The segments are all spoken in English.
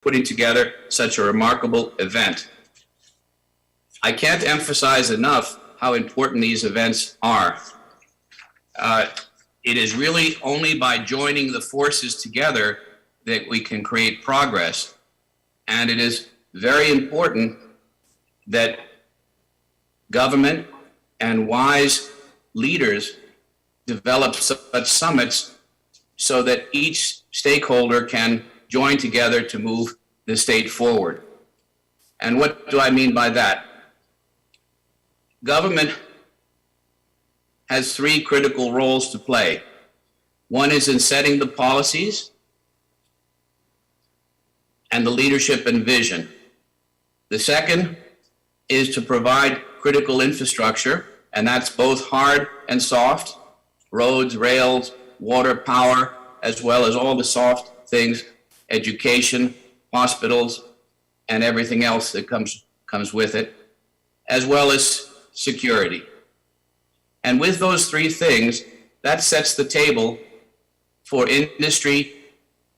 putting together such a remarkable event. I can't emphasize enough how important these events are. It is really only by joining the forces together that we can create progress. And it is very important that government and wise leaders develop such summits so that each stakeholder can join together to move the state forward. And what do I mean by that? Government has three critical roles to play. One is in setting the policies and the leadership and vision. The second is to provide critical infrastructure, and that's both hard and soft, roads, rails, water, power, as well as all the soft things, education, hospitals, and everything else that comes with it, as well as security. And with those three things, that sets the table for industry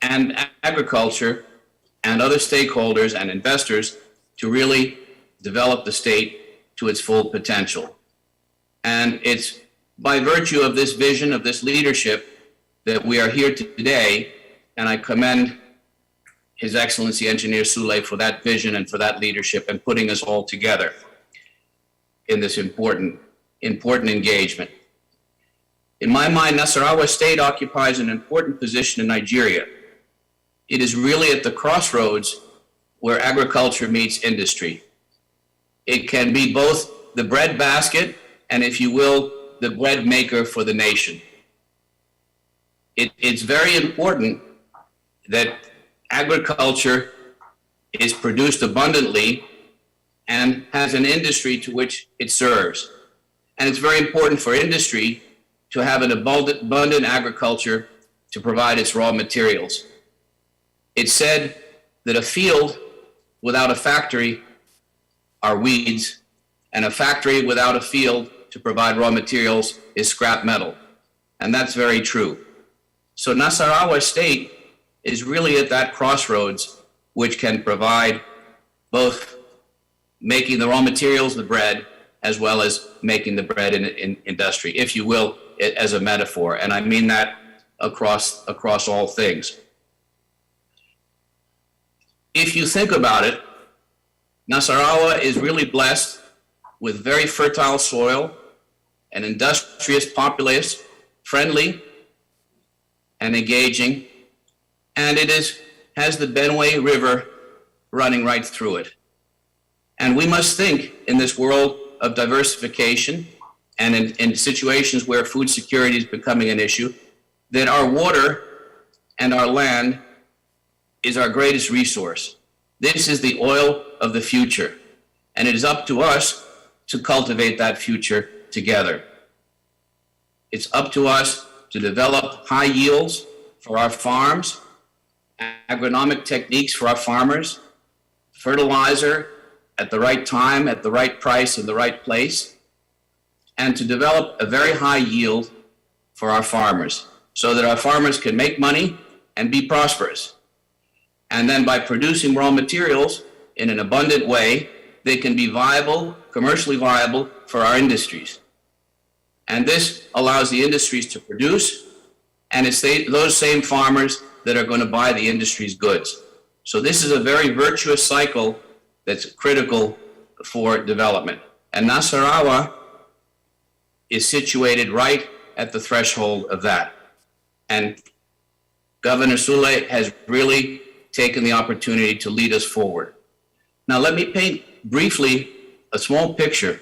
and agriculture and other stakeholders and investors to really develop the state to its full potential. And it's by virtue of this vision, of this leadership, that we are here today, and I commend His Excellency Engineer Soule for that vision and for that leadership and putting us all together in this important engagement. In my mind, Nasarawa State occupies an important position in Nigeria. It is really at the crossroads where agriculture meets industry. It can be both the bread basket and, if you will, the bread maker for the nation. It's very important that agriculture is produced abundantly and has an industry to which it serves. And it's very important for industry to have an abundant agriculture to provide its raw materials. It's said that a field without a factory are weeds, and a factory without a field to provide raw materials is scrap metal. And that's very true. So Nasarawa State is really at that crossroads, which can provide both making the raw materials, the bread, as well as making the bread in industry, if you will, as a metaphor. And I mean that across all things. If you think about it, Nasarawa is really blessed with very fertile soil, an industrious populace, friendly and engaging, and it has the Benue River running right through it. And we must think in this world of diversification and in situations where food security is becoming an issue, that our water and our land is our greatest resource. This is the oil of the future, and it is up to us to cultivate that future together. It's up to us to develop high yields for our farms, agronomic techniques for our farmers, fertilizer at the right time, at the right price, in the right place, and to develop a very high yield for our farmers so that our farmers can make money and be prosperous. And then by producing raw materials in an abundant way, they can be viable, commercially viable for our industries. And this allows the industries to produce, and it's those same farmers that are going to buy the industry's goods. So this is a very virtuous cycle that's critical for development. And Nasarawa is situated right at the threshold of that. And Governor Soule has really taken the opportunity to lead us forward. Now let me paint briefly a small picture.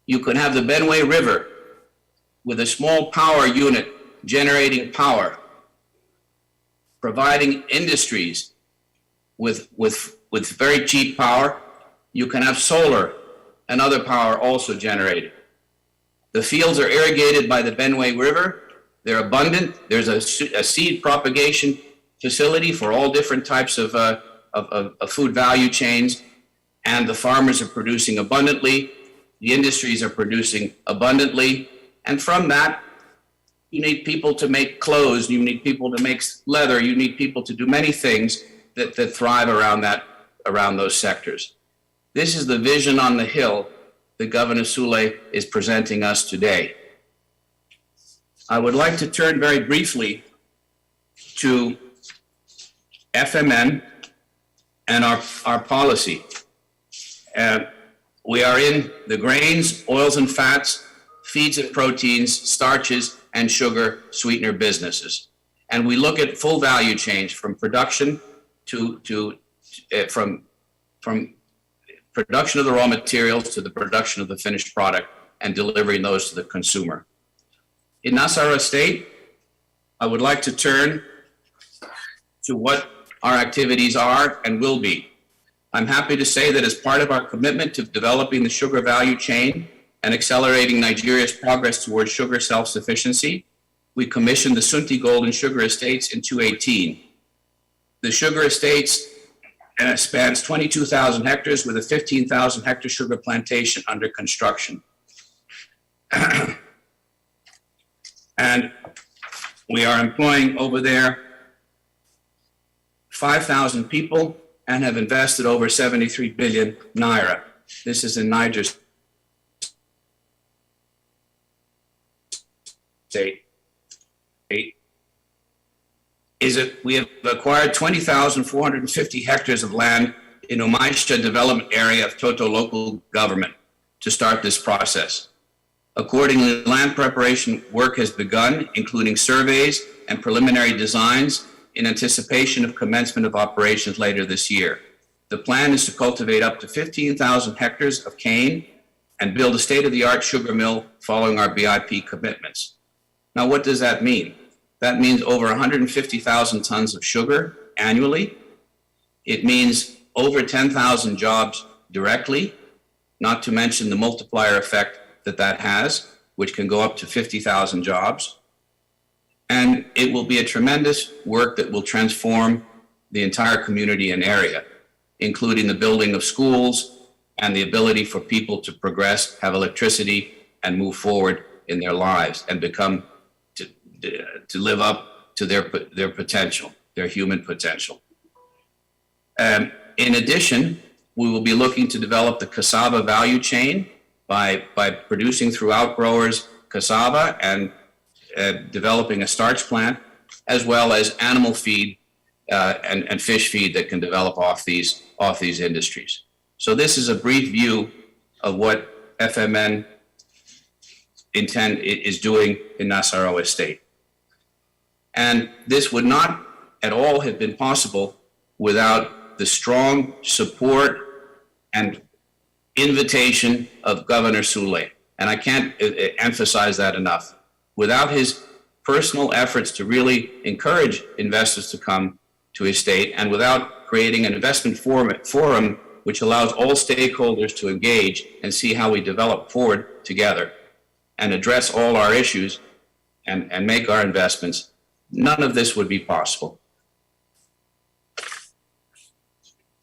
You could have the Benue River with a small power unit generating power, providing industries with very cheap power. You can have solar and other power also generated. The fields are irrigated by the Benue River. They're abundant. There's a seed propagation facility for all different types of food value chains, and the farmers are producing abundantly. The industries are producing abundantly, and from that, You need people to make clothes, you need people to make leather, you need people to do many things that thrive around those sectors. This is the vision on the Hill that Governor Sule is presenting us today. I would like to turn very briefly to FMN and our policy. We are in the grains, oils and fats, feeds and proteins, starches, and sugar sweetener businesses. And we look at full value chains from production from production of the raw materials to the production of the finished product and delivering those to the consumer. In Nasarawa State, I would like to turn to what our activities are and will be. I'm happy to say that as part of our commitment to developing the sugar value chain and accelerating Nigeria's progress towards sugar self-sufficiency, we commissioned the Sunti Gold and Sugar Estates in 2018. The sugar estates spans 22,000 hectares with a 15,000 hectare sugar plantation under construction. And we are employing over there 5,000 people and have invested over 73 billion naira. This is in Niger State. We have acquired 20,450 hectares of land in Umaisha development area of Toto local government to start this process. Accordingly, land preparation work has begun, including surveys and preliminary designs in anticipation of commencement of operations later this year. The plan is to cultivate up to 15,000 hectares of cane and build a state-of-the-art sugar mill following our BIP commitments. Now, what does that mean? That means over 150,000 tons of sugar annually. It means over 10,000 jobs directly, not to mention the multiplier effect that has, which can go up to 50,000 jobs. And it will be a tremendous work that will transform the entire community and area, including the building of schools and the ability for people to progress, have electricity, and move forward in their lives and become to live up to their potential, their human potential. In addition, we will be looking to develop the cassava value chain by producing through outgrowers cassava and developing a starch plant, as well as animal feed and fish feed that can develop off these industries. So this is a brief view of what FMN is doing in Nasarawa State. And this would not at all have been possible without the strong support and invitation of Governor Sule. And I can't emphasize that enough. Without his personal efforts to really encourage investors to come to his state, and without creating an investment forum which allows all stakeholders to engage and see how we develop forward together and address all our issues and make our investments, none of this would be possible.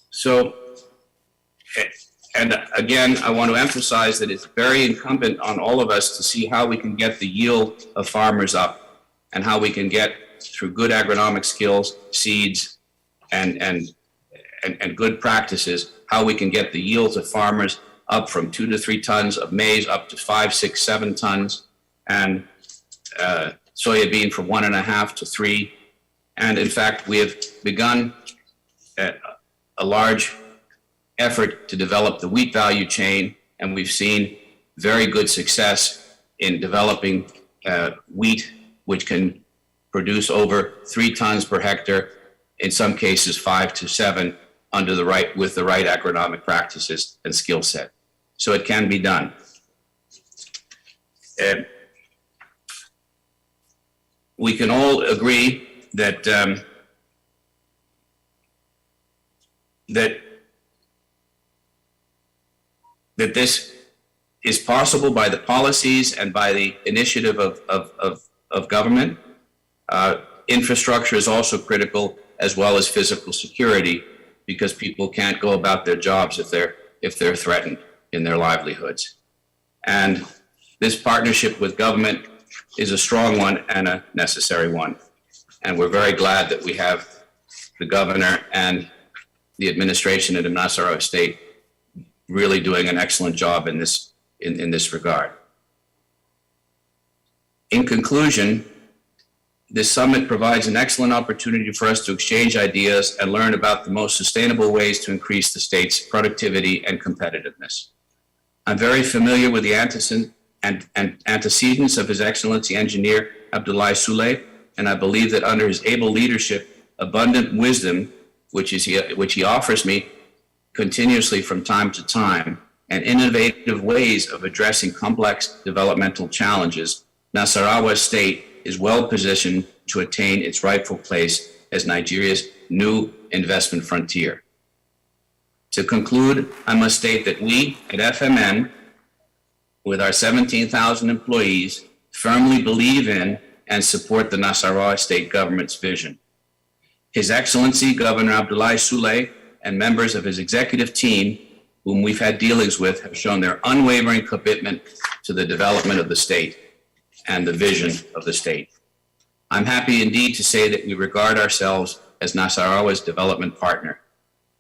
So, and again, I want to emphasize that it's very incumbent on all of us to see how we can get the yield of farmers up and how we can get, through good agronomic skills, seeds, and good practices, how we can get the yields of farmers up from 2 to 3 tons of maize up to 5, 6, 7 tons, and soybean from 1.5 to 3. And in fact, we have begun a large effort to develop the wheat value chain, and we've seen very good success in developing wheat, which can produce over 3 tons per hectare, in some cases 5 to 7, with the right agronomic practices and skill set. So it can be done. We can all agree that that this is possible by the policies and by the initiative of government. Infrastructure is also critical, as well as physical security, because people can't go about their jobs if they're threatened in their livelihoods. And this partnership with government is a strong one and a necessary one. And we're very glad that we have the governor and the administration of the Nasarawa state really doing an excellent job in this regard. In conclusion, this summit provides an excellent opportunity for us to exchange ideas and learn about the most sustainable ways to increase the state's productivity and competitiveness. I'm very familiar with the antecedents of His Excellency Engineer Abdullahi Sule, and I believe that under his able leadership, abundant wisdom, which he offers me continuously from time to time, and innovative ways of addressing complex developmental challenges, Nasarawa State is well positioned to attain its rightful place as Nigeria's new investment frontier. To conclude, I must state that we at FMN, with our 17,000 employees, firmly believe in and support the Nasarawa State government's vision. His Excellency Governor Abdullahi Sule and members of his executive team, whom we've had dealings with, have shown their unwavering commitment to the development of the state and the vision of the state. I'm happy indeed to say that we regard ourselves as Nasarawa's development partner.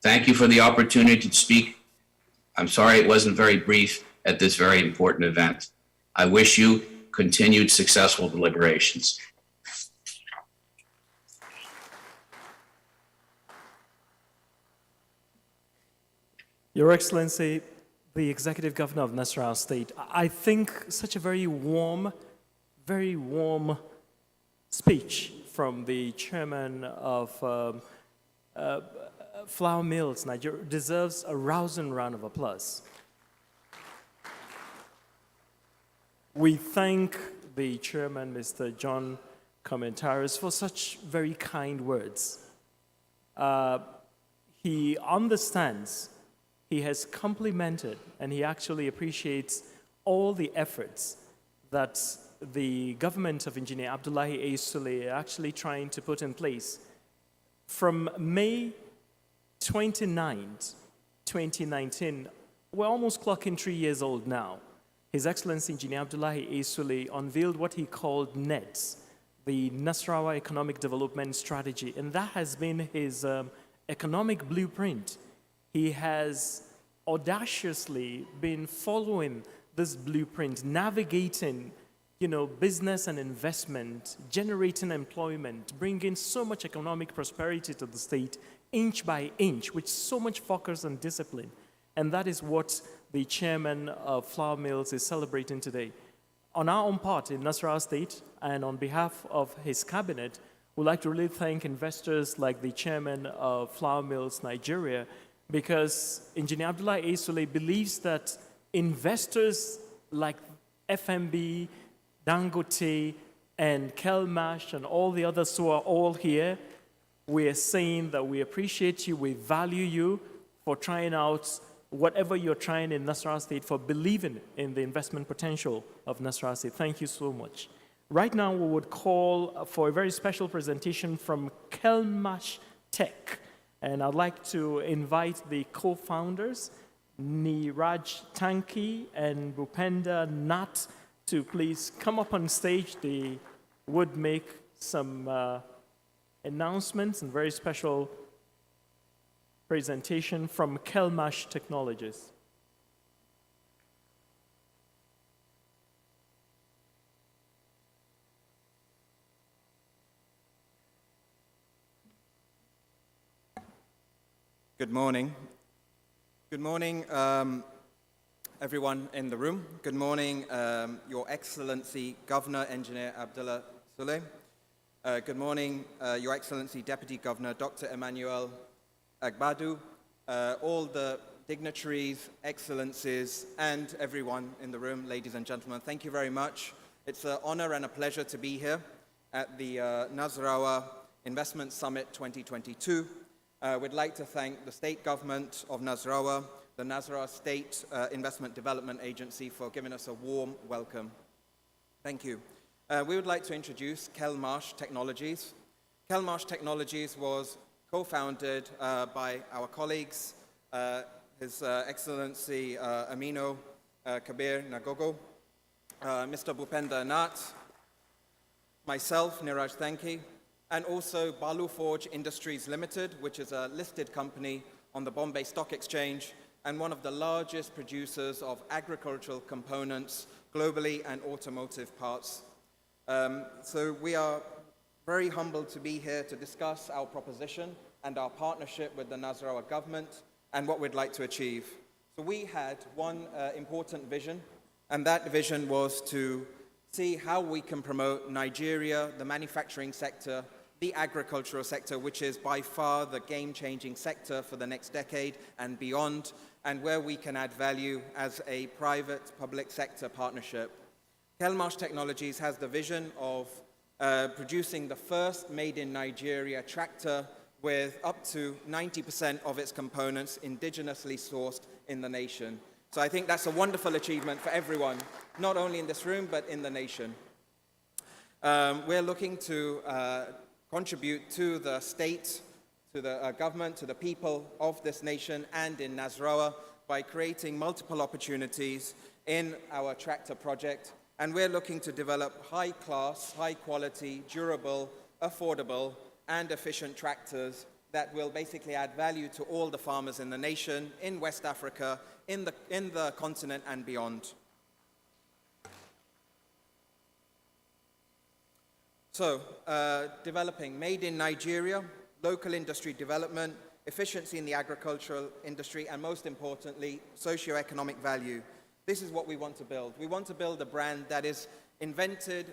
Thank you for the opportunity to speak. I'm sorry it wasn't very brief at this very important event. I wish you continued successful deliberations. Your Excellency, the Executive Governor of Nasarawa State, I think such a very warm speech from the chairman of Flour Mills Nigeria deserves a rousing round of applause. We thank the chairman, Mr. John Commentaris, for such very kind words. He understands, he has complimented, and he actually appreciates all the efforts that the government of Engineer Abdullahi A. Sule are actually trying to put in place. From May 29th, 2019, we're almost clocking 3 years old now. His Excellency Engineer Abdullahi A. Sule unveiled what he called NEDS, the Nasarawa Economic Development Strategy, and that has been his economic blueprint. He has audaciously been following this blueprint, navigating, business and investment, generating employment, bringing so much economic prosperity to the state, inch by inch, with so much focus and discipline. And that is what the chairman of Flour Mills is celebrating today. On our own part in Nasarawa State, and on behalf of his cabinet, we'd like to really thank investors like the chairman of Flour Mills Nigeria, because Engineer Abdullahi A. Sule believes that investors like FMB, Dangote, and Kelmash, and all the others who are all here, we are saying that we appreciate you, we value you for trying out whatever you're trying in Nasarawa State, for believing in the investment potential of Nasarawa State. Thank you so much. Right now, we would call for a very special presentation from Kelmash Tech. And I'd like to invite the co-founders, Niraj Tanki and Bhupender Nath, to please come up on stage. They would make some announcements and very special presentation from Kelmash Technologies. Good morning. Good morning, everyone in the room. Good morning, Your Excellency Governor Engineer Abdullah Sule. Good morning, Your Excellency Deputy Governor Dr. Emmanuel Agbadu, all the dignitaries, excellencies, and everyone in the room, ladies and gentlemen. Thank you very much. It's an honor and a pleasure to be here at the Nasarawa Investment Summit 2022. We'd like to thank the state government of Nasarawa, the Nasarawa State Investment Development Agency, for giving us a warm welcome. Thank you. We would like to introduce Kelmash Technologies. Kelmash Technologies was co-founded by our colleagues, His Excellency Amino Kabir Nagogo, Mr. Bhupender Nath, myself, Niraj Thanki, and also Balu Forge Industries Limited, which is a listed company on the Bombay Stock Exchange and one of the largest producers of agricultural components globally and automotive parts. So we are very humbled to be here to discuss our proposition and our partnership with the Nasarawa government and what we'd like to achieve. So we had one important vision, and that vision was to see how we can promote Nigeria, the manufacturing sector, the agricultural sector, which is by far the game-changing sector for the next decade and beyond, and where we can add value as a private-public sector partnership. Kelmash Technologies has the vision of producing the first made-in-Nigeria tractor with up to 90% of its components indigenously sourced in the nation. So I think that's a wonderful achievement for everyone, not only in this room, but in the nation. We're looking to contribute to the state, to the government, to the people of this nation and in Nasarawa by creating multiple opportunities in our tractor project. And we're looking to develop high-class, high-quality, durable, affordable, and efficient tractors that will basically add value to all the farmers in the nation, in West Africa, in the continent and beyond. So, developing made in Nigeria, local industry development, efficiency in the agricultural industry, and most importantly, socio-economic value. This is what we want to build. We want to build a brand that is invented,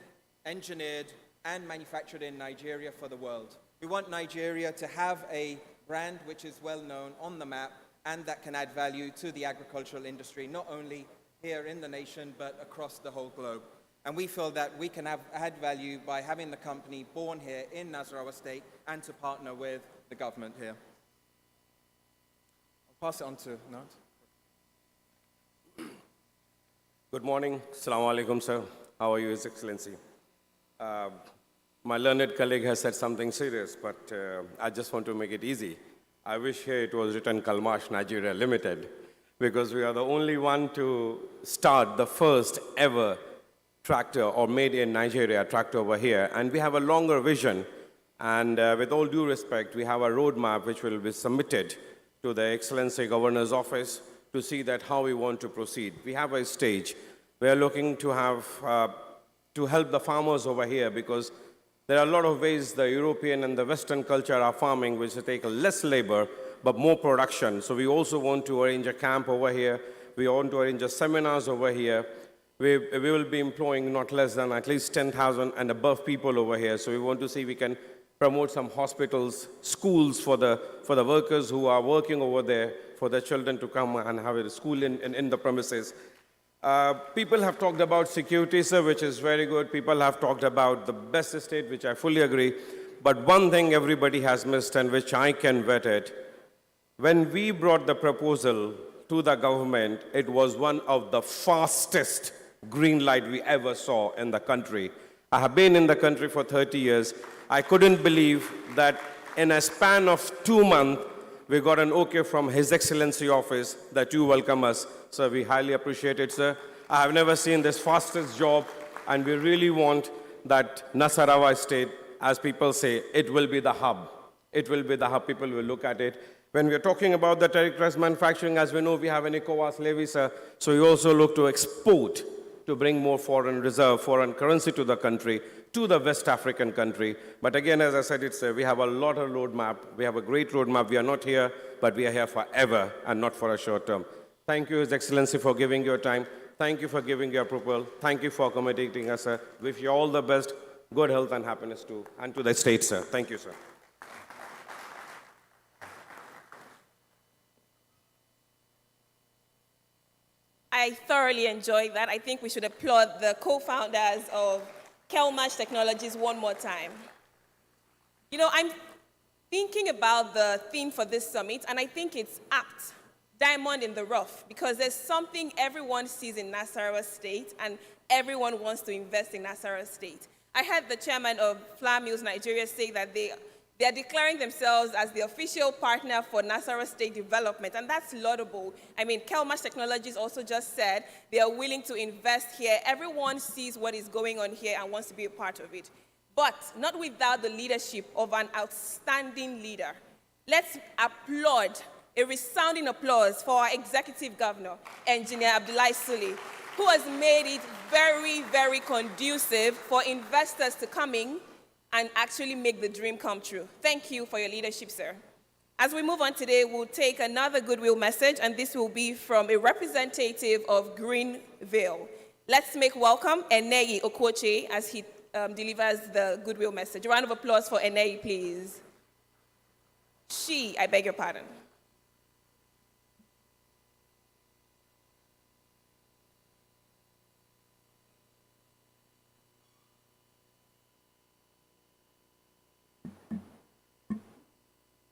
engineered, and manufactured in Nigeria for the world. We want Nigeria to have a brand which is well known on the map and that can add value to the agricultural industry, not only here in the nation, but across the whole globe. And we feel that we can add value by having the company born here in Nasarawa State and to partner with the government here. I'll pass it on to Nat. Good morning. Assalamu alaikum, sir. How are you, His Excellency? My learned colleague has said something serious, but I just want to make it easy. I wish here it was written Kelmash Nigeria Limited, because we are the only one to start the first ever tractor or made in Nigeria tractor over here. And we have a longer vision. And with all due respect, we have a roadmap which will be submitted to the Excellency Governor's Office to see that how we want to proceed. We have a stage. We are looking to have, to help the farmers over here, because there are a lot of ways the European and the Western culture are farming, which will take less labor, but more production. So we also want to arrange a camp over here. We want to arrange seminars over here. We will be employing not less than at least 10,000 and above people over here. So we want to see if we can promote some hospitals, schools for the workers who are working over there, for their children to come and have a school in the premises. People have talked about security, sir, which is very good. People have talked about the best estate, which I fully agree. But one thing everybody has missed, and which I can vet it, when we brought the proposal to the government, it was one of the fastest green light we ever saw in the country. I have been in the country for 30 years. I couldn't believe that in a span of 2 months, we got an okay from His Excellency Office that you welcome us. So we highly appreciate it, sir. I have never seen this fastest job, and we really want that Nasarawa State, as people say, it will be the hub. It will be the hub. People will look at it. When we are talking about the territorial manufacturing, as we know, we have an ECOWAS levy, sir. So we also look to export to bring more foreign reserve, foreign currency to the country, to the West African country. But again, as I said, we have a lot of roadmap. We have a great roadmap. We are not here, but we are here forever and not for a short term. Thank you, His Excellency, for giving your time. Thank you for giving your approval. Thank you for accommodating us, sir. Wish you all the best, good health and happiness too, and to the state, sir. Thank you, sir. I thoroughly enjoyed that. I think we should applaud the co-founders of Kelmash Technologies one more time. You know, I'm thinking about the theme for this summit, and I think it's apt, diamond in the rough, because there's something everyone sees in Nasarawa State, and everyone wants to invest in Nasarawa State. I heard the chairman of Flour Mills Nigeria say that they are declaring themselves as the official partner for Nasarawa State development, and that's laudable. I mean, Kelmash Technologies also just said they are willing to invest here. Everyone sees what is going on here and wants to be a part of it. but not without the leadership of an outstanding leader. Let's applaud, a resounding applause for our Executive Governor, Engineer Abdullahi Sule, who has made it very, very conducive for investors to come in and actually make the dream come true. Thank you for your leadership, sir. As we move on today, we'll take another Goodwill message, and this will be from a representative of Greenville. Let's make welcome Eneyi Okoche as he delivers the Goodwill message. A round of applause for Eneyi, please. I beg your pardon.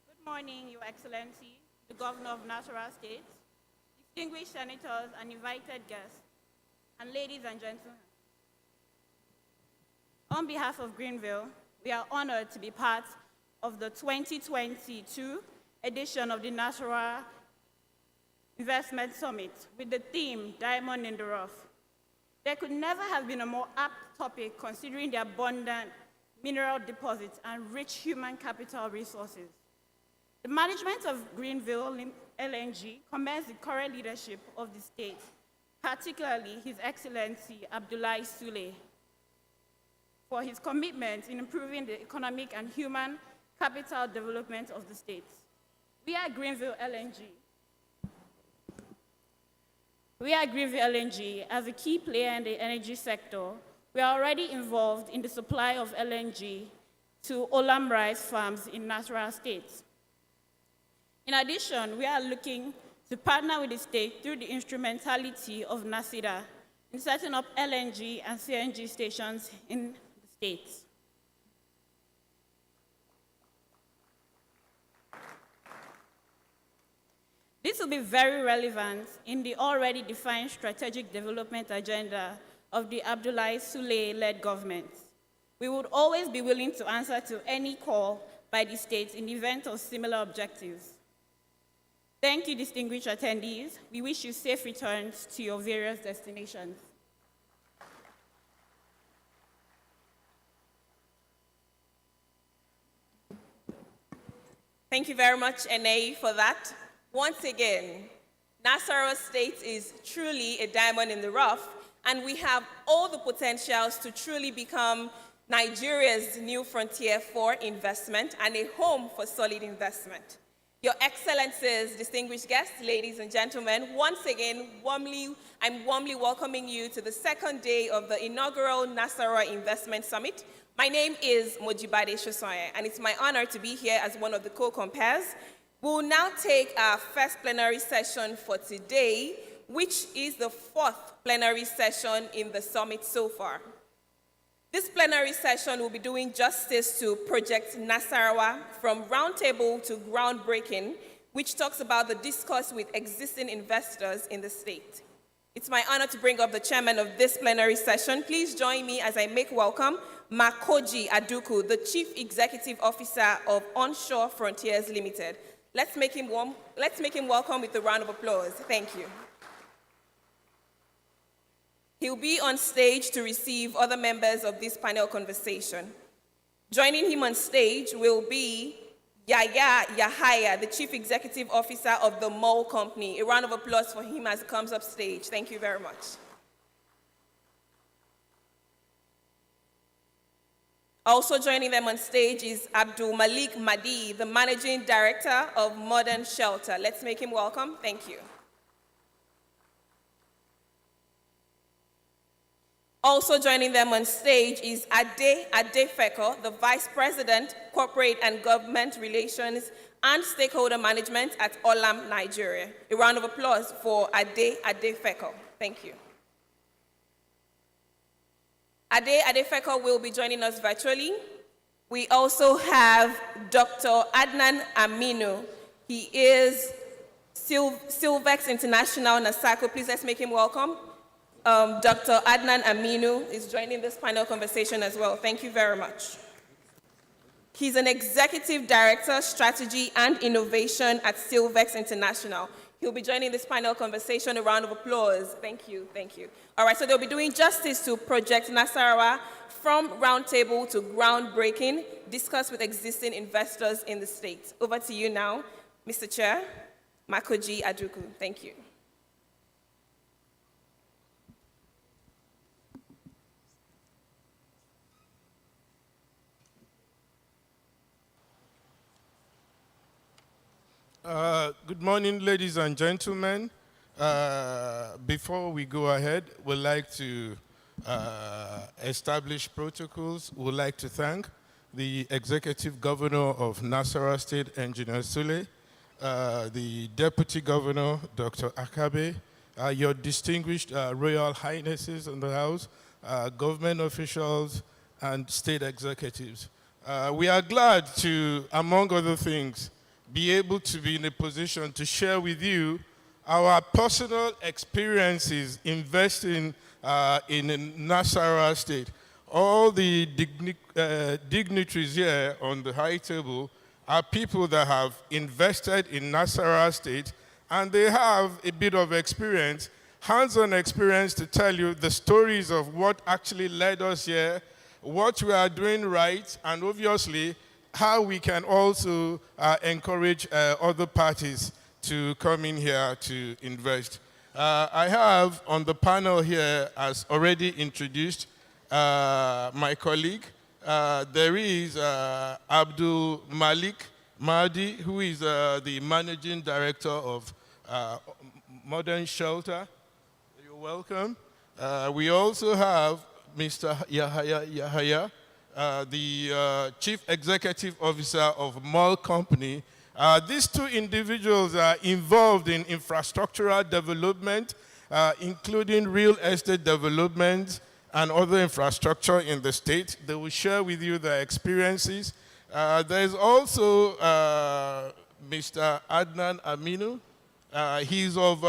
Good morning, Your Excellency, the Governor of Nasarawa State, distinguished senators and invited guests, and ladies and gentlemen. On behalf of Greenville, we are honored to be part of the 2022 edition of the Nasarawa Investment Summit with the theme Diamond in the Rough. There could never have been a more apt topic considering the abundant mineral deposits and rich human capital resources. The management of Greenville LNG commends the current leadership of the state, particularly His Excellency Abdullahi Sule, for his commitment in improving the economic and human capital development of the state. We are Greenville LNG, as a key player in the energy sector, we are already involved in the supply of LNG to Olam rice farms in Nasarawa State. In addition, we are looking to partner with the state through the instrumentality of NACIDA in setting up LNG and CNG stations in the state. This will be very relevant in the already defined strategic development agenda of the Abdullahi Sule-led government. We would always be willing to answer to any call by the state in the event of similar objectives. Thank you, distinguished attendees. We wish you safe returns to your various destinations. Thank you very much, Eneyi, for that. Once again, Nasarawa State is truly a diamond in the rough, and we have all the potentials to truly become Nigeria's new frontier for investment and a home for solid investment. Your Excellencies, distinguished guests, ladies and gentlemen, once again, I'm warmly welcoming you to the second day of the inaugural Nasarawa Investment Summit. My name is Mojibade Shosoye, and it's my honor to be here as one of the co-compares. We'll now take our first plenary session for today, which is the fourth plenary session in the summit so far. This plenary session will be doing justice to Project Nasarawa from roundtable to groundbreaking, which talks about the discourse with existing investors in the state. It's my honor to bring up the chairman of this plenary session. Please join me as I make welcome Makoji Aduku, the Chief Executive Officer of Onshore Frontiers Limited. Let's make him welcome with a round of applause. Thank you. He'll be on stage to receive other members of this panel conversation. Joining him on stage will be Yahaya, the Chief Executive Officer of the Mole Company. A round of applause for him as he comes up stage. Thank you very much. Also joining them on stage is Abdul Malik Madi, the Managing Director of Modern Shelter. Let's make him welcome. Thank you. Also joining them on stage is Ade Feko, the Vice President, Corporate and Government Relations and Stakeholder Management at Olam, Nigeria. A round of applause for Ade Feko. Thank you. Ade Feko will be joining us virtually. We also have Dr. Adnan Aminu. He is Silvex International Nasako. Please let's make him welcome. Dr. Adnan Aminu is joining this panel conversation as well. Thank you very much. He's an Executive Director, Strategy and Innovation at Silvex International. He'll be joining this panel conversation. A round of applause. Thank you, thank you. All right, so they'll be doing justice to Project Nasarawa from roundtable to groundbreaking, discussed with existing investors in the state. Over to you now, Mr. Chair, Makoji Aduku. Thank you. Good morning, ladies and gentlemen. Before we go ahead, we'd like to establish protocols. We'd like to thank the Executive Governor of Nasarawa State, Engineer Sule, the Deputy Governor, Dr. Akabe, your distinguished Royal Highnesses in the House, government officials, and state executives. We are glad to, among other things, be able to be in a position to share with you our personal experiences investing in Nasarawa State. All the dignitaries here on the high table are people that have invested in Nasarawa State, and they have a bit of experience, hands-on experience to tell you the stories of what actually led us here, what we are doing right, and obviously how we can also encourage other parties to come in here to invest. I have on the panel here, as already introduced, my colleague. There is Abdul Malik Mahdi, who is the Managing Director of Modern Shelter. You're welcome. We also have Mr. Yahaya, the Chief Executive Officer of Mall Company. These two individuals are involved in infrastructural development, including real estate development and other infrastructure in the state. They will share with you their experiences. There's also Mr. Adnan Aminu. He's of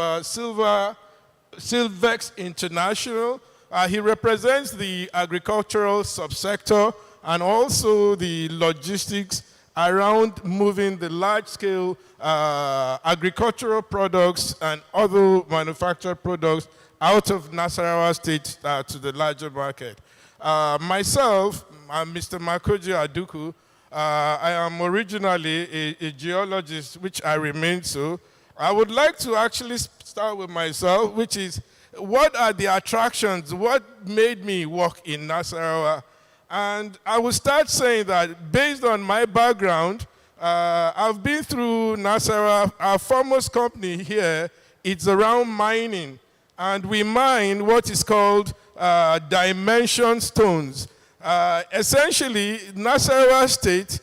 Silvex International. He represents the agricultural subsector and also the logistics around moving the large-scale agricultural products and other manufactured products out of Nasarawa State to the larger market. Myself, I'm Mr. Makoji Aduku. I am originally a geologist, which I remain so. I would like to actually start with myself, which is, what are the attractions? What made me work in Nasarawa? And I will start saying that based on my background, I've been through Nasarawa. Our foremost company here, it's around mining. And we mine what is called dimension stones. Essentially, Nasarawa State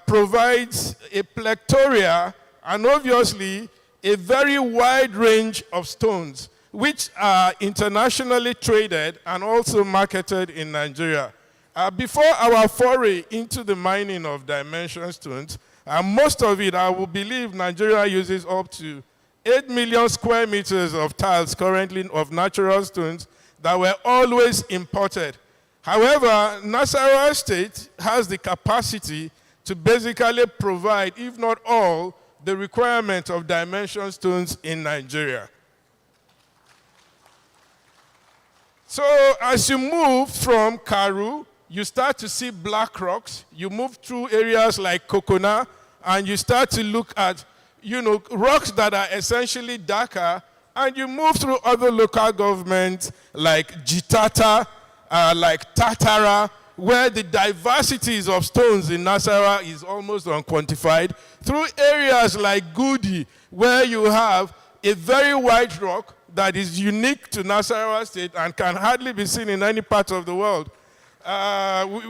provides a plethora and obviously a very wide range of stones, which are internationally traded and also marketed in Nigeria. Before our foray into the mining of dimension stones, most of it, I will believe Nigeria uses up to 8 million square meters of tiles currently of natural stones that were always imported. However, Nasarawa State has the capacity to basically provide, if not all, the requirement of dimension stones in Nigeria. So as you move from Karu, you start to see black rocks. You move through areas like Kokona, and you start to look at, rocks that are essentially darker, and you move through other local governments like Jitata, like Tatara, where the diversities of stones in Nasarawa is almost unquantified, through areas like Gudi, where you have a very white rock that is unique to Nasarawa State and can hardly be seen in any part of the world.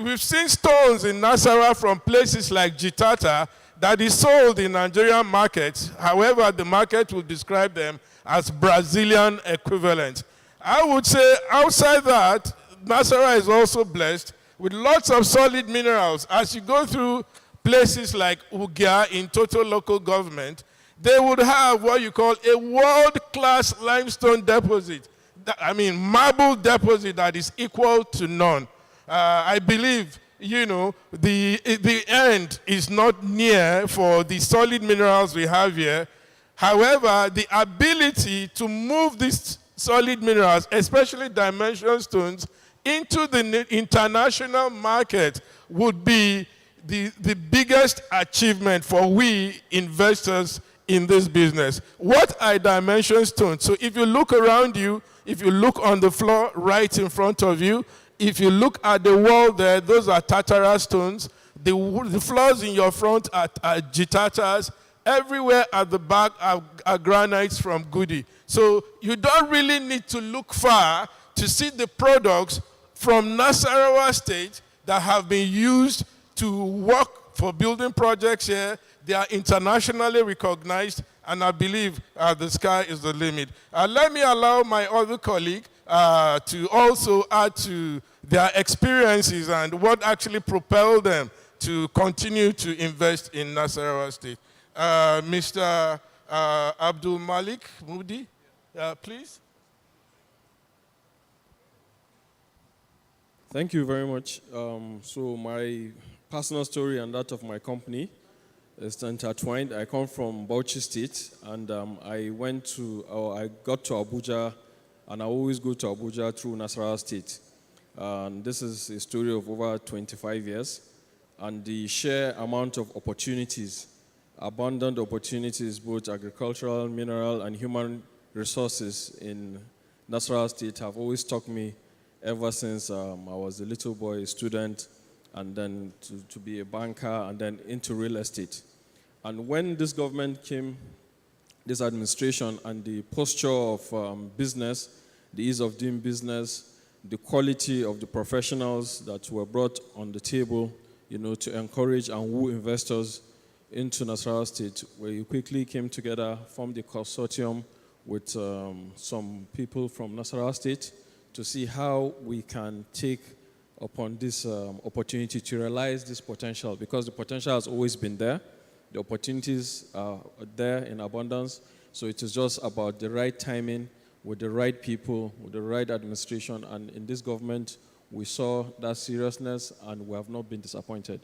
We've seen stones in Nasarawa from places like Jitata that is sold in Nigerian markets. However, the market will describe them as Brazilian equivalent. I would say outside that, Nasarawa is also blessed with lots of solid minerals. As you go through places like Ugia in total local government, they would have what you call a world-class limestone deposit. Marble deposit that is equal to none. I believe, the end is not near for the solid minerals we have here. However, the ability to move these solid minerals, especially dimension stones, into the international market would be the biggest achievement for we investors in this business. What are dimension stones? So if you look around you, if you look on the floor right in front of you, if you look at the wall there, those are Tatara stones. The floors in your front are Jitatas. Everywhere at the back are granites from Goody. So you don't really need to look far to see the products from Nasarawa State that have been used to work for building projects here. They are internationally recognized, and I believe the sky is the limit. Let me allow my other colleague to also add to their experiences and what actually propelled them to continue to invest in Nasarawa State. Mr. Abdul Malik Moody, please. Thank you very much. So my personal story and that of my company is intertwined. I come from Bauchi State, and I got to Abuja, and I always go to Abuja through Nasarawa State. And this is a story of over 25 years, and the sheer amount of opportunities, abundant opportunities, both agricultural, mineral, and human resources in Nasarawa State have always struck me ever since I was a little boy, a student, and then to be a banker, and then into real estate. And when this government came, this administration, and the posture of business, the ease of doing business, the quality of the professionals that were brought on the table, to encourage and woo investors into Nasarawa State, where you quickly came together, formed a consortium with some people from Nasarawa State to see how we can take upon this opportunity to realize this potential, because the potential has always been there. The opportunities are there in abundance, so it is just about the right timing, with the right people, with the right administration, and in this government, we saw that seriousness, and we have not been disappointed.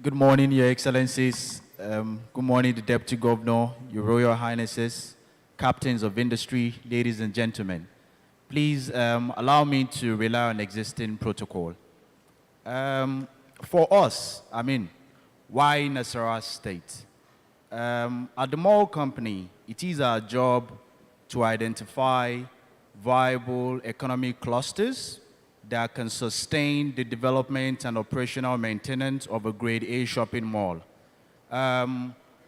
Good morning, Your Excellencies. Good morning, the Deputy Governor, Your Royal Highnesses, captains of industry, ladies and gentlemen. Please allow me to rely on existing protocol. For us, why Nasarawa State? At the mall company, it is our job to identify viable economic clusters that can sustain the development and operational maintenance of a grade A shopping mall.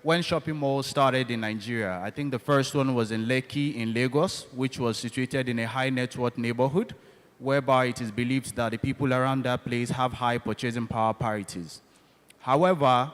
When shopping malls started in Nigeria, I think the first one was in Lekki in Lagos, which was situated in a high net worth neighborhood, whereby it is believed that the people around that place have high purchasing power parities. However,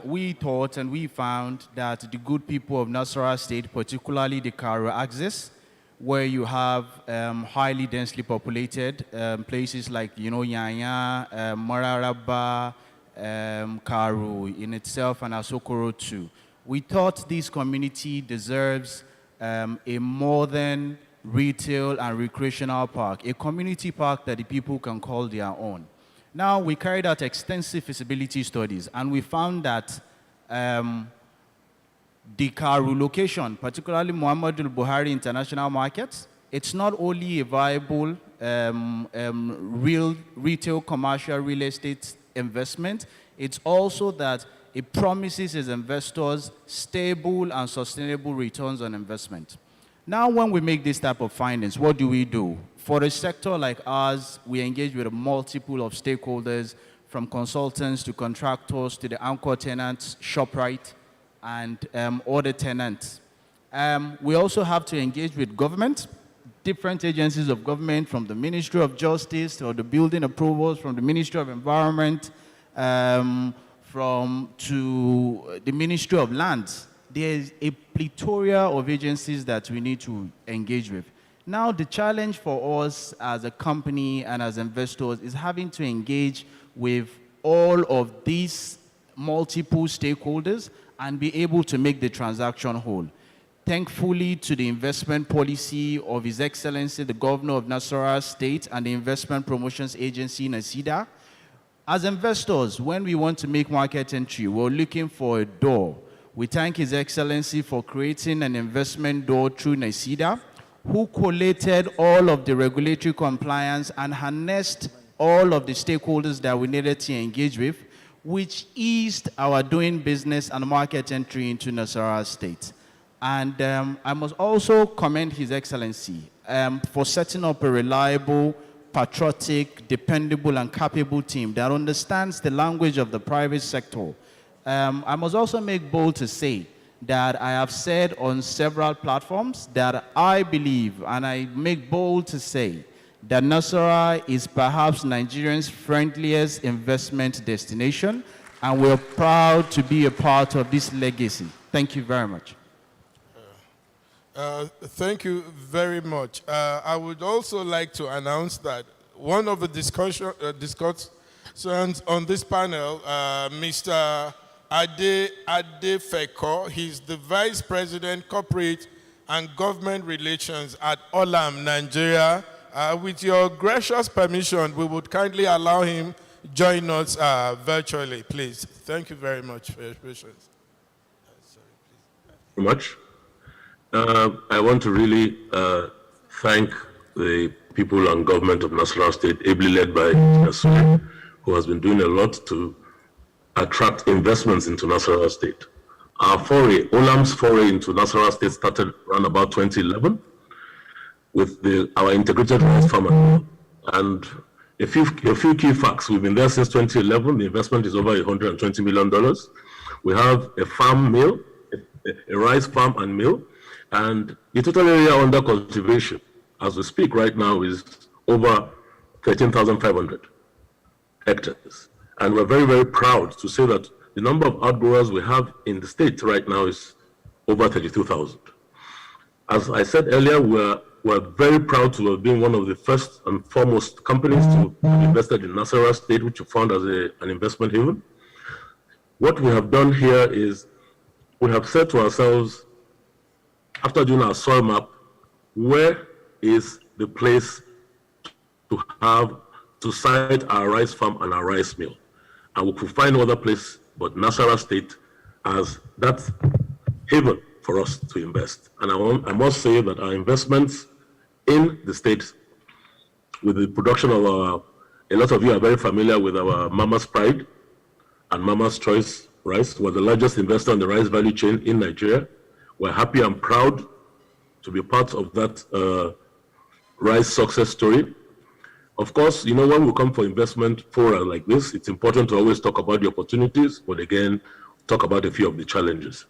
we thought and we found that the good people of Nasarawa State, particularly the Karo axis, where you have highly densely populated places like, Yanya, Mararaba, Karu in itself, and Asokoro too. We thought this community deserves a modern retail and recreational park, a community park that the people can call their own. Now, we carried out extensive feasibility studies, and we found that the Karu location, particularly Muhammadu Buhari International Market, it's not only a viable real retail commercial real estate investment, it's also that it promises its investors stable and sustainable returns on investment. Now, when we make this type of findings, what do we do? For a sector like ours, we engage with a multiple of stakeholders, from consultants to contractors to the anchor tenants, ShopRite, and other tenants. We also have to engage with government, different agencies of government, from the Ministry of Justice or the building approvals, from the Ministry of Environment, to the Ministry of Lands. There's a plethora of agencies that we need to engage with. Now, the challenge for us as a company and as investors is having to engage with all of these multiple stakeholders and be able to make the transaction whole. Thankfully to the investment policy of His Excellency, the Governor of Nasarawa State, and the Investment Promotions Agency, NACIDA, as investors, when we want to make market entry, we're looking for a door. We thank His Excellency for creating an investment door through NACIDA, who collated all of the regulatory compliance and harnessed all of the stakeholders that we needed to engage with, which eased our doing business and market entry into Nasarawa State. And I must also commend His Excellency for setting up a reliable, patriotic, dependable, and capable team that understands the language of the private sector. I must also make bold to say that I have said on several platforms that I believe, and I make bold to say, that Nasarawa is perhaps Nigerians' friendliest investment destination, and we're proud to be a part of this legacy. Thank you very much. Thank you very much. I would also like to announce that one of the discussions on this panel, Mr. Adefeko, he's the Vice President, Corporate and Government Relations at Olam, Nigeria. With your gracious permission, we would kindly allow him join us virtually, please. Thank you very much for your patience. Very much. I want to really thank the people and government of Nasarawa State, ably led by Nasarawa, who has been doing a lot to attract investments into Nasarawa State. Our foray, Olam's foray into Nasarawa State started around about 2011 with our integrated rice farm. And a few key facts. We've been there since 2011. The investment is over $120 million. We have a farm mill, a rice farm and mill. And the total area under cultivation, as we speak right now, is over 13,500 hectares. And we're very, very proud to say that the number of outgrowers we have in the state right now is over 32,000. As I said earlier, we're very proud to have been one of the first and foremost companies to have invested in Nasarawa State, which we found as an investment haven. What we have done here is we have said to ourselves, after doing our soil map, where is the place to site our rice farm and our rice mill? And we could find no other place but Nasarawa State as that haven for us to invest. And I must say that our investments in the state, with the production of a lot of you are very familiar with our Mama's Pride and Mama's Choice rice. We're the largest investor in the rice value chain in Nigeria. We're happy and proud to be part of that rice success story. Of course, you know, when we come for investment fora like this, it's important to always talk about the opportunities, but again, talk about a few of the challenges.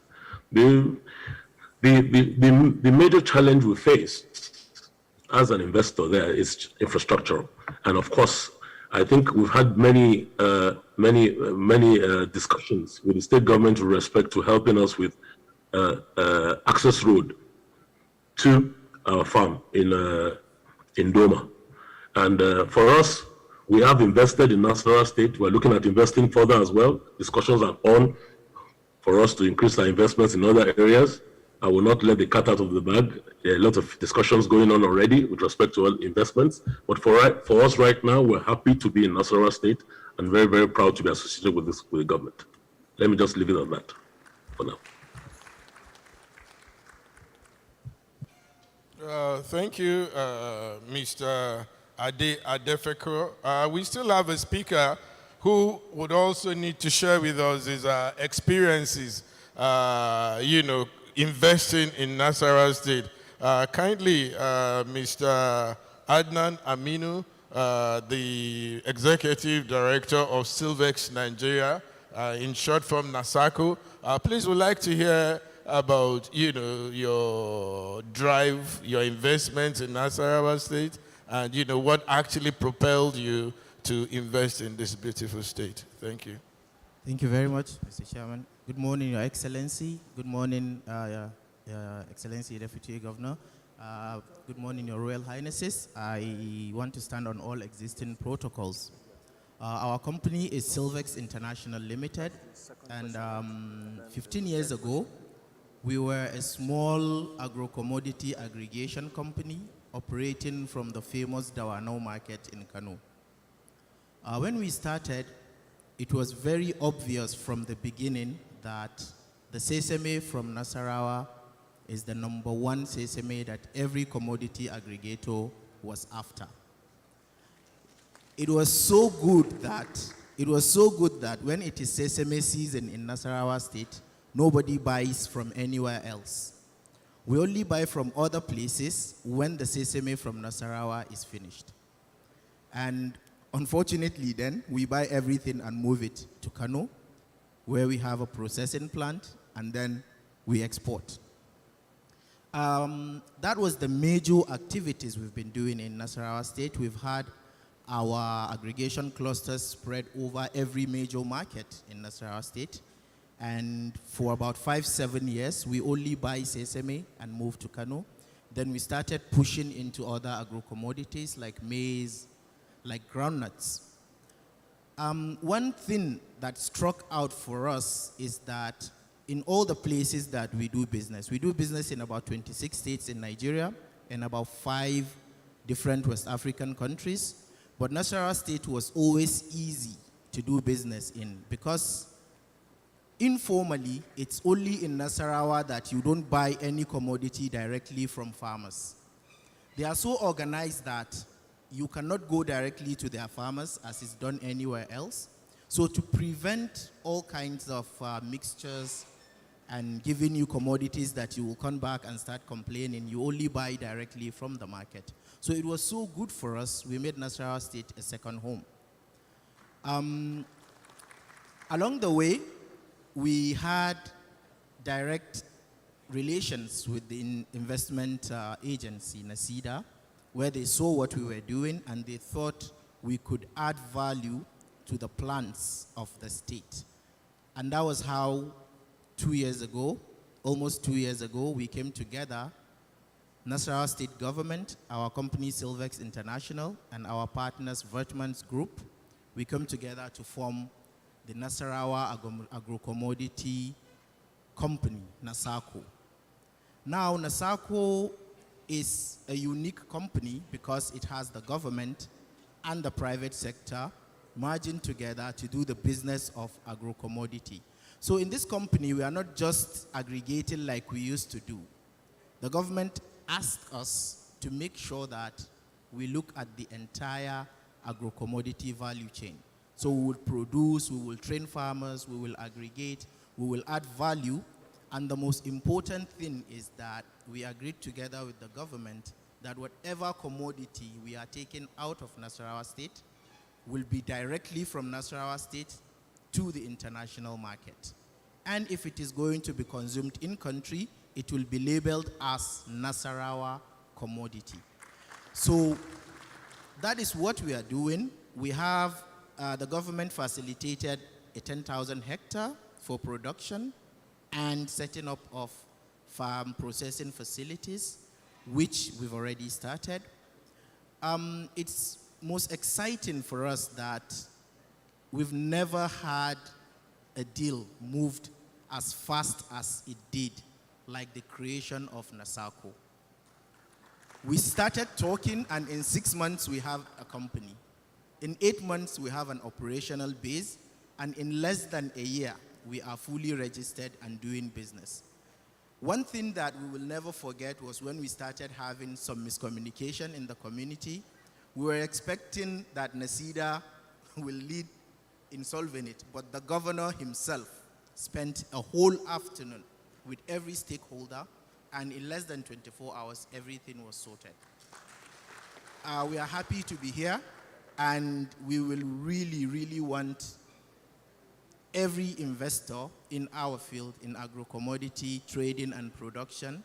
The major challenge we face as an investor there is infrastructure. And of course, I think we've had many discussions with the state government with respect to helping us with access road to our farm in Doma. And for us, we have invested in Nasarawa State. We're looking at investing further as well. Discussions are on for us to increase our investments in other areas. I will not let the cat out of the bag. There are a lot of discussions going on already with respect to all investments. But for us right now, we're happy to be in Nasarawa State and very, very proud to be associated with the government. Let me just leave it on that for now. Thank you, Mr. Adefeko. We still have a speaker who would also need to share with us his experiences, investing in Nasarawa State. Kindly, Mr. Adnan Aminu, the Executive Director of Silvex Nigeria, in short form NASACO. Please, would like to hear about, your drive, your investments in Nasarawa State, and, what actually propelled you to invest in this beautiful state. Thank you. Thank you very much, Mr. Chairman. Good morning, Your Excellency. Good morning, Your Excellency, Deputy Governor. Good morning, Your Royal Highnesses. I want to stand on all existing protocols. Our company is Silvex International Limited, and 15 years ago, we were a small agro-commodity aggregation company operating from the famous Dawanau market in Kano. When we started, it was very obvious from the beginning that the sesame from Nasarawa is the #1 sesame that every commodity aggregator was after. It was so good that when it is sesame season in Nasarawa state, nobody buys from anywhere else. We only buy from other places when the sesame from Nasarawa is finished. And unfortunately then, we buy everything and move it to Kano, where we have a processing plant, and then we export. That was the major activities we've been doing in Nasarawa state. We've had our aggregation clusters spread over every major market in Nasarawa state. And for about 5-7 years, we only buy sesame and move to Kano. Then we started pushing into other agro-commodities like maize, like groundnuts. One thing that struck out for us is that in all the places that we do business in about 26 states in Nigeria and about 5 different West African countries. But Nasarawa state was always easy to do business in because informally, it's only in Nasarawa that you don't buy any commodity directly from farmers. They are so organized that you cannot go directly to their farmers as is done anywhere else. So to prevent all kinds of mixtures and giving you commodities that you will come back and start complaining, you only buy directly from the market. So it was so good for us, we made Nasarawa state a second home. Along the way, we had direct relations with the investment agency, NACIDA, where they saw what we were doing and they thought we could add value to the plans of the state. And that was how 2 years ago, almost 2 years ago, we came together, Nasarawa State Government, our company Silvex International, and our partners Vertmans Group. We come together to form the Nasarawa Agro-Commodity Company, NASACO. Now, NASACO is a unique company because it has the government and the private sector merging together to do the business of agro-commodity. So in this company, we are not just aggregating like we used to do. The government asked us to make sure that we look at the entire agro-commodity value chain. So we will produce, we will train farmers, we will aggregate, we will add value. And the most important thing is that we agreed together with the government that whatever commodity we are taking out of Nasarawa state will be directly from Nasarawa state to the international market. And if it is going to be consumed in country, it will be labeled as Nasarawa commodity. So that is what we are doing. We have, the government facilitated a 10,000 hectare for production and setting up of farm processing facilities, which we've already started. It's most exciting for us that we've never had a deal moved as fast as it did, like the creation of NASACO. We started talking, and in 6 months, we have a company. In 8 months, we have an operational base, and in less than a year, we are fully registered and doing business. One thing that we will never forget was when we started having some miscommunication in the community. We were expecting that NACIDA will lead in solving it, but the governor himself spent a whole afternoon with every stakeholder, and in less than 24 hours, everything was sorted. We are happy to be here, and we will really, really want every investor in our field, in agro-commodity, trading, and production,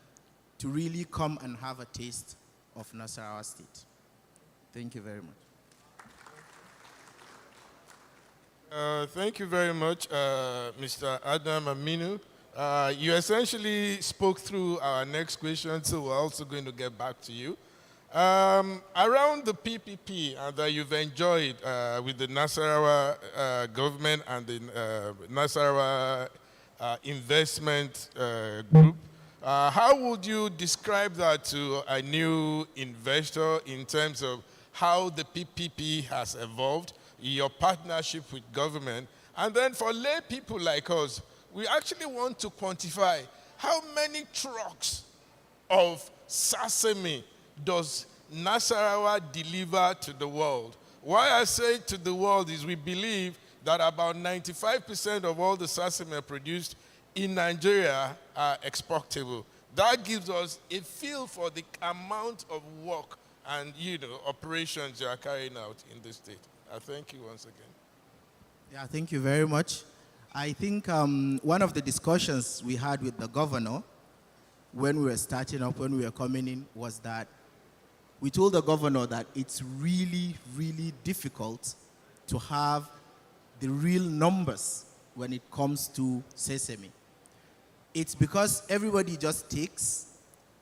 to really come and have a taste of Nasarawa State. Thank you very much. Thank you very much, Mr. Adam Aminu. You essentially spoke through our next question, so we're also going to get back to you. Around the PPP that you've enjoyed with the Nasarawa government and the Nasarawa investment group, how would you describe that to a new investor in terms of how the PPP has evolved, your partnership with government? And then for lay people like us, we actually want to quantify how many trucks of sesame does Nasarawa deliver to the world? Why I say to the world is we believe that about 95% of all the sesame produced in Nigeria are exportable. That gives us a feel for the amount of work and operations you are carrying out in the state. I thank you once again. Yeah, thank you very much. I think one of the discussions we had with the governor when we were starting up, when we were coming in, was that we told the governor that it's really, really difficult to have the real numbers when it comes to sesame. It's because everybody just takes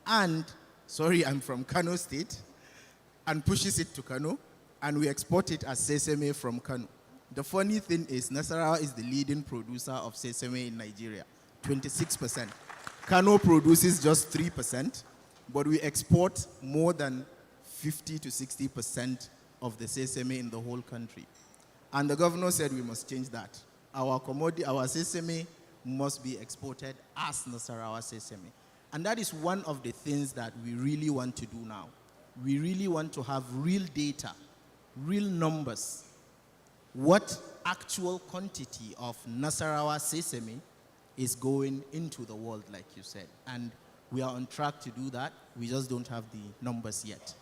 and, sorry, I'm from Kano State, and pushes it to Kano, and we export it as sesame from Kano. The funny thing is, Nasarawa is the leading producer of sesame in Nigeria, 26%. Kano produces just 3%, but we export more than 50 to 60% of the sesame in the whole country. And the governor said we must change that. Our commodity, our sesame must be exported as Nasarawa sesame. And that is one of the things that we really want to do now. We really want to have real data, real numbers. What actual quantity of Nasarawa sesame is going into the world, like you said. And we are on track to do that. We just don't have the numbers yet.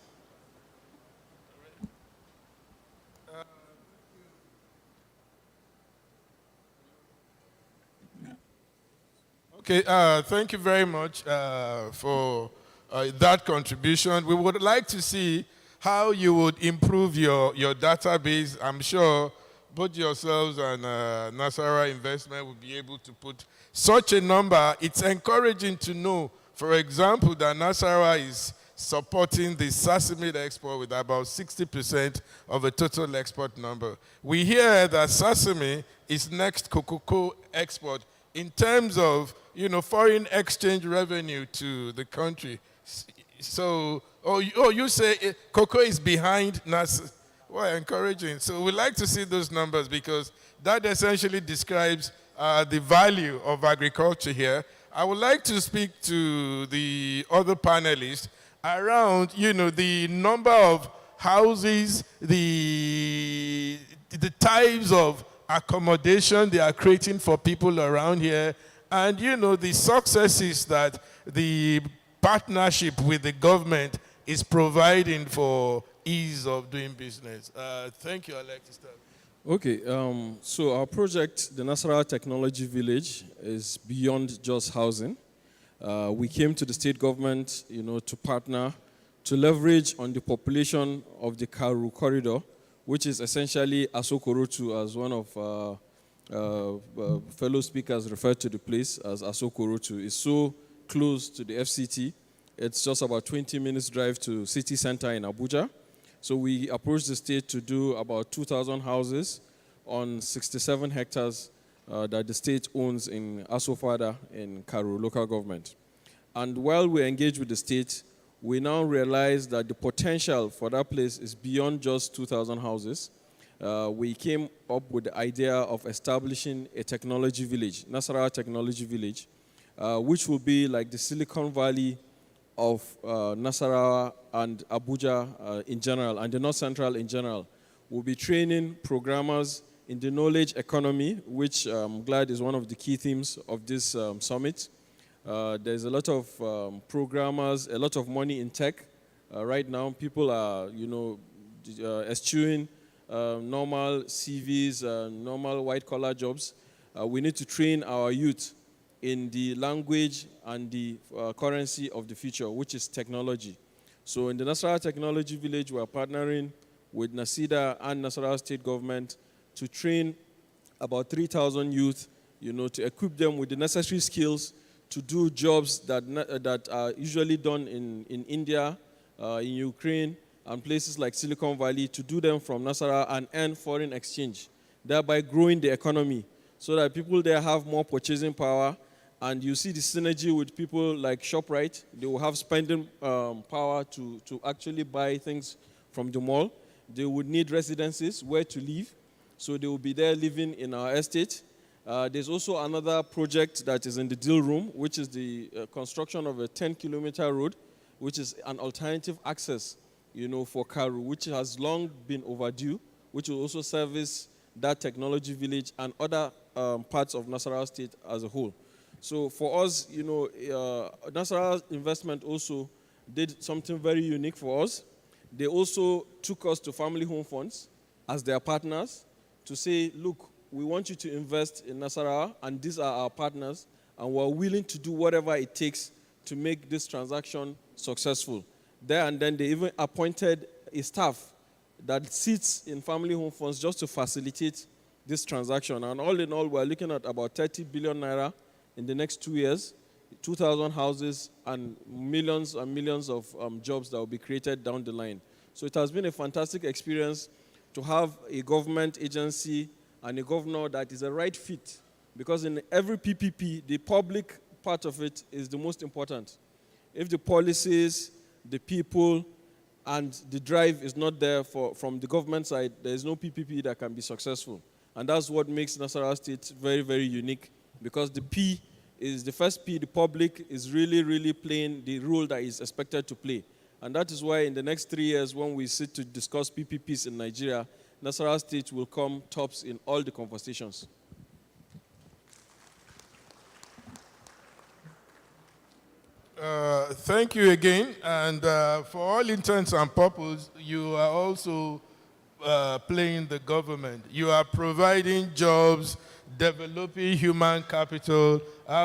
Okay, thank you very much for that contribution. We would like to see how you would improve your database. I'm sure both yourselves and Nasarawa Investment will be able to put such a number. It's encouraging to know, for example, that Nasarawa is supporting the sesame export with about 60% of the total export number. We hear that sesame is next cocoa export in terms of foreign exchange revenue to the country. So, you say cocoa is behind Nasarawa. Well, encouraging. So we'd like to see those numbers because that essentially describes the value of agriculture here. I would like to speak to the other panelists around, the number of houses, the types of accommodation they are creating for people around here, and, the successes that the partnership with the government is providing for ease of doing business. Thank you. I'd like to start. Okay, so our project, the Nasarawa Technology Village, is beyond just housing. We came to the state government, to partner, to leverage on the population of the Karu corridor, which is essentially Asokorotu, as one of fellow speakers referred to the place as Asokorotu. It's so close to the FCT. It's just about 20 minutes drive to city center in Abuja. So we approached the state to do about 2,000 houses on 67 hectares that the state owns in Asofada in Karu local government. And while we engaged with the state, we now realize that the potential for that place is beyond just 2,000 houses. We came up with the idea of establishing a technology village, Nasarawa Technology Village, which will be like the Silicon Valley of Nasarawa and Abuja in general, and the North Central in general. We'll be training programmers in the knowledge economy, which I'm glad is one of the key themes of this summit. There's a lot of programmers, a lot of money in tech. Right now, people are, eschewing normal CVs, normal white-collar jobs. We need to train our youth in the language and the currency of the future, which is technology. So in the Nasarawa Technology Village, we are partnering with NACIDA and Nasarawa State Government to train about 3,000 youth, to equip them with the necessary skills to do jobs that are usually done in India in Ukraine and places like Silicon Valley to do them from Nasarawa and earn foreign exchange, thereby growing the economy so that people there have more purchasing power. And you see the synergy with people like ShopRite. They will have spending power to actually buy things from the mall. They would need residences, where to live. So they will be there living in our estate. There's also another project that is in the deal room, which is the construction of a 10-kilometer road, which is an alternative access, for Karu, which has long been overdue, which will also service that technology village and other parts of Nasarawa State as a whole. So for us, Nasarawa Investment also did something very unique for us. They also took us to family home funds as their partners to say, look, we want you to invest in Nasarawa, and these are our partners, and we're willing to do whatever it takes to make this transaction successful. There and then they even appointed a staff that sits in family home funds just to facilitate this transaction. And all in all, we're looking at about 30 billion naira in the next 2 years, 2,000 houses, and millions of jobs that will be created down the line. So it has been a fantastic experience to have a government agency and a governor that is a right fit, because in every PPP, the public part of it is the most important. If the policies, the people, and the drive is not there from the government side, there is no PPP that can be successful. And that's what makes Nasarawa State very, very unique, because the P is the first P, the public, is really, really playing the role that is expected to play. And that is why in the next 3 years, when we sit to discuss PPPs in Nigeria, Nasarawa State will come tops in all the conversations. Thank you again. And for all intents and purposes, you are also playing the government. You are providing jobs, developing human capital.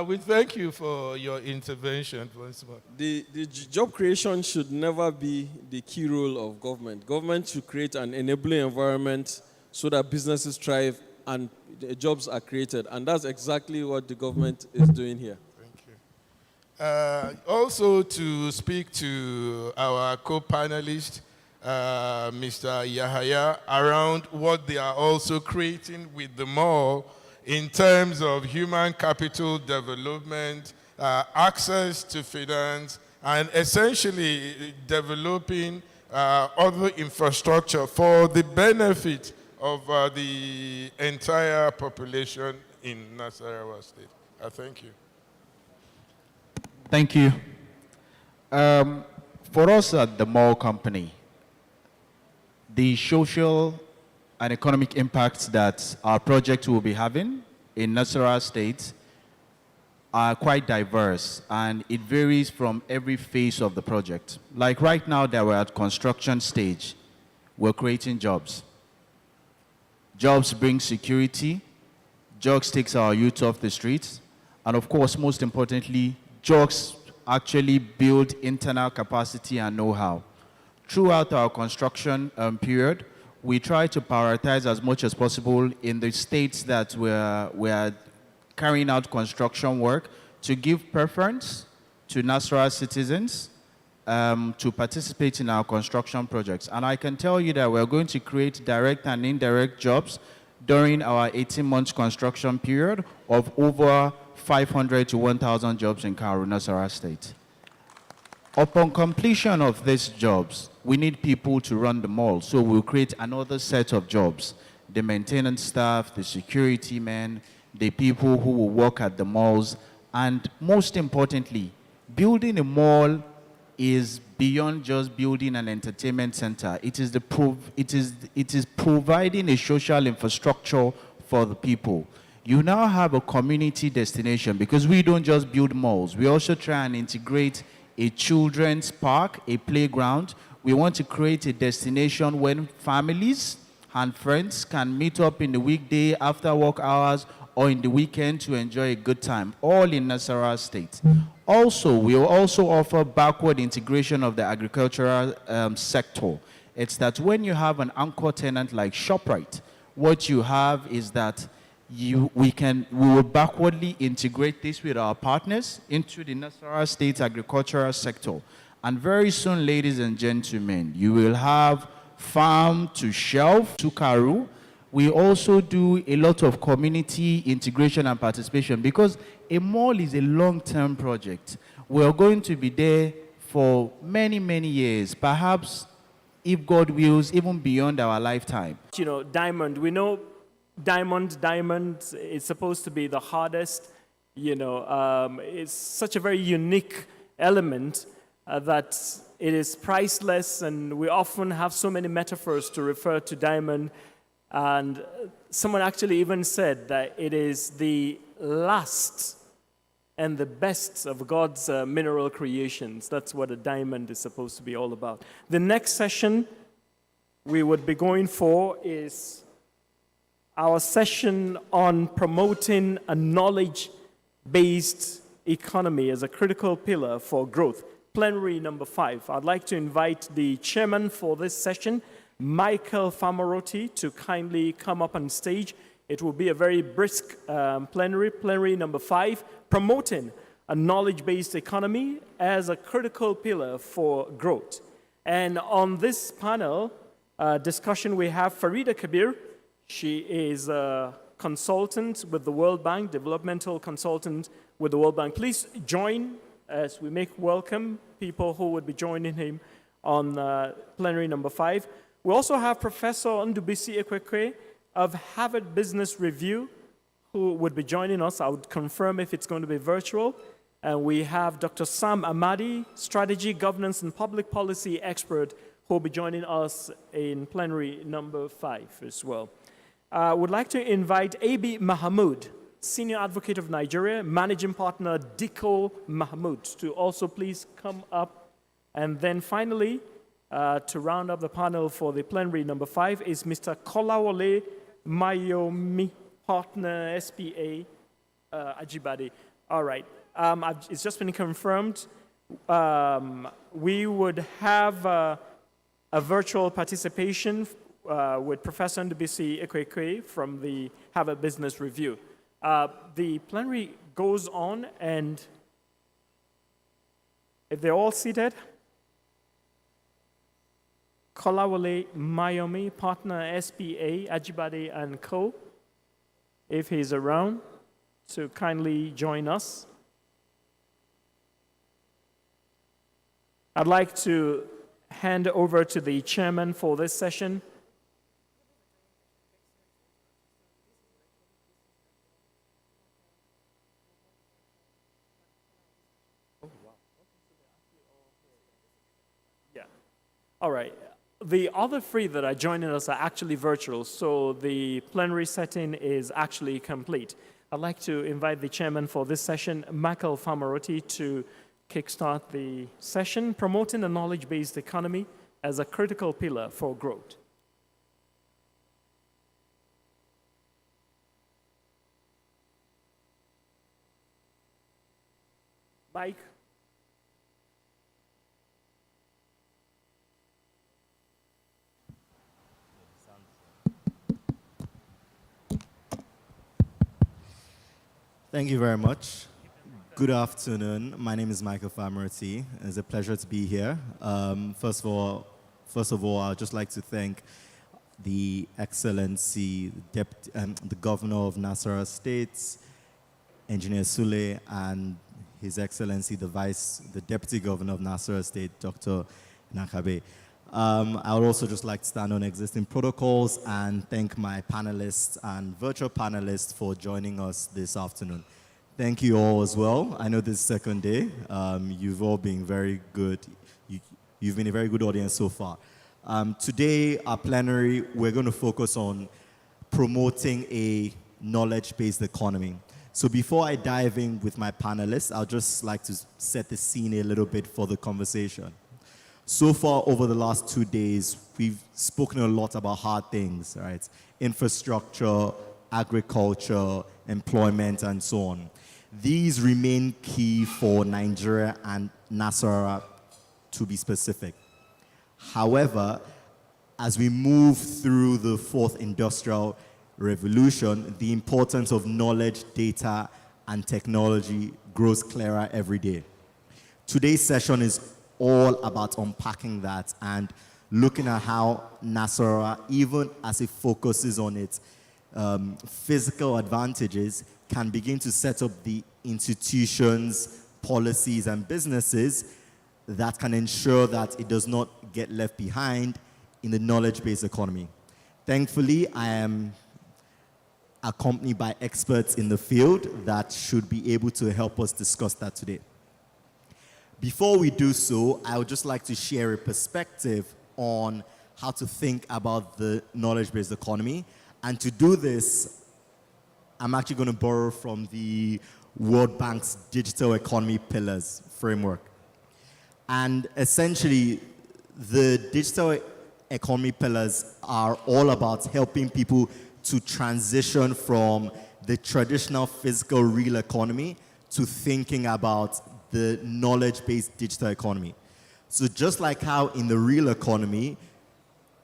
We thank you for your intervention once more. The job creation should never be the key role of government. Government should create an enabling environment so that businesses thrive and jobs are created. And that's exactly what the government is doing here. Also to speak to our co-panelist, Mr. Yahaya, around what they are also creating with the mall in terms of human capital development, access to finance, and essentially developing other infrastructure for the benefit of the entire population in Nasarawa State. Thank you. Thank you. For us at the mall company, the social and economic impacts that our project will be having in Nasarawa State are quite diverse, and it varies from every phase of the project. Like right now that we're at construction stage, we're creating jobs. Jobs bring security, jobs takes our youth off the streets, and of course, most importantly, jobs actually build internal capacity and know-how. Throughout our construction period, we try to prioritize as much as possible in the states that we're carrying out construction work to give preference to Nasarawa citizens to participate in our construction projects. And I can tell you that we're going to create direct and indirect jobs during our 18-month construction period of over 500 to 1,000 jobs in Karu, Nasarawa State. Upon completion of these jobs, we need people to run the mall, so we'll create another set of jobs. The maintenance staff, the security men, the people who will work at the malls, and most importantly, building a mall is beyond just building an entertainment center. It is providing a social infrastructure for the people. You now have a community destination, because we don't just build malls. We also try and integrate a children's park, a playground. We want to create a destination where families and friends can meet up in the weekday after work hours or in the weekend to enjoy a good time, all in Nasarawa State. Also, we will also offer backward integration of the agricultural sector. It's that when you have an anchor tenant like ShopRite, what you have is that we will backwardly integrate this with our partners into the Nasarawa State agricultural sector. And very soon, ladies and gentlemen, you will have farm to shelf, Tukaru. We also do a lot of community integration and participation because a mall is a long-term project. We're going to be there for many, many years, perhaps, if God wills, even beyond our lifetime. You know, diamond, we know diamond is supposed to be the hardest, it's such a very unique element that it is priceless, and we often have so many metaphors to refer to diamond. And someone actually even said that it is the last and the best of God's mineral creations. That's what a diamond is supposed to be all about. The next session we would be going for is our session on promoting a knowledge-based economy as a critical pillar for growth. Plenary number 5. I'd like to invite the chairman for this session, Michael Famarotti, to kindly come up on stage. It will be a very brisk plenary number 5, promoting a knowledge-based economy as a critical pillar for growth. And on this panel discussion, we have Farida Kabir. She is a consultant with the World Bank, developmental consultant with the World Bank. Please join as we make welcome people who would be joining him on plenary number 5. We also have Professor Ndubisi Ekwekwe of Harvard Business Review, who would be joining us. I would confirm if it's going to be virtual. And we have Dr. Sam Amadi, Strategy, Governance, and Public Policy expert, who will be joining us in plenary number 5 as well. I would like to invite A.B. Mahmoud, Senior Advocate of Nigeria, Managing Partner, Diko Mahmoud, to also please come up. And then finally, to round up the panel for the plenary number 5 is Mr. Kolawole Mayomi, Partner, SPA, Ajibade. All right, it's just been confirmed. We would have a virtual participation with Professor Ndubisi Ekwekwe from the Harvard Business Review. The plenary goes on, and if they're all seated, Kolawole Mayomi, Partner, SPA, Ajibade and Co., if he's around, to kindly join us. I'd like to hand over to the chairman for this session. Yeah. All right. The other 3 that are joining us are actually virtual, so the plenary setting is actually complete. I'd like to invite the chairman for this session, Michael Famarotti, to kickstart the session, promoting a knowledge-based economy as a critical pillar for growth. Mike. Thank you very much. Good afternoon. My name is Michael Famarotti. It's a pleasure to be here. First of all, I'd just like to thank the Excellency, the Governor of Nasarawa State, Engineer Sule, and His Excellency, the Deputy Governor of Nasarawa State, Dr. Nakabe. I would also just like to stand on existing protocols and thank my panelists and virtual panelists for joining us this afternoon. Thank you all as well. I know this is second day. You've all been very good. You've been a very good audience so far. Today, our plenary, we're going to focus on promoting a knowledge-based economy. So before I dive in with my panelists, I'd just like to set the scene a little bit for the conversation. So far, over the last 2 days, we've spoken a lot about hard things, right? Infrastructure, agriculture, employment, and so on. These remain key for Nigeria and Nasarawa, to be specific. However, as we move through the 4th industrial revolution, the importance of knowledge, data, and technology grows clearer every day. Today's session is all about unpacking that and looking at how Nasarawa, even as it focuses on its physical advantages, can begin to set up the institutions, policies, and businesses that can ensure that it does not get left behind in the knowledge-based economy. Thankfully, I am accompanied by experts in the field that should be able to help us discuss that today. Before we do so, I would just like to share a perspective on how to think about the knowledge-based economy. And to do this, I'm actually going to borrow from the World Bank's Digital Economy Pillars framework. And essentially, the digital economy pillars are all about helping people to transition from the traditional physical real economy to thinking about the knowledge-based digital economy. So just like how in the real economy,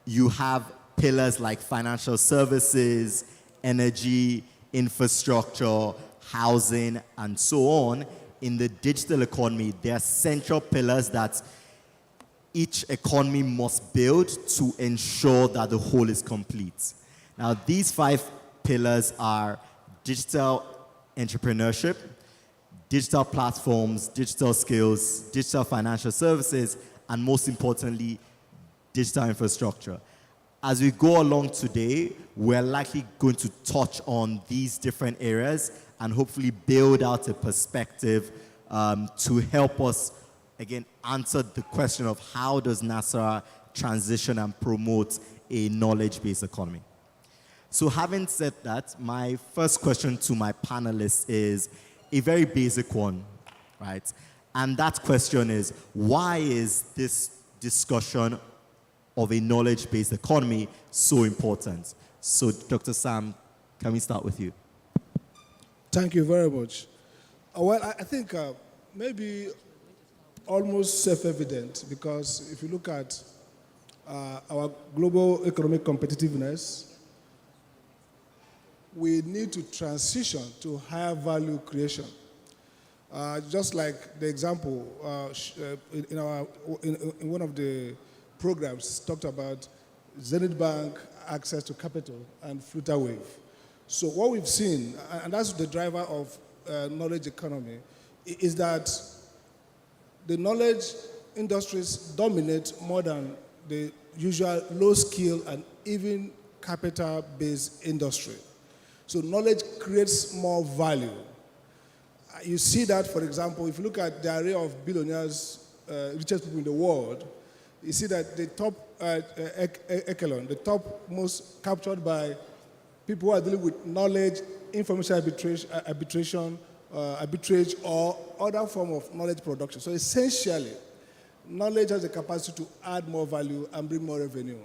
you have pillars like financial services, energy, infrastructure, housing, and so on, in the digital economy, there are central pillars that each economy must build to ensure that the whole is complete. Now, these 5 pillars are digital entrepreneurship, digital platforms, digital skills, digital financial services, and most importantly, digital infrastructure. As we go along today, we're likely going to touch on these different areas and hopefully build out a perspective to help us, again, answer the question of how does Nasarawa transition and promote a knowledge-based economy. So having said that, my first question to my panelists is a very basic one, right? And that question is, why is this discussion of a knowledge-based economy so important? So Dr. Sam, can we start with you? Thank you very much. Well, I think maybe almost self-evident, because if you look at our global economic competitiveness, we need to transition to higher value creation. Just like the example in one of the programs talked about Zenith Bank access to capital and FlutterWave. So what we've seen, and that's the driver of knowledge economy, is that the knowledge industries dominate more than the usual low skill and even capital-based industry. So knowledge creates more value. You see that, for example, if you look at the array of billionaires, richest people in the world, you see that the top echelon, the top most captured by people who are dealing with knowledge, information arbitrage, or other form of knowledge production. So essentially, knowledge has the capacity to add more value and bring more revenue.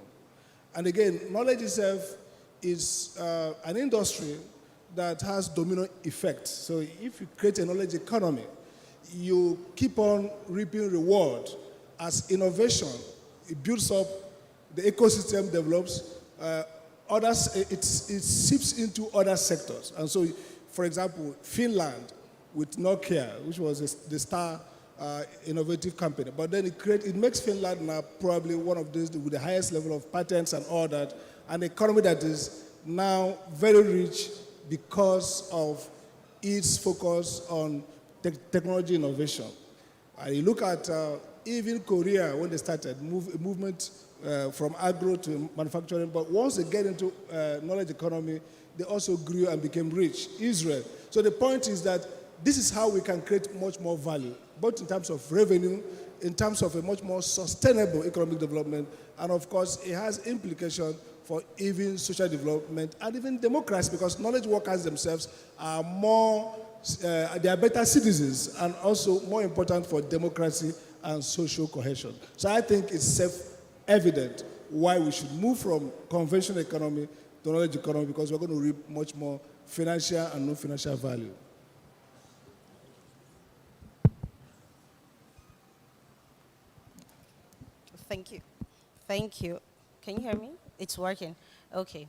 And again, knowledge itself is an industry that has domino effect. So if you create a knowledge economy, you keep on reaping reward as innovation. It builds up, the ecosystem develops, it seeps into other sectors. And so, for example, Finland with Nokia, which was the star innovative company, but then it makes Finland now probably one of those with the highest level of patents and all that, an economy that is now very rich because of its focus on technology innovation. And you look at even Korea, when they started, movement from agro to manufacturing, but once they get into knowledge economy, they also grew and became rich. Israel. So the point is that this is how we can create much more value, both in terms of revenue, in terms of a much more sustainable economic development, and of course, it has implications for even social development and even democracy, because knowledge workers themselves are more, they are better citizens and also more important for democracy and social cohesion. So I think it's self-evident why we should move from conventional economy to knowledge economy, because we're going to reap much more financial and non-financial value. Thank you. Thank you. Can you hear me? It's working. Okay.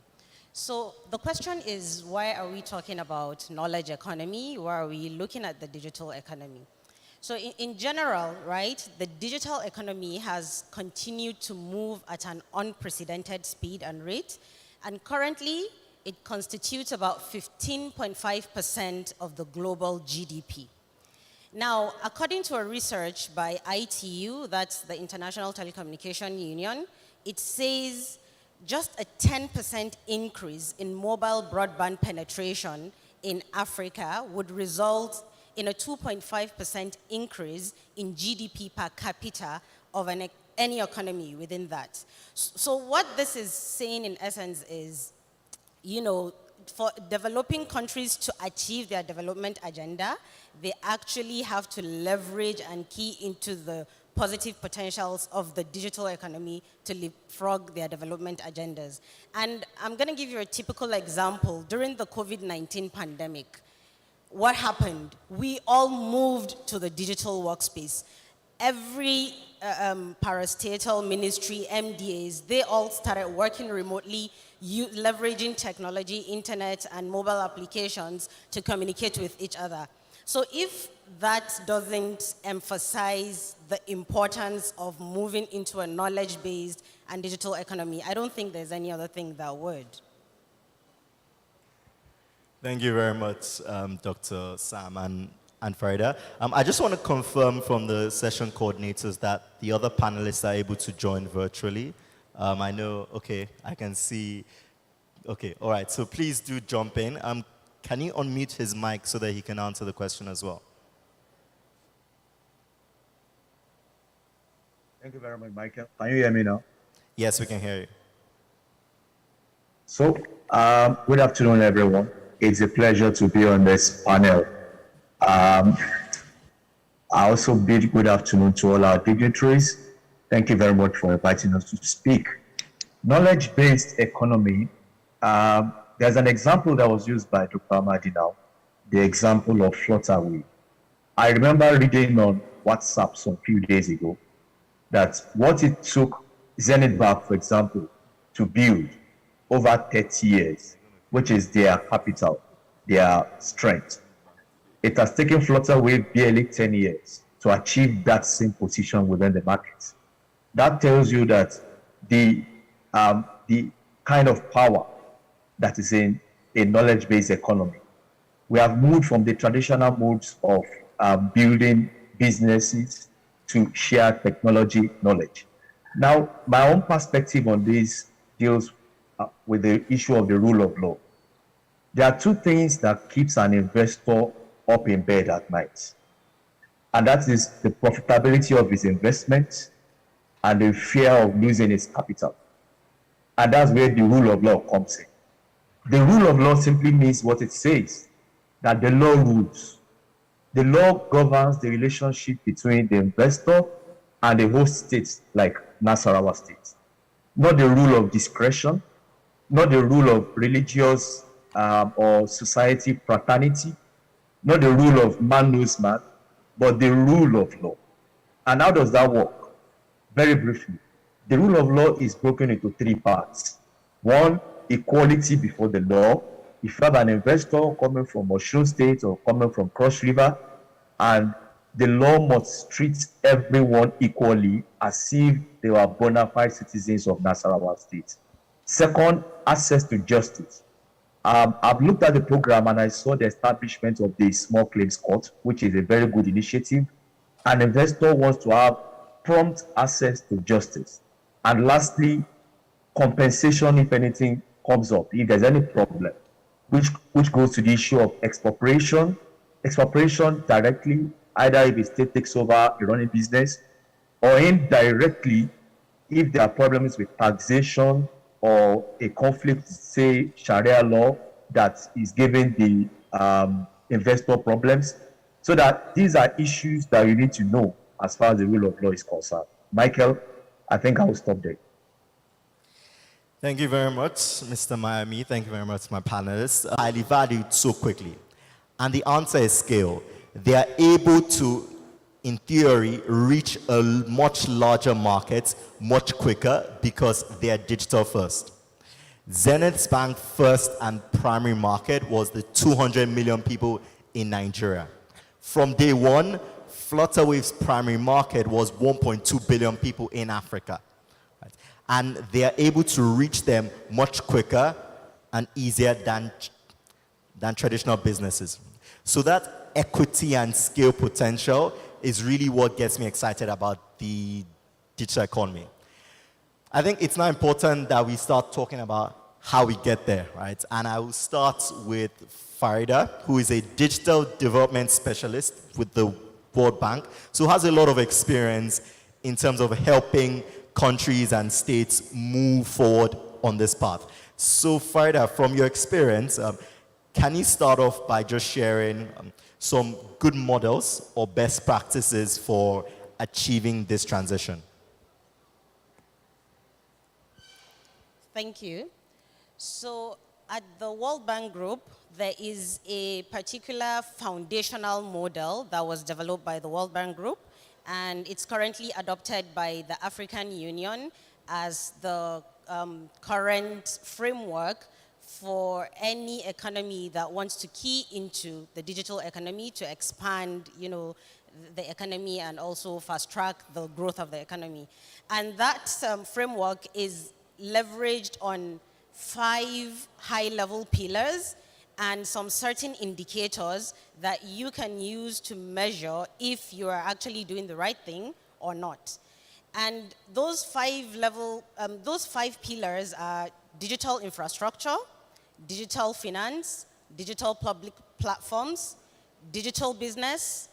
So the question is, why are we talking about knowledge economy? Why are we looking at the digital economy? So in general, right, the digital economy has continued to move at an unprecedented speed and rate, and currently it constitutes about 15.5% of the global GDP. Now, according to a research by ITU, that's the International Telecommunication Union, it says just a 10% increase in mobile broadband penetration in Africa would result in a 2.5% increase in GDP per capita of any economy within that. So what this is saying in essence is, you know, for developing countries to achieve their development agenda, they actually have to leverage and key into the positive potentials of the digital economy to leapfrog their development agendas. And I'm going to give you a typical example. During the COVID-19 pandemic, what happened? We all moved to the digital workspace. Every parastatal ministry, MDAs, they all started working remotely, leveraging technology, internet, and mobile applications to communicate with each other. So if that doesn't emphasize the importance of moving into a knowledge-based and digital economy, I don't think there's any other thing that would. Thank you very much, Dr. Sam and Farida. I just want to confirm from the session coordinators that the other panelists are able to join virtually. I know, okay, I can see. Okay, all right, so please do jump in. Can you unmute his mic so that he can answer the question as well? Thank you very much, Michael. Can you hear me now? Yes, we can hear you. So, good afternoon, everyone. It's a pleasure to be on this panel. I also bid good afternoon to all our dignitaries. Thank you very much for inviting us to speak. Knowledge-based economy, there's an example that was used by Dr. Amadi now, the example of Flutterwave. I remember reading on WhatsApp some few days ago that what it took Zenith Bank, for example, to build over 30 years, which is their capital, their strength. It has taken Flutterwave barely 10 years to achieve that same position within the market. That tells you that the kind of power that is in a knowledge-based economy. We have moved from the traditional modes of building businesses to share technology knowledge. Now, my own perspective on this deals with the issue of the rule of law. There are two things that keeps an investor up in bed at night. And that is the profitability of his investment and the fear of losing his capital. And that's where the rule of law comes in. The rule of law simply means what it says, that the law rules. The law governs the relationship between the investor and the host states like Nasarawa State. Not the rule of discretion, not the rule of religious or society fraternity, not the rule of man knows man, but the rule of law. And how does that work? Very briefly, the rule of law is broken into three parts. One, equality before the law. If you have an investor coming from Osun State or coming from Cross River, and the law must treat everyone equally as if they were bona fide citizens of Nasarawa State. Second, access to justice. I've looked at the program and I saw the establishment of the small claims court, which is a very good initiative. An investor wants to have prompt access to justice. And lastly, compensation if anything comes up, if there's any problem, which goes to the issue of expropriation. Expropriation directly, either if the state takes over a running business, or indirectly, if there are problems with taxation or a conflict, say, Sharia law that is giving the investor problems. So that these are issues that you need to know as far as the rule of law is concerned. Michael, I think I will stop there. Thank you very much, Mr. Miami. Thank you very much, my panelists. Highly valued so quickly. And the answer is scale. They are able to, in theory, reach a much larger market much quicker because they are digital first. Zenith Bank's first and primary market was the 200 million people in Nigeria. From day one, Flutterwave's primary market was 1.2 billion people in Africa. Right? And they are able to reach them much quicker and easier than traditional businesses. So that equity and scale potential is really what gets me excited about the digital economy. I think it's now important that we start talking about how we get there, right? And I will start with Farida, who is a digital development specialist with the World Bank, so has a lot of experience in terms of helping countries and states move forward on this path. So Farida, from your experience, can you start off by just sharing some good models or best practices for achieving this transition? Thank you. So at the World Bank Group, there is a particular foundational model that was developed by the World Bank Group, and it's currently adopted by the African Union as the current framework for any economy that wants to key into the digital economy to expand, the economy and also fast track the growth of the economy. And that framework is leveraged on 5 high-level pillars and some certain indicators that you can use to measure if you are actually doing the right thing or not. And those 5 pillars are digital infrastructure, digital finance, digital public platforms, digital business,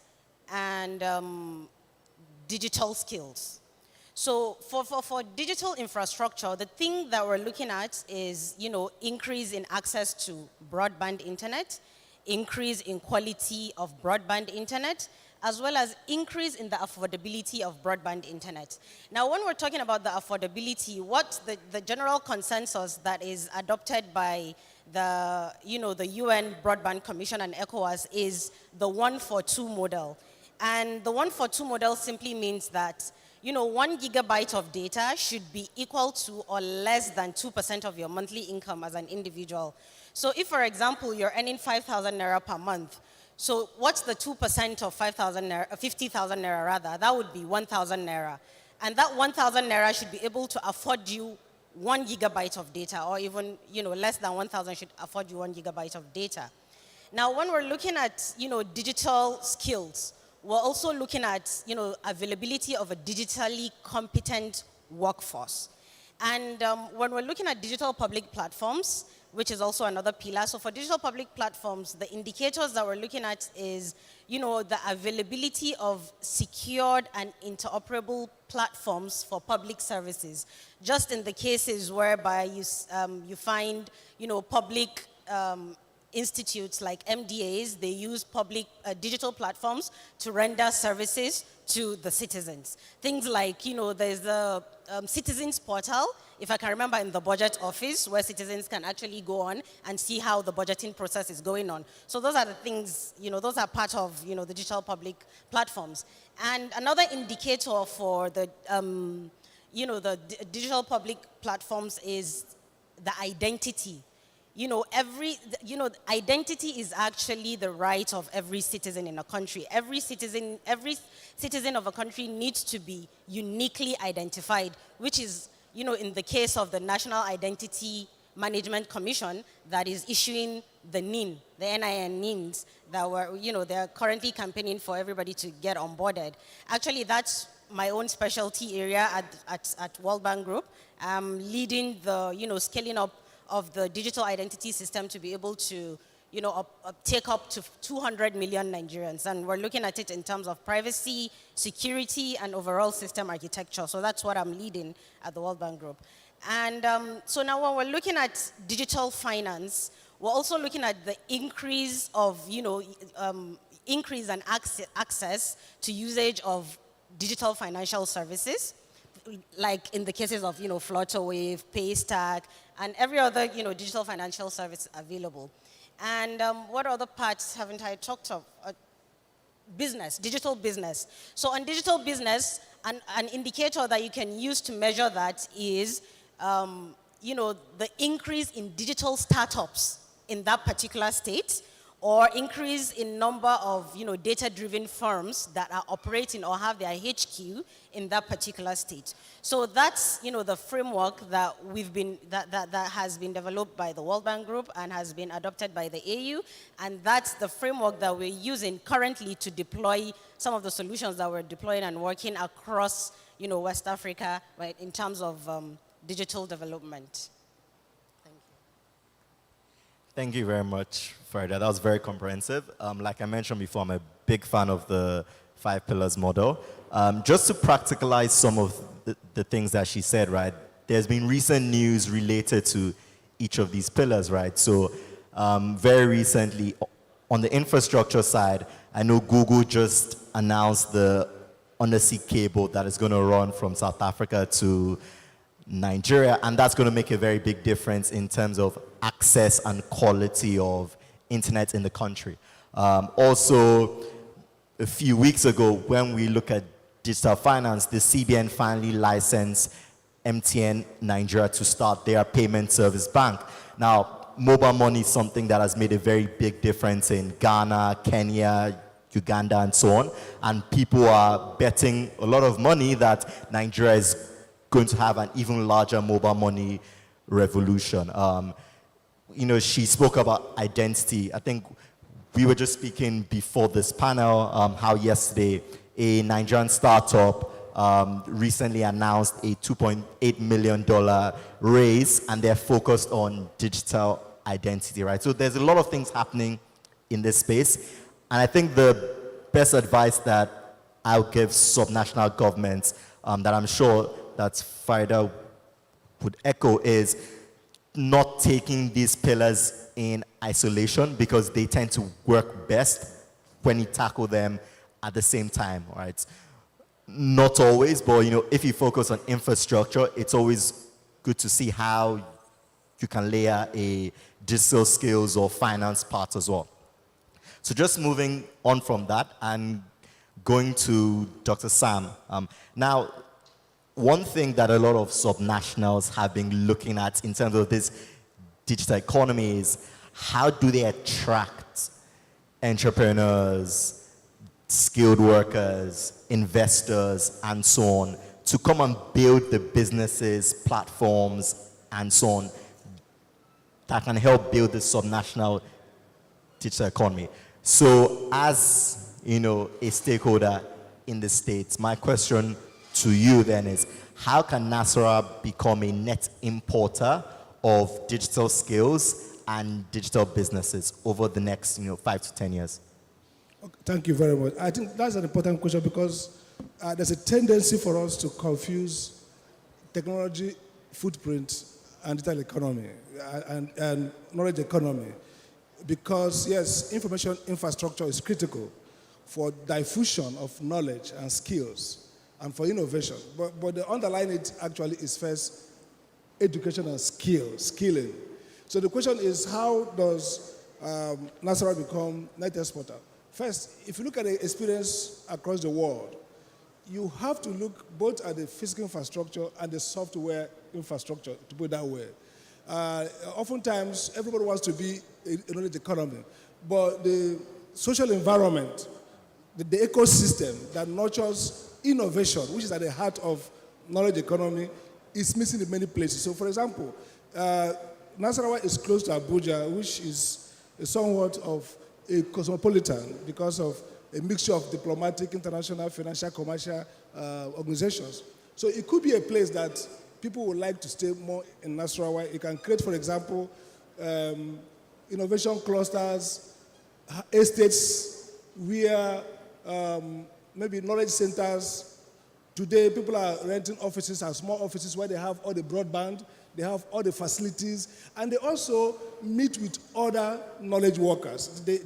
and digital skills. So for digital infrastructure, the thing that we're looking at is, increase in access to broadband internet, increase in quality of broadband internet, as well as increase in the affordability of broadband internet. Now, when we're talking about the affordability, what the general consensus that is adopted by the UN Broadband Commission and ECOWAS is the 1-for-2 model. And the 1-for-2 model simply means that 1 gigabyte of data should be equal to or less than 2% of your monthly income as an individual. So if, for example, you're earning 5,000 naira per month, so what's the 2% of 50,000 naira rather? That would be 1,000 naira. And that 1,000 naira should be able to afford you 1 gigabyte of data, or even less than 1,000 should afford you 1 gigabyte of data. Now, when we're looking at digital skills, we're also looking at availability of a digitally competent workforce. And when we're looking at digital public platforms, which is also another pillar. So for digital public platforms, the indicators that we're looking at is, the availability of secured and interoperable platforms for public services. Just in the cases whereby you find, public institutes like MDAs, they use public digital platforms to render services to the citizens. Things like, there's the citizens portal, if I can remember, in the budget office, where citizens can actually go on and see how the budgeting process is going on. So those are the things, those are part of, the digital public platforms. And another indicator for the, the digital public platforms is the identity. Identity is actually the right of every citizen in a country. Every citizen of a country needs to be uniquely identified, which is, in the case of the National Identity Management Commission that is issuing the NIN, the NIN NINs that were, they're currently campaigning for everybody to get onboarded. Actually, that's my own specialty area at World Bank Group. I'm leading the, scaling up of the digital identity system to be able to, take up to 200 million Nigerians. And we're looking at it in terms of privacy, security, and overall system architecture. So that's what I'm leading at the World Bank Group. And so now when we're looking at digital finance, we're also looking at the increase of, increase and access to usage of digital financial services, like in the cases of, Flutterwave, Paystack, and every other, digital financial service available. And what other parts haven't I talked of? Business, digital business. So on digital business, an indicator that you can use to measure that is, the increase in digital startups in that particular state, or increase in number of data-driven firms that are operating or have their HQ in that particular state. So that's the framework that that has been developed by the World Bank Group and has been adopted by the AU, and that's the framework that we're using currently to deploy some of the solutions that we're deploying and working across West Africa, right, in terms of digital development. Thank you very much, Farida. That was very comprehensive. Like I mentioned before, I'm a big fan of the 5 pillars model. Just to practicalize some of the things that she said, right, there's been recent news related to each of these pillars, right? So very recently, on the infrastructure side, I know Google just announced the undersea cable that is going to run from South Africa to Nigeria, and that's going to make a very big difference in terms of access and quality of internet in the country. Also, a few weeks ago, when we look at digital finance, the CBN finally licensed MTN Nigeria to start their payment service bank. Now, mobile money is something that has made a very big difference in Ghana, Kenya, Uganda, and so on. And people are betting a lot of money that Nigeria is going to have an even larger mobile money revolution. She spoke about identity. I think we were just speaking before this panel how yesterday a Nigerian startup recently announced a $2.8 million raise, and they're focused on digital identity, right? So there's a lot of things happening in this space, and I think the best advice that I'll give subnational governments that I'm sure that Farida would echo is not taking these pillars in isolation, because they tend to work best when you tackle them at the same time, right? Not always, but if you focus on infrastructure, it's always good to see how you can layer a digital skills or finance part as well. So just moving on from that and going to Dr. Sam. Now, one thing that a lot of subnationals have been looking at in terms of this digital economy is how do they attract entrepreneurs, skilled workers, investors, and so on to come and build the businesses, platforms, and so on that can help build the subnational digital economy. So as a stakeholder in the States, my question to you then is, how can Nasarawa become a net importer of digital skills and digital businesses over the next 5 to 10 years? Thank you very much. I think that's an important question, because there's a tendency for us to confuse technology footprint and digital economy and knowledge economy. Because yes, information infrastructure is critical for diffusion of knowledge and skills and for innovation. But the underlying it actually is first education and skilling. So the question is, how does Nasarawa become net exporter? First, if you look at the experience across the world, you have to look both at the physical infrastructure and the software infrastructure, to put it that way. Oftentimes, everybody wants to be a knowledge economy, but the social environment, the ecosystem that nurtures innovation, which is at the heart of knowledge economy, is missing in many places. So, for example, Nasarawa is close to Abuja, which is somewhat of a cosmopolitan because of a mixture of diplomatic, international, financial, commercial organizations. So it could be a place that people would like to stay more in Nasarawa. You can create, for example, innovation clusters, estates where maybe knowledge centers. Today, people are renting offices and small offices where they have all the broadband, they have all the facilities, and they also meet with other knowledge workers. The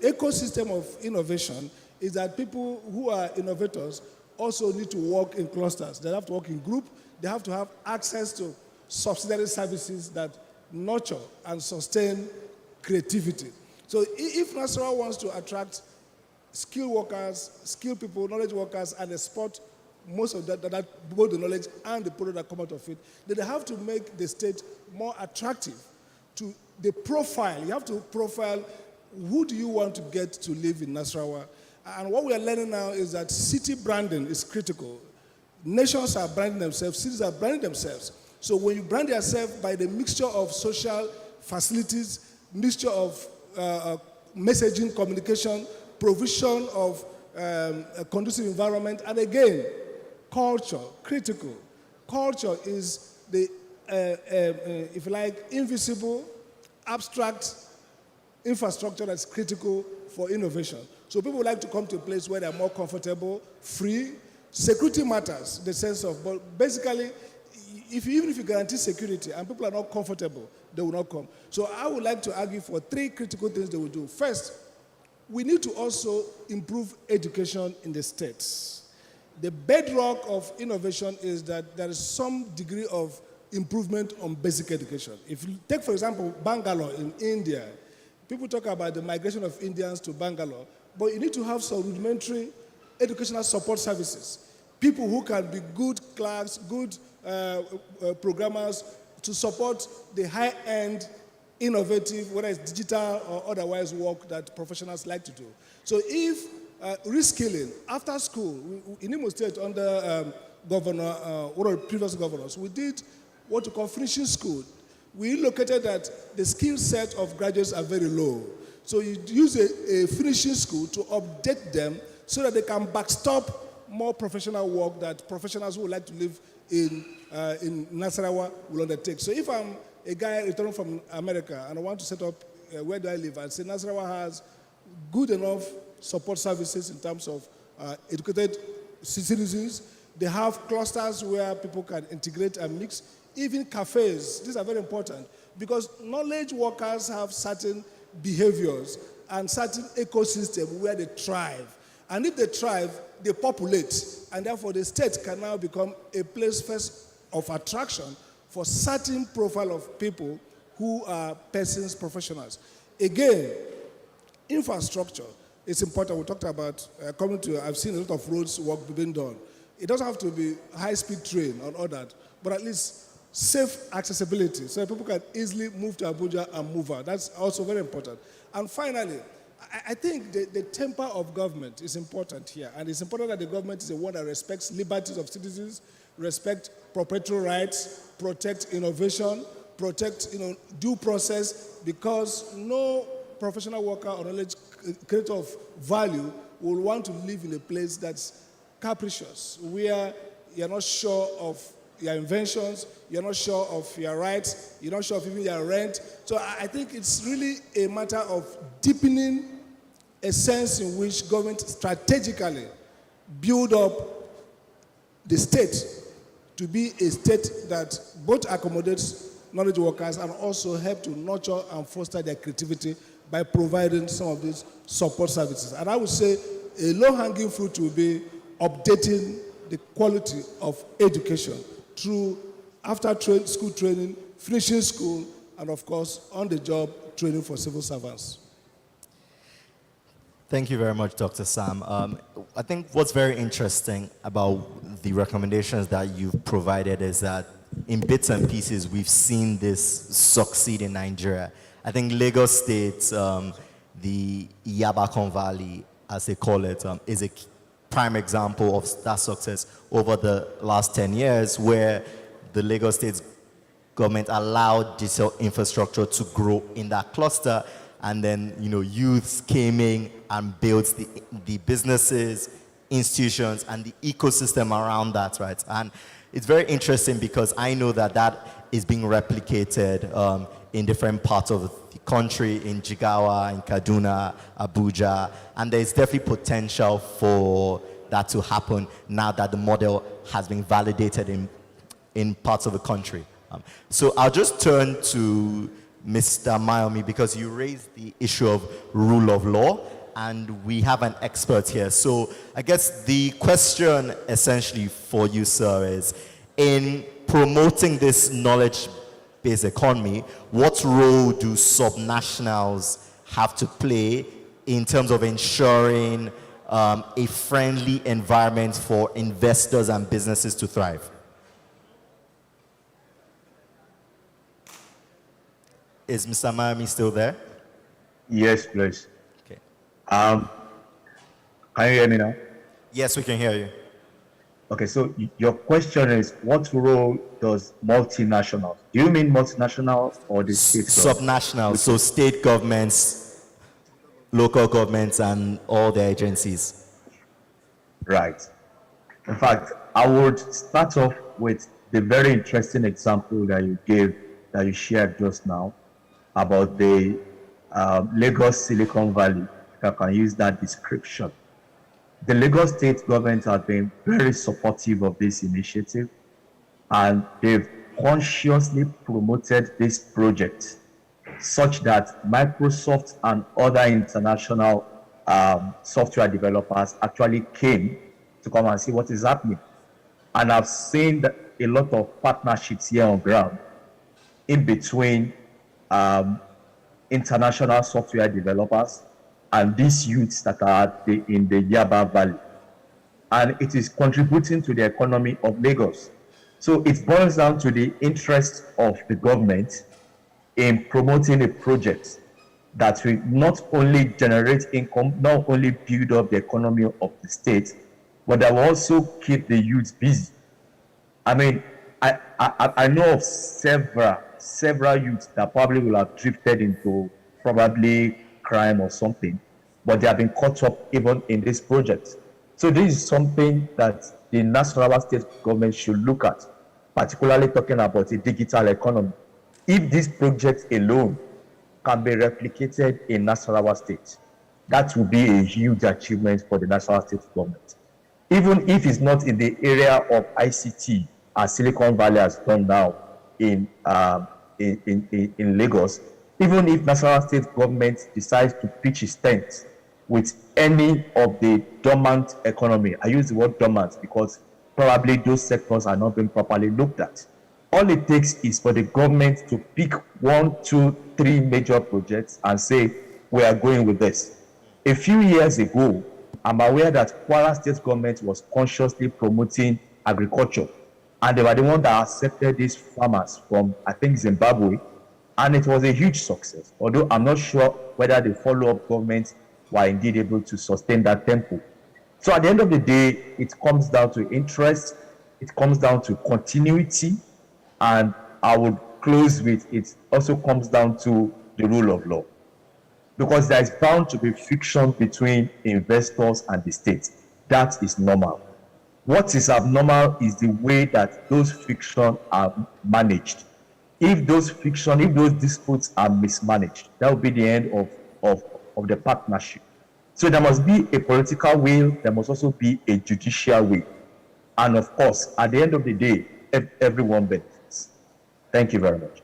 ecosystem of innovation is that people who are innovators also need to work in clusters. They have to work in group. They have to have access to subsidiary services that nurture and sustain creativity. So if Nasarawa wants to attract skilled workers, skilled people, knowledge workers, and export most of that, both the knowledge and the product that come out of it, then they have to make the state more attractive to the profile. You have to profile who do you want to get to live in Nasarawa? And what we are learning now is that city branding is critical. Nations are branding themselves, cities are branding themselves. So when you brand yourself by the mixture of social facilities, mixture of messaging, communication, provision of a conducive environment, and again, culture, critical. Culture is the, if you like, invisible, abstract infrastructure that's critical for innovation. So people would like to come to a place where they're more comfortable, free. Security matters, the sense of, but basically, even if you guarantee security and people are not comfortable, they will not come. So I would like to argue for three critical things they will do. First, we need to also improve education in the states. The bedrock of innovation is that there is some degree of improvement on basic education. If you take, for example, Bangalore in India, people talk about the migration of Indians to Bangalore, but you need to have some rudimentary educational support services. People who can be good clerks, good programmers to support the high-end, innovative, whether it's digital or otherwise work that professionals like to do. So if reskilling, after school, in Imo State under governor, one of the previous governors, we did what we call finishing school. We located that the skill set of graduates are very low. So you use a finishing school to update them so that they can backstop more professional work that professionals who would like to live in Nasarawa will undertake. So if I'm a guy returning from America and I want to set up where do I live, I'd say Nasarawa has good enough support services in terms of educated citizens. They have clusters where people can integrate and mix. Even cafes, these are very important because knowledge workers have certain behaviors and certain ecosystem where they thrive. And if they thrive, they populate. And therefore, the state can now become a place first of attraction for certain profile of people who are persons, professionals. Again, infrastructure is important. We talked about I've seen a lot of roads work being done. It doesn't have to be high-speed train or all that, but at least safe accessibility so that people can easily move to Abuja and move out. That's also very important. And finally, I think the temper of government is important here. And it's important that the government is the one that respects liberties of citizens, respect proprietary rights, protect innovation, protect due process, because no professional worker or knowledge creator of value will want to live in a place that's capricious, where you're not sure of your inventions, you're not sure of your rights, you're not sure of even your rent. So I think it's really a matter of deepening a sense in which government strategically build up the state to be a state that both accommodates knowledge workers and also help to nurture and foster their creativity by providing some of these support services. And I would say a low-hanging fruit will be updating the quality of education through after-school training, finishing school, and of course, on-the-job training for civil servants. Thank you very much, Dr. Sam. I think what's very interesting about the recommendations that you've provided is that in bits and pieces, we've seen this succeed in Nigeria. I think Lagos State, the Yabakon Valley, as they call it, is a prime example of that success over the last 10 years, where the Lagos State government allowed digital infrastructure to grow in that cluster. And then, youths came in and built the businesses, institutions, and the ecosystem around that, right? And it's very interesting because I know that that is being replicated in different parts of the country, in Jigawa, in Kaduna, Abuja, and there's definitely potential for that to happen now that the model has been validated in parts of the country. So I'll just turn to Mr. Mayomi, because you raised the issue of rule of law, and we have an expert here. So I guess the question essentially for you, sir, is in promoting this knowledge-based economy, what role do subnationals have to play in terms of ensuring a friendly environment for investors and businesses to thrive? Is Mr. Mayomi still there? Yes, please. Okay. Can you hear me now? Yes, we can hear you. Okay, so your question is, what role does multinationals? Do you mean multinationals or the state government? Subnational, so state governments, local governments, and all the agencies. Right. In fact, I would start off with the very interesting example that you gave, that you shared just now, about the Lagos Silicon Valley, if I can use that description. The Lagos state government has been very supportive of this initiative, and they've consciously promoted this project such that Microsoft and other international software developers actually came to come and see what is happening. And I've seen a lot of partnerships here on ground in between international software developers and these youths that are in the Yaba Valley. And it is contributing to the economy of Lagos. So it boils down to the interest of the government in promoting a project that will not only generate income, not only build up the economy of the state, but that will also keep the youth busy. I mean, I know of several youths that probably will have drifted into probably crime or something, but they have been caught up even in this project. So this is something that the Nasarawa state government should look at, particularly talking about a digital economy. If this project alone can be replicated in Nasarawa state, that will be a huge achievement for the Nasarawa state government. Even if it's not in the area of ICT, as Silicon Valley has done now in Lagos, even if Nasarawa state government decides to pitch its tent with any of the dormant economy, I use the word dormant because probably those sectors are not being properly looked at. All it takes is for the government to pick 1, 2, 3 major projects and say, we are going with this. A few years ago, I'm aware that Kwara state government was consciously promoting agriculture, and they were the one that accepted these farmers from, I think, Zimbabwe, and it was a huge success, although I'm not sure whether the follow-up governments were indeed able to sustain that tempo. So at the end of the day, it comes down to interest, it comes down to continuity, and I would close with it also comes down to the rule of law. Because there is bound to be friction between investors and the state. That is normal. What is abnormal is the way that those frictions are managed. If those disputes are mismanaged, that will be the end of the partnership. So there must be a political will, there must also be a judicial will. And of course, at the end of the day, everyone benefits. Thank you very much.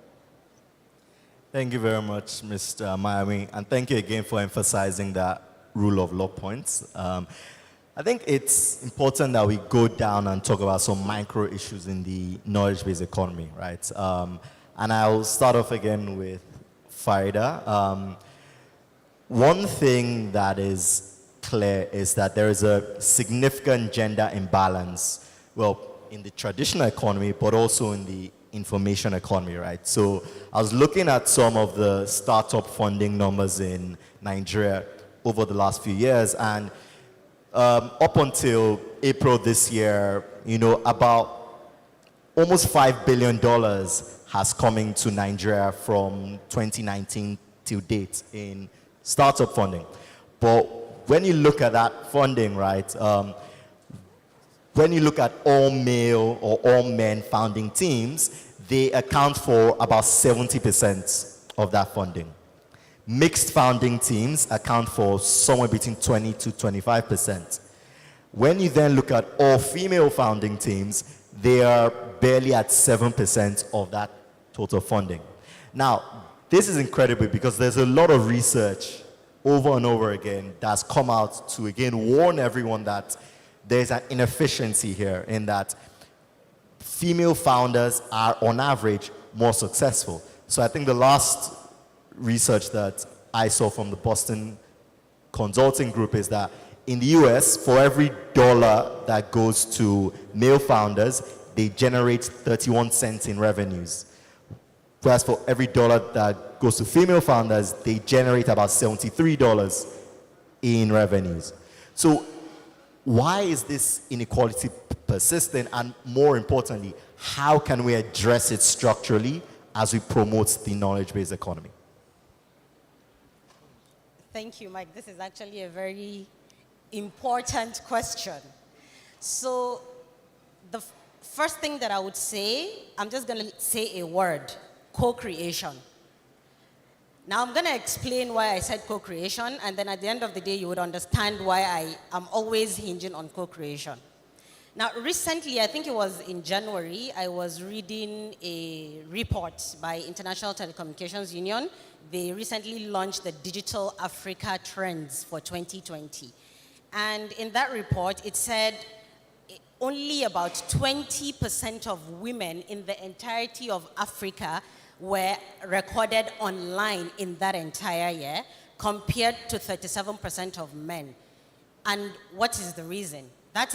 Thank you very much, Mr. Miami, and thank you again for emphasizing that rule of law points. I think it's important that we go down and talk about some micro issues in the knowledge-based economy, right? And I'll start off again with Farida. One thing that is clear is that there is a significant gender imbalance, well, in the traditional economy, but also in the information economy, right? So I was looking at some of the startup funding numbers in Nigeria over the last few years, and up until April this year, you know, about almost $5 billion has come into Nigeria from 2019 till date in startup funding. But when you look at that funding, right, when you look at all male or all men founding teams, they account for about 70% of that funding. Mixed founding teams account for somewhere between 20 to 25%. When you then look at all female founding teams, they are barely at 7% of that total funding. Now, this is incredible because there's a lot of research over and over again that's come out to again warn everyone that there's an inefficiency here in that female founders are on average more successful. So I think the last research that I saw from the Boston Consulting Group is that in the US, for every dollar that goes to male founders, they generate 31 cents in revenues. Whereas for every dollar that goes to female founders, they generate about $73 in revenues. So why is this inequality persistent? And more importantly, how can we address it structurally as we promote the knowledge-based economy? Thank you, Mike. This is actually a very important question. So the first thing that I would say, I'm just going to say a word, co-creation. Now I'm going to explain why I said co-creation, and then at the end of the day, you would understand why I am always hinging on co-creation. Now, recently, I think it was in January, I was reading a report by International Telecommunications Union. They recently launched the Digital Africa Trends for 2020. And in that report, it said only about 20% of women in the entirety of Africa were recorded online in that entire year, compared to 37% of men. And what is the reason? That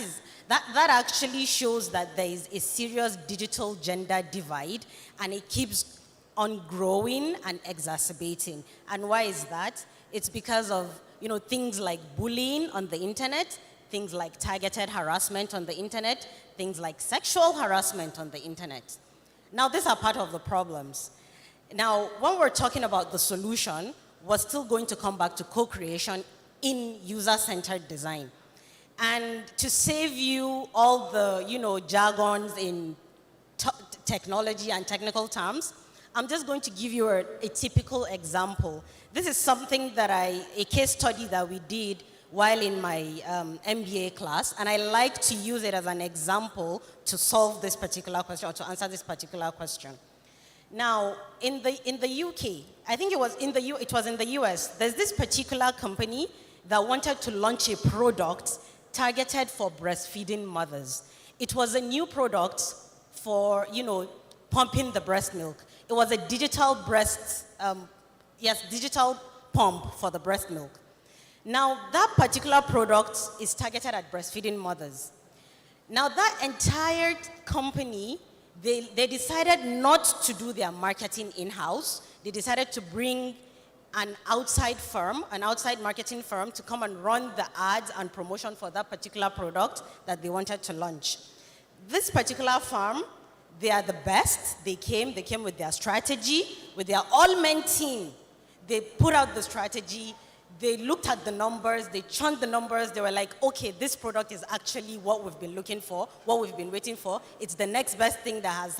actually shows that there is a serious digital gender divide, and it keeps on growing and exacerbating. And why is that? It's because of things like bullying on the internet, things like targeted harassment on the internet, things like sexual harassment on the internet. Now, these are part of the problems. Now, when we're talking about the solution, we're still going to come back to co-creation in user-centered design. And to save you all the, jargons in technology and technical terms, I'm just going to give you a typical example. This is something that a case study that we did while in my MBA class, and I like to use it as an example to solve this particular question or to answer this particular question. Now, in the UK, I think it was in the US, there's this particular company that wanted to launch a product targeted for breastfeeding mothers. It was a new product for, pumping the breast milk. It was a digital digital pump for the breast milk. Now, that particular product is targeted at breastfeeding mothers. Now, that entire company, they decided not to do their marketing in-house. They decided to bring an outside marketing firm to come and run the ads and promotion for that particular product that they wanted to launch. This particular firm, they are the best. They came with their strategy, with their all-men team. They put out the strategy, they looked at the numbers, they chunked the numbers, they were like, okay, this product is actually what we've been looking for, what we've been waiting for. It's the next best thing that's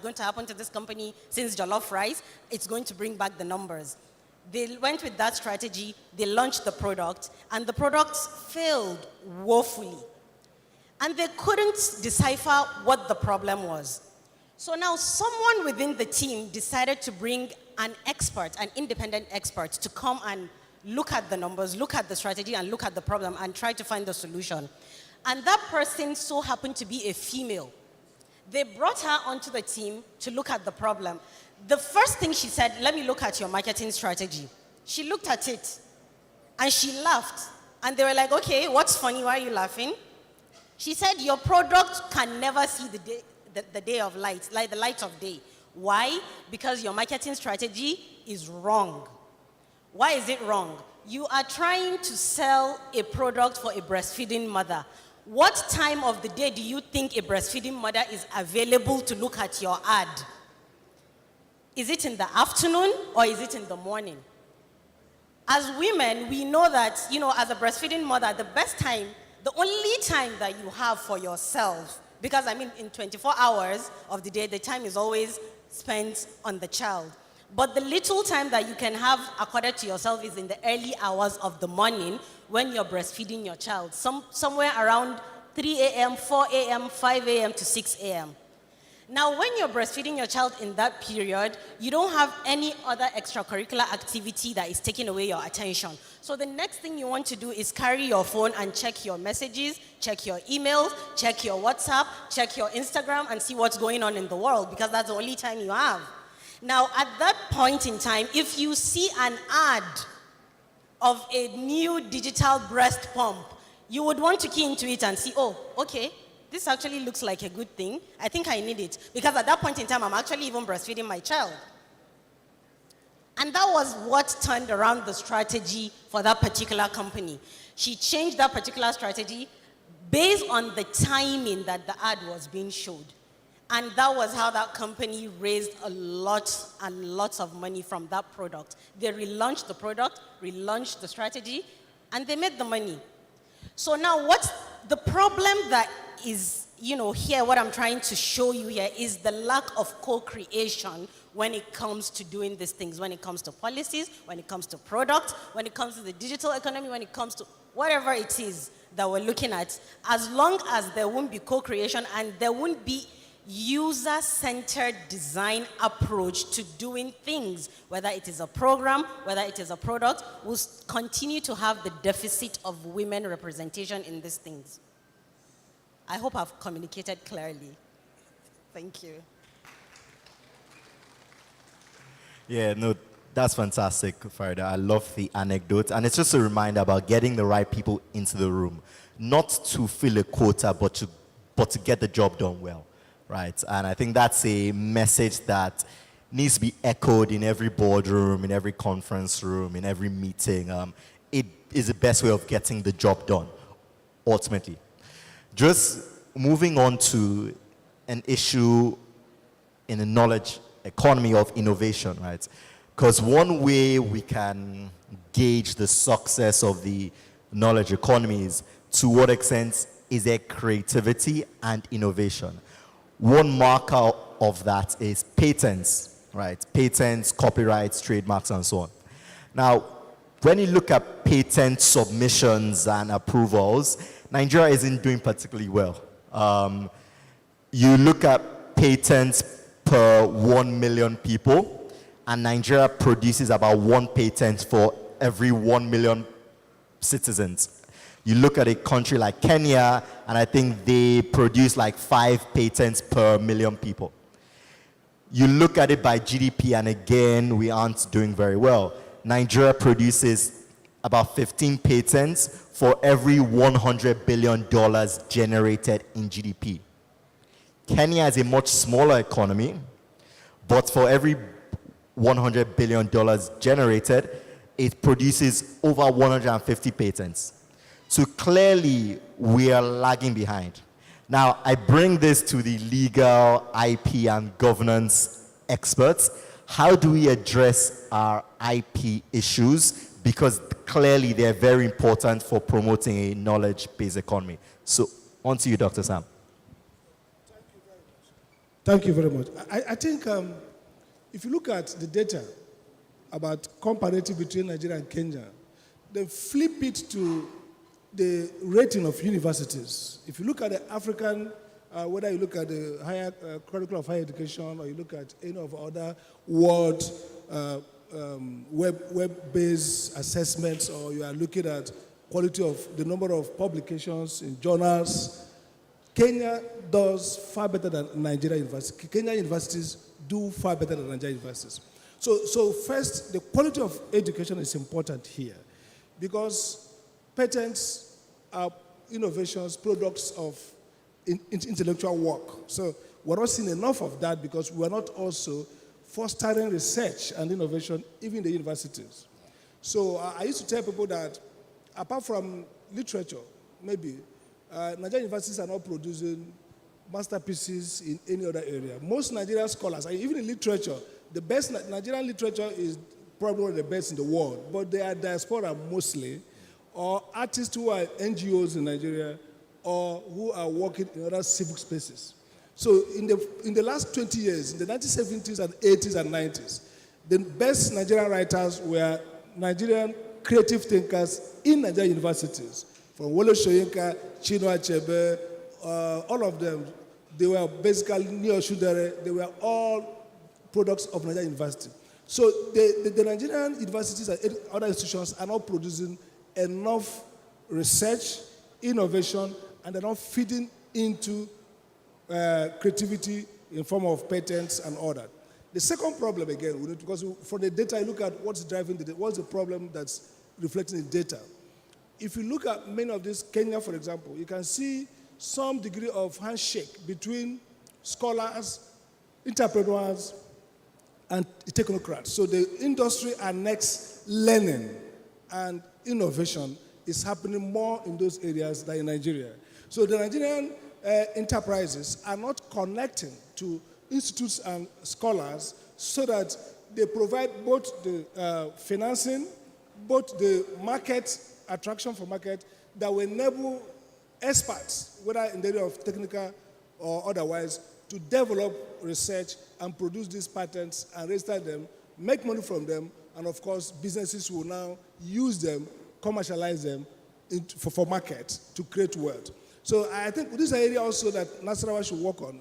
going to happen to this company since jollof rice. It's going to bring back the numbers. They went with that strategy, they launched the product, and the product failed woefully. And they couldn't decipher what the problem was. So now someone within the team decided to bring an independent expert, to come and look at the numbers, look at the strategy, and look at the problem, and try to find the solution. And that person so happened to be a female. They brought her onto the team to look at the problem. The first thing she said, let me look at your marketing strategy. She looked at it, and she laughed. And they were like, okay, what's funny? Why are you laughing? She said, your product can never see the day of light, like the light of day. Why? Because your marketing strategy is wrong. Why is it wrong? You are trying to sell a product for a breastfeeding mother. What time of the day do you think a breastfeeding mother is available to look at your ad? Is it in the afternoon or is it in the morning? As women, we know that, as a breastfeeding mother, the best time, the only time that you have for yourself, because in 24 hours of the day, the time is always spent on the child. But the little time that you can have accorded to yourself is in the early hours of the morning when you're breastfeeding your child, somewhere around 3 a.m., 4 a.m., 5 a.m. to 6 a.m. Now, when you're breastfeeding your child in that period, you don't have any other extracurricular activity that is taking away your attention. So the next thing you want to do is carry your phone and check your messages, check your emails, check your WhatsApp, check your Instagram, and see what's going on in the world, because that's the only time you have. Now, at that point in time, if you see an ad of a new digital breast pump, you would want to key into it and see, oh, okay, this actually looks like a good thing. I think I need it. Because at that point in time, I'm actually even breastfeeding my child. And that was what turned around the strategy for that particular company. She changed that particular strategy based on the timing that the ad was being showed. And that was how that company raised a lot and lots of money from that product. They relaunched the product, relaunched the strategy, and they made the money. So now what's the problem that is, here, what I'm trying to show you here is the lack of co-creation when it comes to doing these things, when it comes to policies, when it comes to products, when it comes to the digital economy, when it comes to whatever it is that we're looking at. As long as there won't be co-creation and there won't be user-centered design approach to doing things, whether it is a program, whether it is a product, we'll continue to have the deficit of women representation in these things. I hope I've communicated clearly. Thank you. Yeah, no, that's fantastic, Farida. I love the anecdote. And it's just a reminder about getting the right people into the room, not to fill a quota, but to get the job done well, right? And I think that's a message that needs to be echoed in every boardroom, in every conference room, in every meeting. It is the best way of getting the job done, ultimately. Just moving on to an issue in the knowledge economy of innovation, right? Because one way we can gauge the success of the knowledge economy is to what extent is there creativity and innovation. One marker of that is patents, right? Patents, copyrights, trademarks, and so on. Now, when you look at patent submissions and approvals, Nigeria isn't doing particularly well. You look at patents per 1 million people, and Nigeria produces about 1 patent for every 1 million citizens. You look at a country like Kenya, and I think they produce like 5 patents per million people. You look at it by GDP, and again, we aren't doing very well. Nigeria produces about 15 patents for every $100 billion generated in GDP. Kenya is a much smaller economy, but for every $100 billion generated, it produces over 150 patents. So clearly, we are lagging behind. Now, I bring this to the legal, IP, and governance experts. How do we address our IP issues? Because clearly, they're very important for promoting a knowledge-based economy. So, on to you, Dr. Sam. Thank you very much. I think if you look at the data about comparative between Nigeria and Kenya, then flip it to the rating of universities. If you look at the African, whether you look at the higher curriculum of higher education or you look at any of other world web-based assessments, or you are looking at quality of the number of publications in journals, Kenya does far better than Nigeria universities. Kenya universities do far better than Nigeria universities. So first, the quality of education is important here because patents are innovations, products of intellectual work. So we're not seeing enough of that because we're not also fostering research and innovation even in the universities. So I used to tell people that apart from literature, maybe, Nigerian universities are not producing masterpieces in any other area. Most Nigerian scholars, even in literature, the best Nigerian literature is probably one of the best in the world, but they are diaspora mostly, or artists who are NGOs in Nigeria, or who are working in other civic spaces. So in the last 20 years, in the 1970s and 80s and 90s, the best Nigerian writers were Nigerian creative thinkers in Nigerian universities. From Wole Soyinka, Chinua Achebe, all of them, they were basically Neo Shudere, they were all products of Nigerian university. So the Nigerian universities and other institutions are not producing enough research, innovation, and they're not feeding into creativity in form of patents and all that. The second problem, again, because for the data, you look at what's driving the data, what's the problem that's reflecting the data. If you look at many of these, Kenya, for example, you can see some degree of handshake between scholars, entrepreneurs, and technocrats. So the industry annex learning and innovation is happening more in those areas than in Nigeria. So the Nigerian enterprises are not connecting to institutes and scholars so that they provide both the financing, both the market, attraction for market, that will enable experts, whether in the area of technical or otherwise, to develop research and produce these patents and register them, make money from them, and of course, businesses will now use them, commercialize them for market to create wealth. So I think this is an area also that Nasarawa should work on.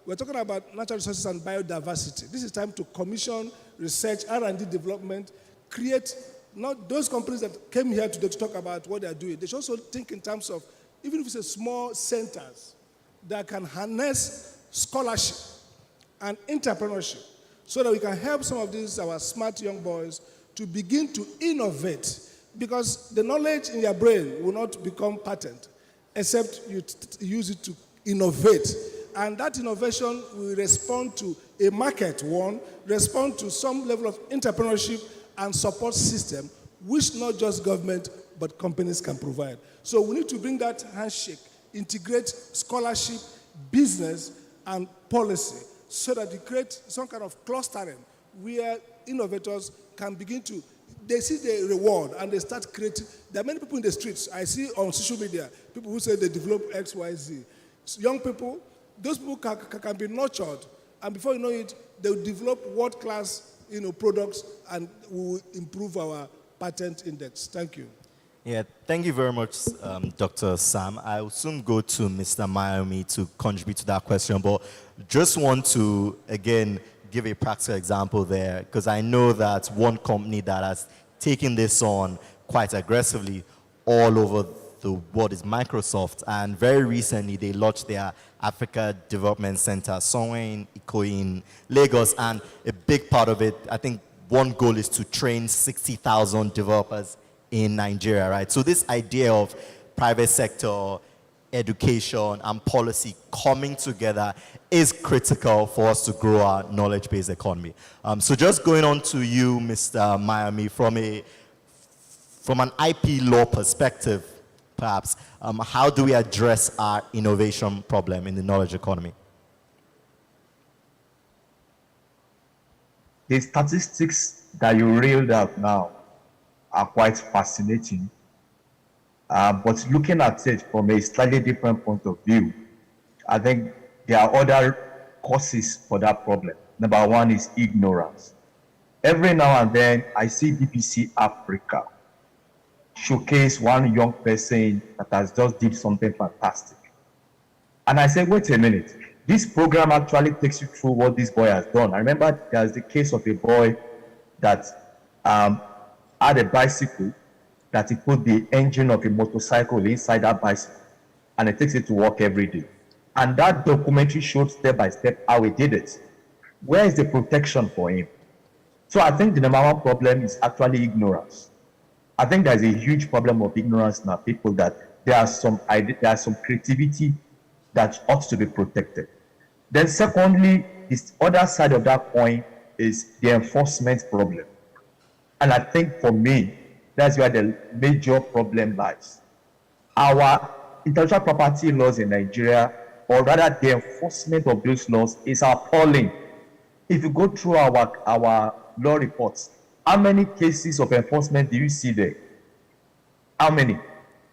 We're talking about natural resources and biodiversity. This is time to commission research, R&D development, create not those companies that came here today to talk about what they're doing. They should also think in terms of, even if it's a small centers, that can harness scholarship and entrepreneurship so that we can help some of these, our smart young boys, to begin to innovate, because the knowledge in your brain will not become patent except you use it to innovate. And that innovation will respond to a market, one, respond to some level of entrepreneurship and support system, which not just government, but companies can provide. So we need to bring that handshake, integrate scholarship, business, and policy, so that you create some kind of clustering where innovators can begin to, they see the reward and they start creating. There are many people in the streets. I see on social media, people who say they develop X, Y, Z. Young people, those people can be nurtured, and before you know it, they will develop world-class products and will improve our patent index. Thank you. Yeah, thank you very much, Dr. Sam. I will soon go to Mr. Miami to contribute to that question, but just want to, again, give a practical example there, because I know that one company that has taken this on quite aggressively all over the world is Microsoft, and very recently they launched their Africa Development Center somewhere in Ikoyi in Lagos, and a big part of it, I think one goal is to train 60,000 developers in Nigeria, right? So this idea of private sector, education, and policy coming together is critical for us to grow our knowledge-based economy. So just going on to you, Mr. Miami, from an IP law perspective, perhaps, how do we address our innovation problem in the knowledge economy? The statistics that you reeled out now are quite fascinating. But looking at it from a slightly different point of view, I think there are other causes for that problem. Number one is ignorance. Every now and then, I see BBC Africa showcase one young person that has just did something fantastic. And I say, wait a minute, this program actually takes you through what this boy has done. I remember there's the case of a boy that had a bicycle that he put the engine of a motorcycle inside that bicycle, and it takes it to work every day. And that documentary showed step by step how he did it. Where is the protection for him? So I think the number one problem is actually ignorance. I think there's a huge problem of ignorance in our people, that there are some creativity that ought to be protected. Then secondly, the other side of that coin is the enforcement problem. And I think for me, that's where the major problem lies. Our intellectual property laws in Nigeria, or rather the enforcement of those laws, is appalling. If you go through our law reports, how many cases of enforcement do you see there? How many?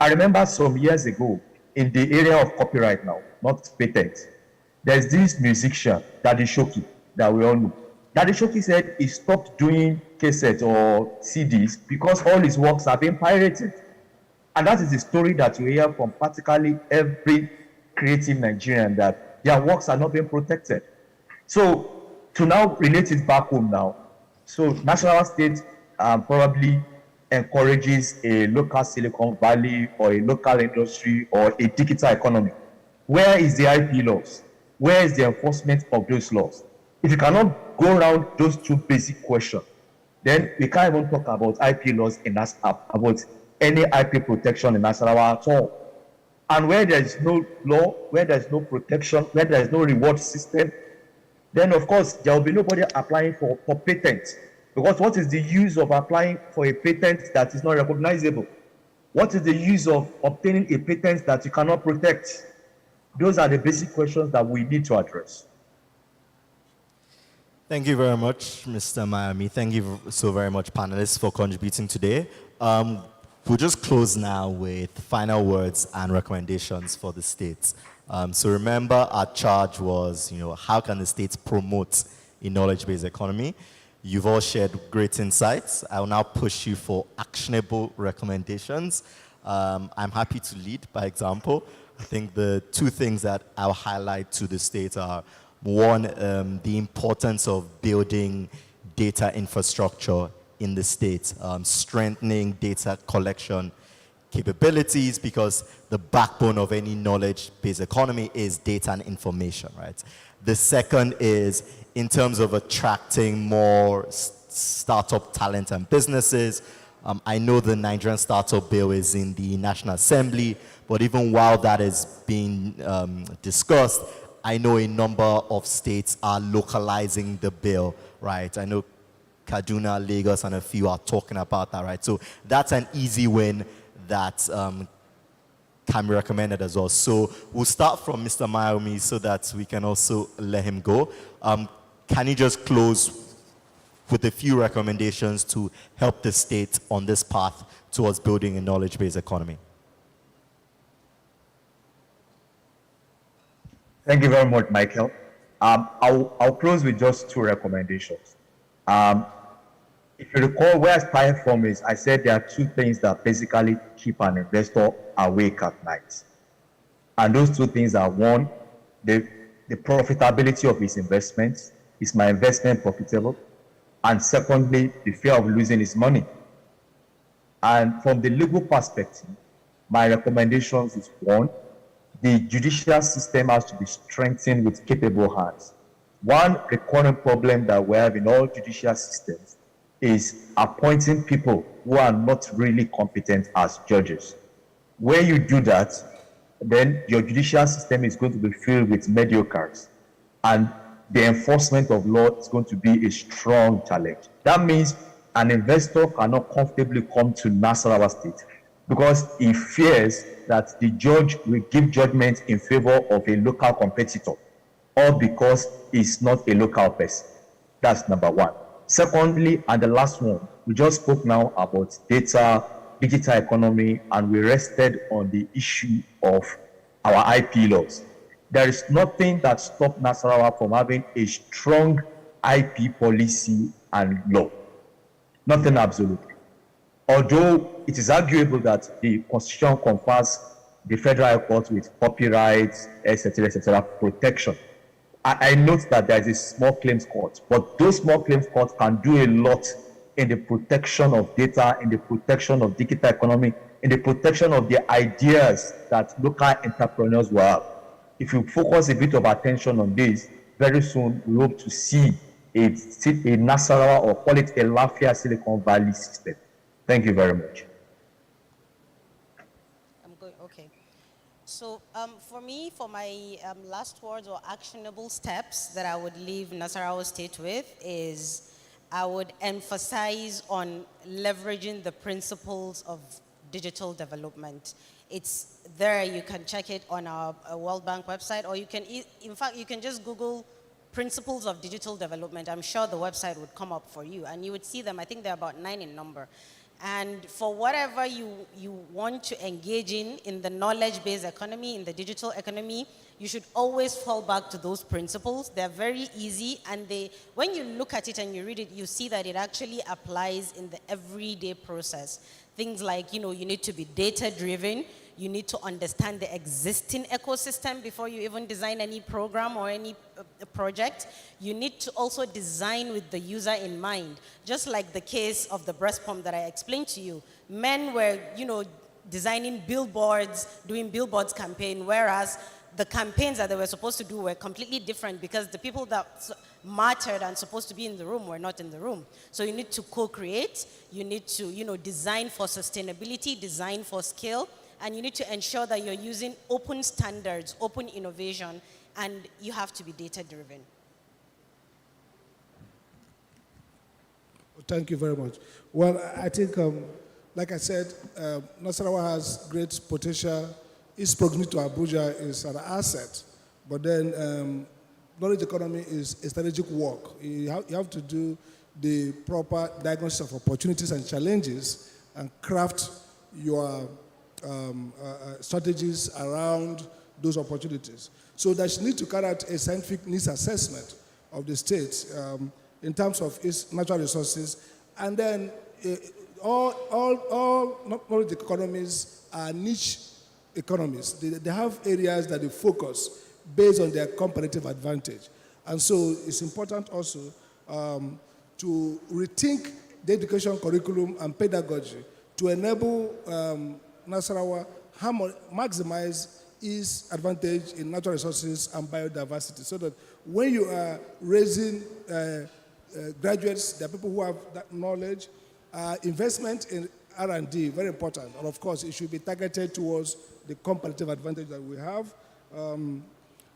I remember some years ago, in the area of copyright now, not patent, there's this musician, Daddy Shoki, that we all know. Daddy Shoki said he stopped doing cassettes or CDs because all his works have been pirated. And that is the story that you hear from practically every creative Nigerian, that their works are not being protected. So to now relate it back home now, so Nasarawa State probably encourages a local Silicon Valley or a local industry or a digital economy. Where is the IP laws? Where is the enforcement of those laws? If you cannot go around those two basic questions, then we can't even talk about IP laws in about any IP protection in Nasarawa at all. And where there is no law, where there is no protection, where there is no reward system, then of course there will be nobody applying for patents. Because what is the use of applying for a patent that is not recognizable? What is the use of obtaining a patent that you cannot protect? Those are the basic questions that we need to address. Thank you very much, Mr. Miami. Thank you so very much, panelists, for contributing today. We'll just close now with final words and recommendations for the states. So remember, our charge was, how can the states promote a knowledge-based economy? You've all shared great insights. I will now push you for actionable recommendations. I'm happy to lead by example. I think the two things that I'll highlight to the states are, one, the importance of building data infrastructure in the states, strengthening data collection capabilities, because the backbone of any knowledge-based economy is data and information, right? The second is in terms of attracting more startup talent and businesses. I know the Nigerian Startup Bill is in the National Assembly, but even while that is being discussed, I know a number of states are localizing the bill, right? I know Kaduna, Lagos, and a few are talking about that, right? So that's an easy win that can be recommended as well. So we'll start from Mr. Miami so that we can also let him go. Can you just close with a few recommendations to help the state on this path towards building a knowledge-based economy? Thank you very much, Michael. I'll close with just two recommendations. If you recall, where I started from is I said there are two things that basically keep an investor awake at night. And those two things are, one, the profitability of his investments. Is my investment profitable? And secondly, the fear of losing his money. And from the legal perspective, my recommendations is, one, the judicial system has to be strengthened with capable hands. One recurrent problem that we have in all judicial systems is appointing people who are not really competent as judges. When you do that, then your judicial system is going to be filled with mediocres, and the enforcement of law is going to be a strong challenge. That means an investor cannot comfortably come to Nasarawa State because he fears that the judge will give judgment in favor of a local competitor, or because he's not a local person. That's number one. Secondly, and the last one, we just spoke now about data, digital economy, and we rested on the issue of our IP laws. There is nothing that stops Nasarawa from having a strong IP policy and law. Nothing absolutely. Although it is arguable that the Constitution confers the Federal High Court with copyright, etc., protection. I note that there is a small claims court, but those small claims courts can do a lot in the protection of data, in the protection of digital economy, in the protection of the ideas that local entrepreneurs will have. If you focus a bit of attention on this, very soon we hope to see a Nasarawa, or call it a Lafayette Silicon Valley system. Thank you very much. Okay. So for me, for my last words or actionable steps that I would leave Nasarawa State with is I would emphasize on leveraging the principles of digital development. It's there, you can check it on our World Bank website, or you can, in fact, you can just Google principles of digital development. I'm sure the website would come up for you, and you would see them. I think they're about 9 in number. And for whatever you want to engage in the knowledge-based economy, in the digital economy, you should always fall back to those principles. They're very easy, and when you look at it and you read it, you see that it actually applies in the everyday process. Things like, you need to be data-driven. You need to understand the existing ecosystem before you even design any program or any project. You need to also design with the user in mind. Just like the case of the breast pump that I explained to you. Men were, designing billboards, doing billboards campaign, whereas the campaigns that they were supposed to do were completely different because the people that mattered and supposed to be in the room were not in the room. So you need to co-create, you need to, design for sustainability, design for scale, and you need to ensure that you're using open standards, open innovation, and you have to be data-driven. Thank you very much. Well, I think, like I said, Nasarawa has great potential. Its proximity to Abuja is an asset, but then knowledge economy is a strategic work. You have to do the proper diagnosis of opportunities and challenges and craft your strategies around those opportunities. So that you need to carry out a scientific needs assessment of the state in terms of its natural resources, and then all knowledge economies are niche economies. They have areas that they focus based on their competitive advantage. And so it's important also to rethink the education curriculum and pedagogy to enable Nasarawa maximize its advantage in natural resources and biodiversity, so that when you are raising graduates, there are people who have that knowledge. Investment in R&D, very important. And of course, it should be targeted towards the competitive advantage that we have.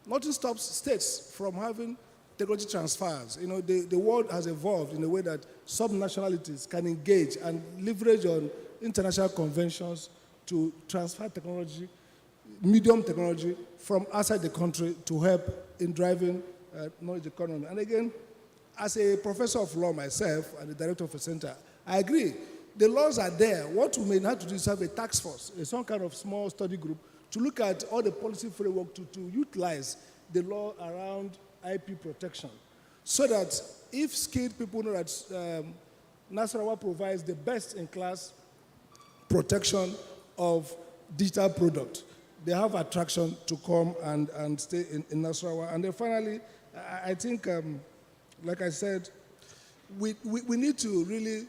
Nothing stops states from having technology transfers. You know, the world has evolved in a way that sub-nationalities can engage and leverage on international conventions to transfer technology, medium technology, from outside the country to help in driving knowledge economy. And again, as a professor of law myself and the director of a center, I agree. The laws are there. What we may have to do is have a task force, some kind of small study group, to look at all the policy framework to utilize the law around IP protection, so that if skilled people know that Nasarawa provides the best-in-class protection of digital product, they have attraction to come and stay in Nasarawa. And then finally, I think, like I said, we need to really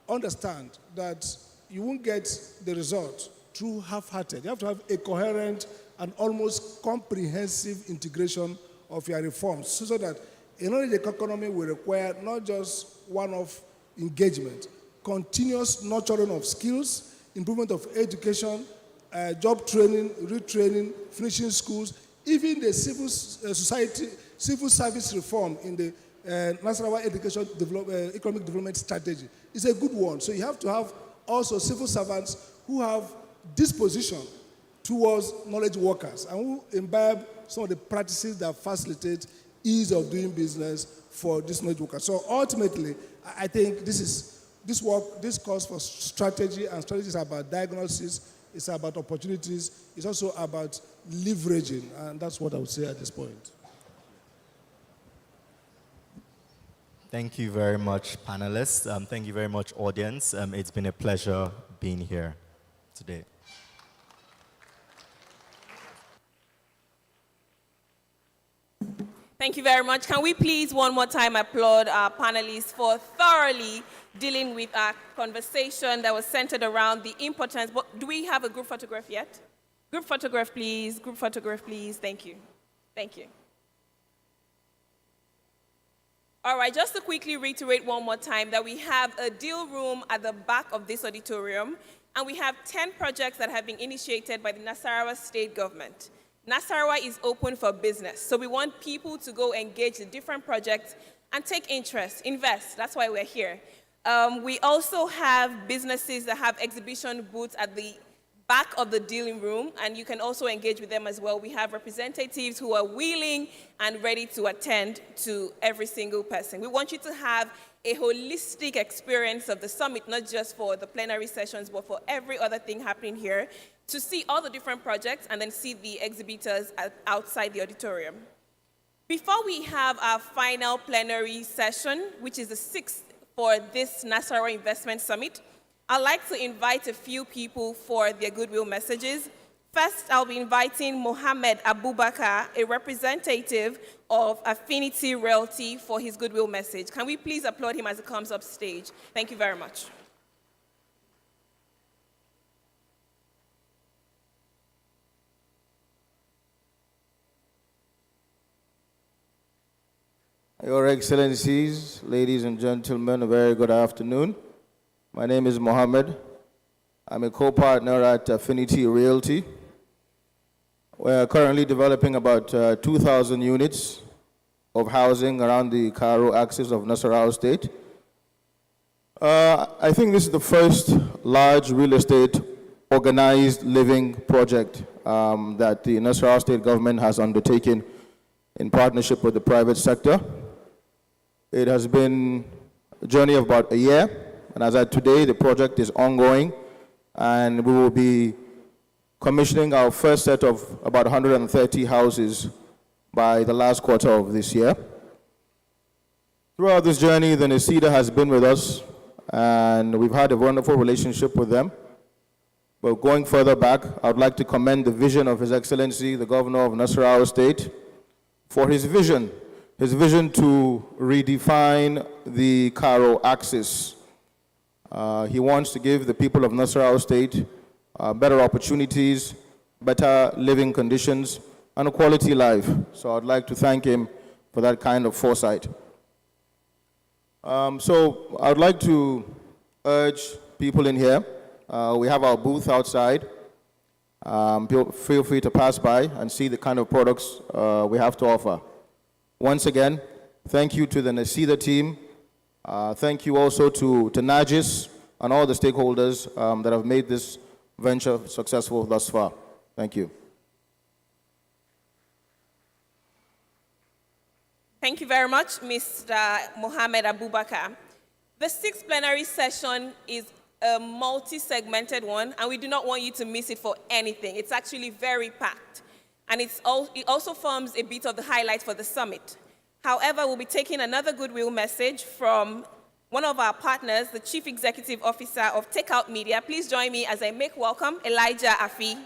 understand that you won't get the result through half-hearted. You have to have a coherent and almost comprehensive integration of your reforms, so that a knowledge economy will require not just one-off engagement, continuous nurturing of skills, improvement of education, job training, retraining, finishing schools, even the civil service reform in the Nasarawa economic development strategy is a good one. So you have to have also civil servants who have disposition towards knowledge workers and who imbibe some of the practices that facilitate ease of doing business for these knowledge workers. So ultimately, I think this calls for strategy, and strategy is about diagnosis, it's about opportunities, it's also about leveraging, and that's what I would say at this point. Thank you very much, panelists. Thank you very much, audience. It's been a pleasure being here today. Thank you very much. Can we please one more time applaud our panelists for thoroughly dealing with our conversation that was centered around the importance. Do we have a group photograph yet? Group photograph, please. Group photograph, please. Thank you. Thank you. All right, just to quickly reiterate one more time that we have a deal room at the back of this auditorium, and we have 10 projects that have been initiated by the Nasarawa state government. Nasarawa is open for business, so we want people to go engage in different projects and take interest, invest. That's why we're here. We also have businesses that have exhibition booths at the back of the dealing room, and you can also engage with them as well. We have representatives who are willing and ready to attend to every single person. We want you to have a holistic experience of the summit, not just for the plenary sessions, but for every other thing happening here, to see all the different projects and then see the exhibitors outside the auditorium. Before we have our final plenary session, which is the 6th for this Nasarawa Investment Summit, I'd like to invite a few people for their goodwill messages. First, I'll be inviting Mohammed Abubakar, a representative of Affinity Realty, for his goodwill message. Can we please applaud him as he comes up stage? Thank you very much. Your Excellencies, ladies and gentlemen, a very good afternoon. My name is Mohammed. I'm a co-partner at Affinity Realty. We're currently developing about 2,000 units of housing around the Cairo axis of Nasarawa State. I think this is the first large real estate organized living project that the Nasarawa state government has undertaken in partnership with the private sector. It has been a journey of about a year, and as at today, the project is ongoing, and we will be commissioning our first set of about 130 houses by the last quarter of this year. Throughout this journey, the NACIDA has been with us, and we've had a wonderful relationship with them. But going further back, I would like to commend the vision of His Excellency, the Governor of Nasarawa State, for his vision to redefine the Karo axis. He wants to give the people of Nasarawa State better opportunities, better living conditions, and a quality life. So I'd like to thank him for that kind of foresight. So I'd like to urge people in here. We have our booth outside. Feel free to pass by and see the kind of products we have to offer. Once again, thank you to the NACIDA team. Thank you also to Najis and all the stakeholders that have made this venture successful thus far. Thank you. Thank you very much, Mr. Mohammed Abubakar. The sixth plenary session is a multi-segmented one, and we do not want you to miss it for anything. It's actually very packed, and it also forms a bit of the highlight for the summit. However, we'll be taking another goodwill message from one of our partners, the Chief Executive Officer of Takeout Media. Please join me as I make welcome Elijah Afi.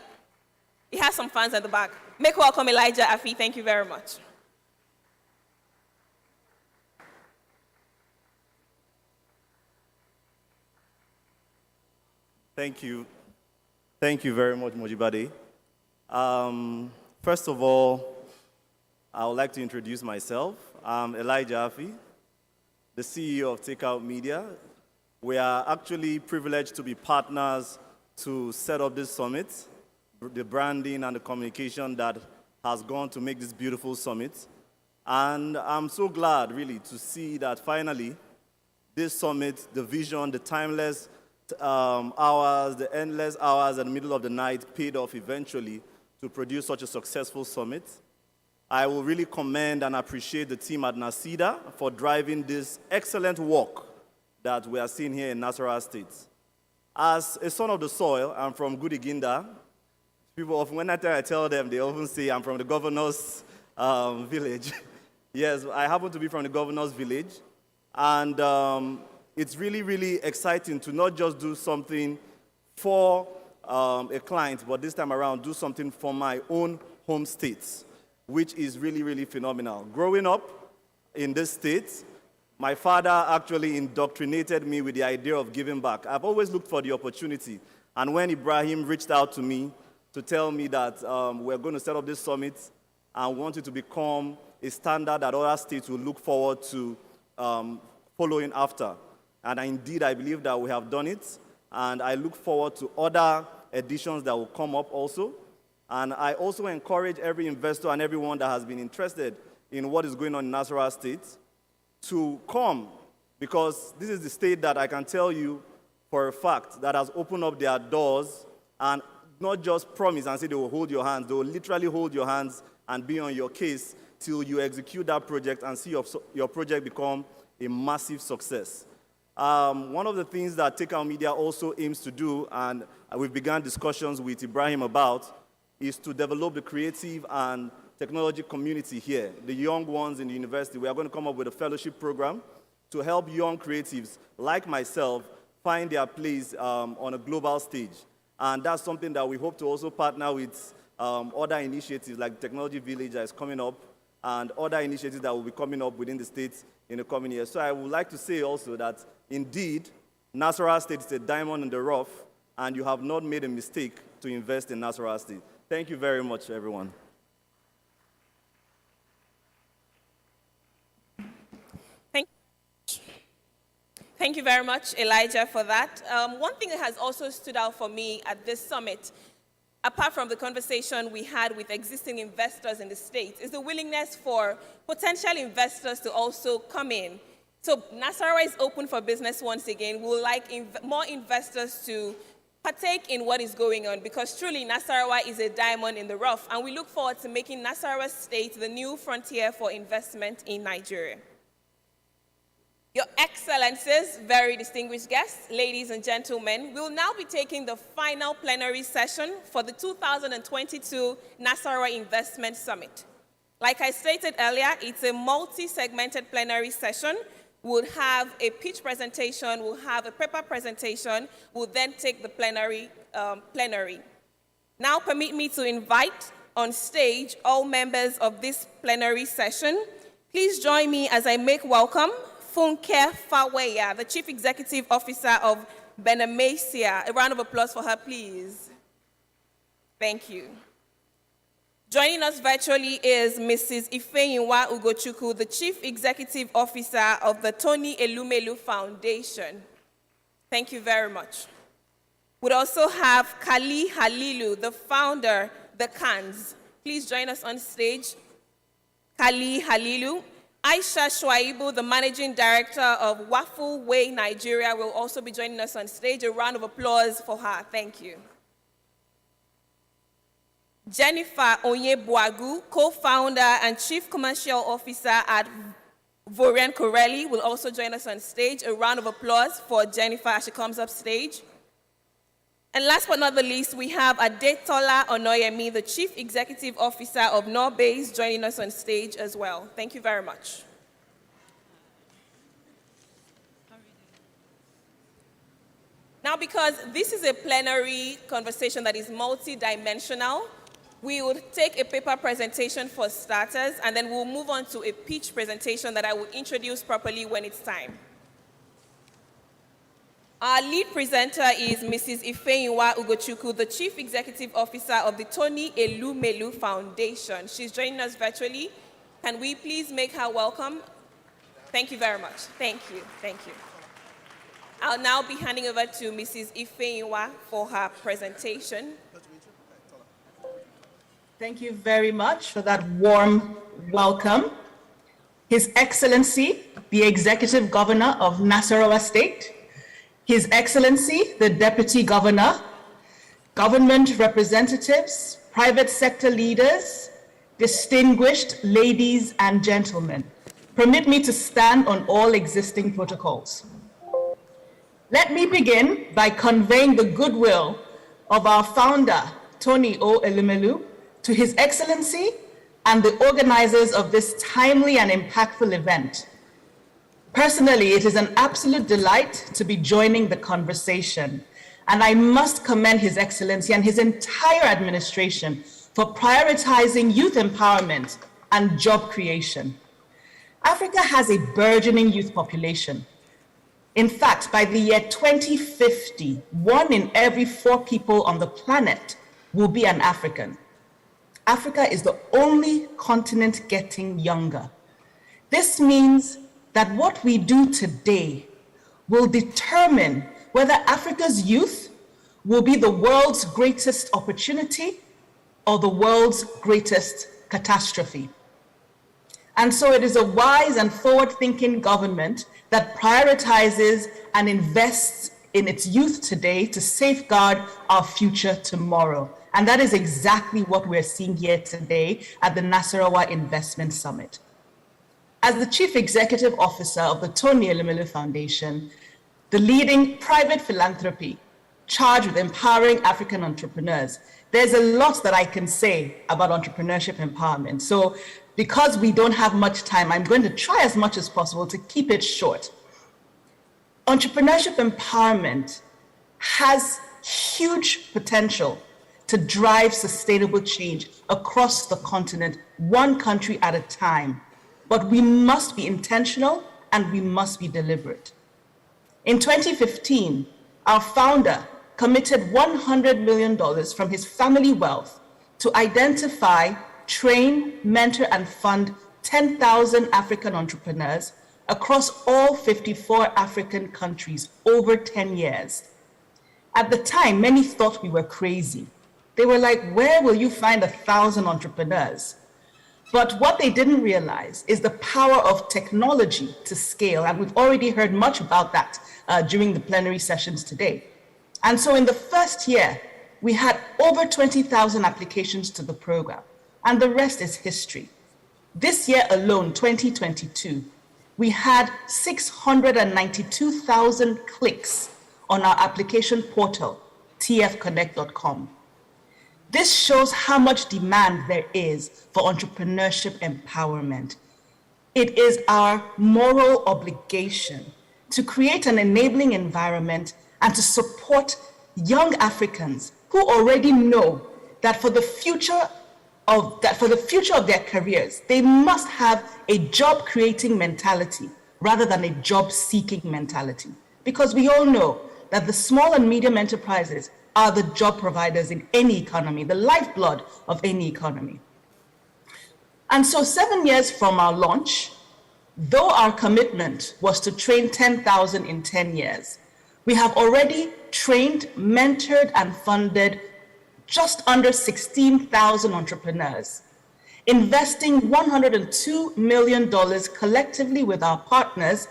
He has some fans at the back. Make welcome Elijah Afi. Thank you very much. Thank you. Thank you very much, Mojibade. First of all, I would like to introduce myself. I'm Elijah Afi, the CEO of Takeout Media. We are actually privileged to be partners to set up this summit, the branding and the communication that has gone to make this beautiful summit. And I'm so glad, really, to see that finally, this summit, the vision, the timeless hours, the endless hours in the middle of the night paid off eventually to produce such a successful summit. I will really commend and appreciate the team at NACIDA for driving this excellent work that we are seeing here in Nasarawa State. As a son of the soil, I'm from Gudiginda. People often, when I tell them, they often say I'm from the governor's village. Yes, I happen to be from the governor's village. And it's really, really exciting to not just do something for a client, but this time around do something for my own home state, which is really, really phenomenal. Growing up in this state, my father actually indoctrinated me with the idea of giving back. I've always looked for the opportunity. And when Ibrahim reached out to me to tell me that we're going to set up this summit and want it to become a standard that other states will look forward to following after. And indeed, I believe that we have done it. And I look forward to other editions that will come up also. And I also encourage every investor and everyone that has been interested in what is going on in Nasarawa State to come, because this is the state that I can tell you for a fact that has opened up their doors and not just promise and say they will hold your hands. They will literally hold your hands and be on your case till you execute that project and see your project become a massive success. One of the things that Takeout Media also aims to do, and we've begun discussions with Ibrahim about, is to develop the creative and technology community here, the young ones in the university. We are going to come up with a fellowship program to help young creatives like myself find their place on a global stage. And that's something that we hope to also partner with other initiatives like Technology Village that is coming up and other initiatives that will be coming up within the states in the coming years. So I would like to say also that indeed, Nasarawa State is a diamond in the rough, and you have not made a mistake to invest in Nasarawa State. Thank you very much, everyone. Thank you very much, Elijah, for that. One thing that has also stood out for me at this summit, apart from the conversation we had with existing investors in the state, is the willingness for potential investors to also come in. So Nasarawa is open for business once again. We would like more investors to partake in what is going on, because truly Nasarawa is a diamond in the rough, and we look forward to making Nasarawa State the new frontier for investment in Nigeria. Your Excellencies, very distinguished guests, ladies and gentlemen, we will now be taking the final plenary session for the 2022 Nasarawa Investment Summit. Like I stated earlier, it's a multi-segmented plenary session. We'll have a pitch presentation, we'll have a paper presentation, we'll then take the plenary. Now permit me to invite on stage all members of this plenary session. Please join me as I make welcome Funke Faweya, the Chief Executive Officer of Benemesia. A round of applause for her, please. Thank you. Joining us virtually is Mrs. Ifeyinwa Ugochukwu, the Chief Executive Officer of the Tony Elumelu Foundation. Thank you very much. We'd also have Kali Halilu, the founder, the Cans. Please join us on stage. Kali Halilu. Aisha Shwaibu, the Managing Director of Waffle Way Nigeria, will also be joining us on stage. A round of applause for her. Thank you. Jennifer Onyebuagu, co-founder and Chief Commercial Officer at Vorian Corelli, will also join us on stage. A round of applause for Jennifer as she comes up stage. And last but not the least, we have Adetola Onoyemi, the Chief Executive Officer of Norbase, joining us on stage as well. Thank you very much. Now, because this is a plenary conversation that is multi-dimensional, we will take a paper presentation for starters, and then we'll move on to a pitch presentation that I will introduce properly when it's time. Our lead presenter is Mrs. Ifeyinwa Ugochukwu, the Chief Executive Officer of the Tony Elumelu Foundation. She's joining us virtually. Can we please make her welcome? Thank you very much. Thank you. Thank you. I'll now be handing over to Mrs. Ifeyinwa for her presentation. Thank you very much for that warm welcome. His Excellency, the Executive Governor of Nasarawa State, His Excellency, the Deputy Governor, government representatives, private sector leaders, distinguished ladies and gentlemen, permit me to stand on all existing protocols. Let me begin by conveying the goodwill of our founder, Tony O. Elumelu, to His Excellency and the organizers of this timely and impactful event. Personally, it is an absolute delight to be joining the conversation, and I must commend His Excellency and his entire administration for prioritizing youth empowerment and job creation. Africa has a burgeoning youth population. In fact, by the year 2050, 1 in every 4 people on the planet will be an African. Africa is the only continent getting younger. This means that what we do today will determine whether Africa's youth will be the world's greatest opportunity or the world's greatest catastrophe. And so it is a wise and forward-thinking government that prioritizes and invests in its youth today to safeguard our future tomorrow. And that is exactly what we're seeing here today at the Nasarawa Investment Summit. As the Chief Executive Officer of the Tony Elumelu Foundation, the leading private philanthropy charged with empowering African entrepreneurs, there's a lot that I can say about entrepreneurship empowerment. So because we don't have much time, I'm going to try as much as possible to keep it short. Entrepreneurship empowerment has huge potential to drive sustainable change across the continent, one country at a time. But we must be intentional and we must be deliberate. In 2015, our founder committed $100 million from his family wealth to identify, train, mentor, and fund 10,000 African entrepreneurs across all 54 African countries over 10 years. At the time, many thought we were crazy. They were like, where will you find 1,000 entrepreneurs? But what they didn't realize is the power of technology to scale. And we've already heard much about that during the plenary sessions today. And so in the first year, we had over 20,000 applications to the program, and the rest is history. This year alone, 2022, we had 692,000 clicks on our application portal, tfconnect.com. This shows how much demand there is for entrepreneurship empowerment. It is our moral obligation to create an enabling environment and to support young Africans who already know that for the future of their careers, they must have a job-creating mentality rather than a job-seeking mentality. Because we all know that the small and medium enterprises are the job providers in any economy, the lifeblood of any economy. And so 7 years from our launch, though our commitment was to train 10,000 in 10 years, we have already trained, mentored, and funded just under 16,000 entrepreneurs, investing $102 million collectively with our partners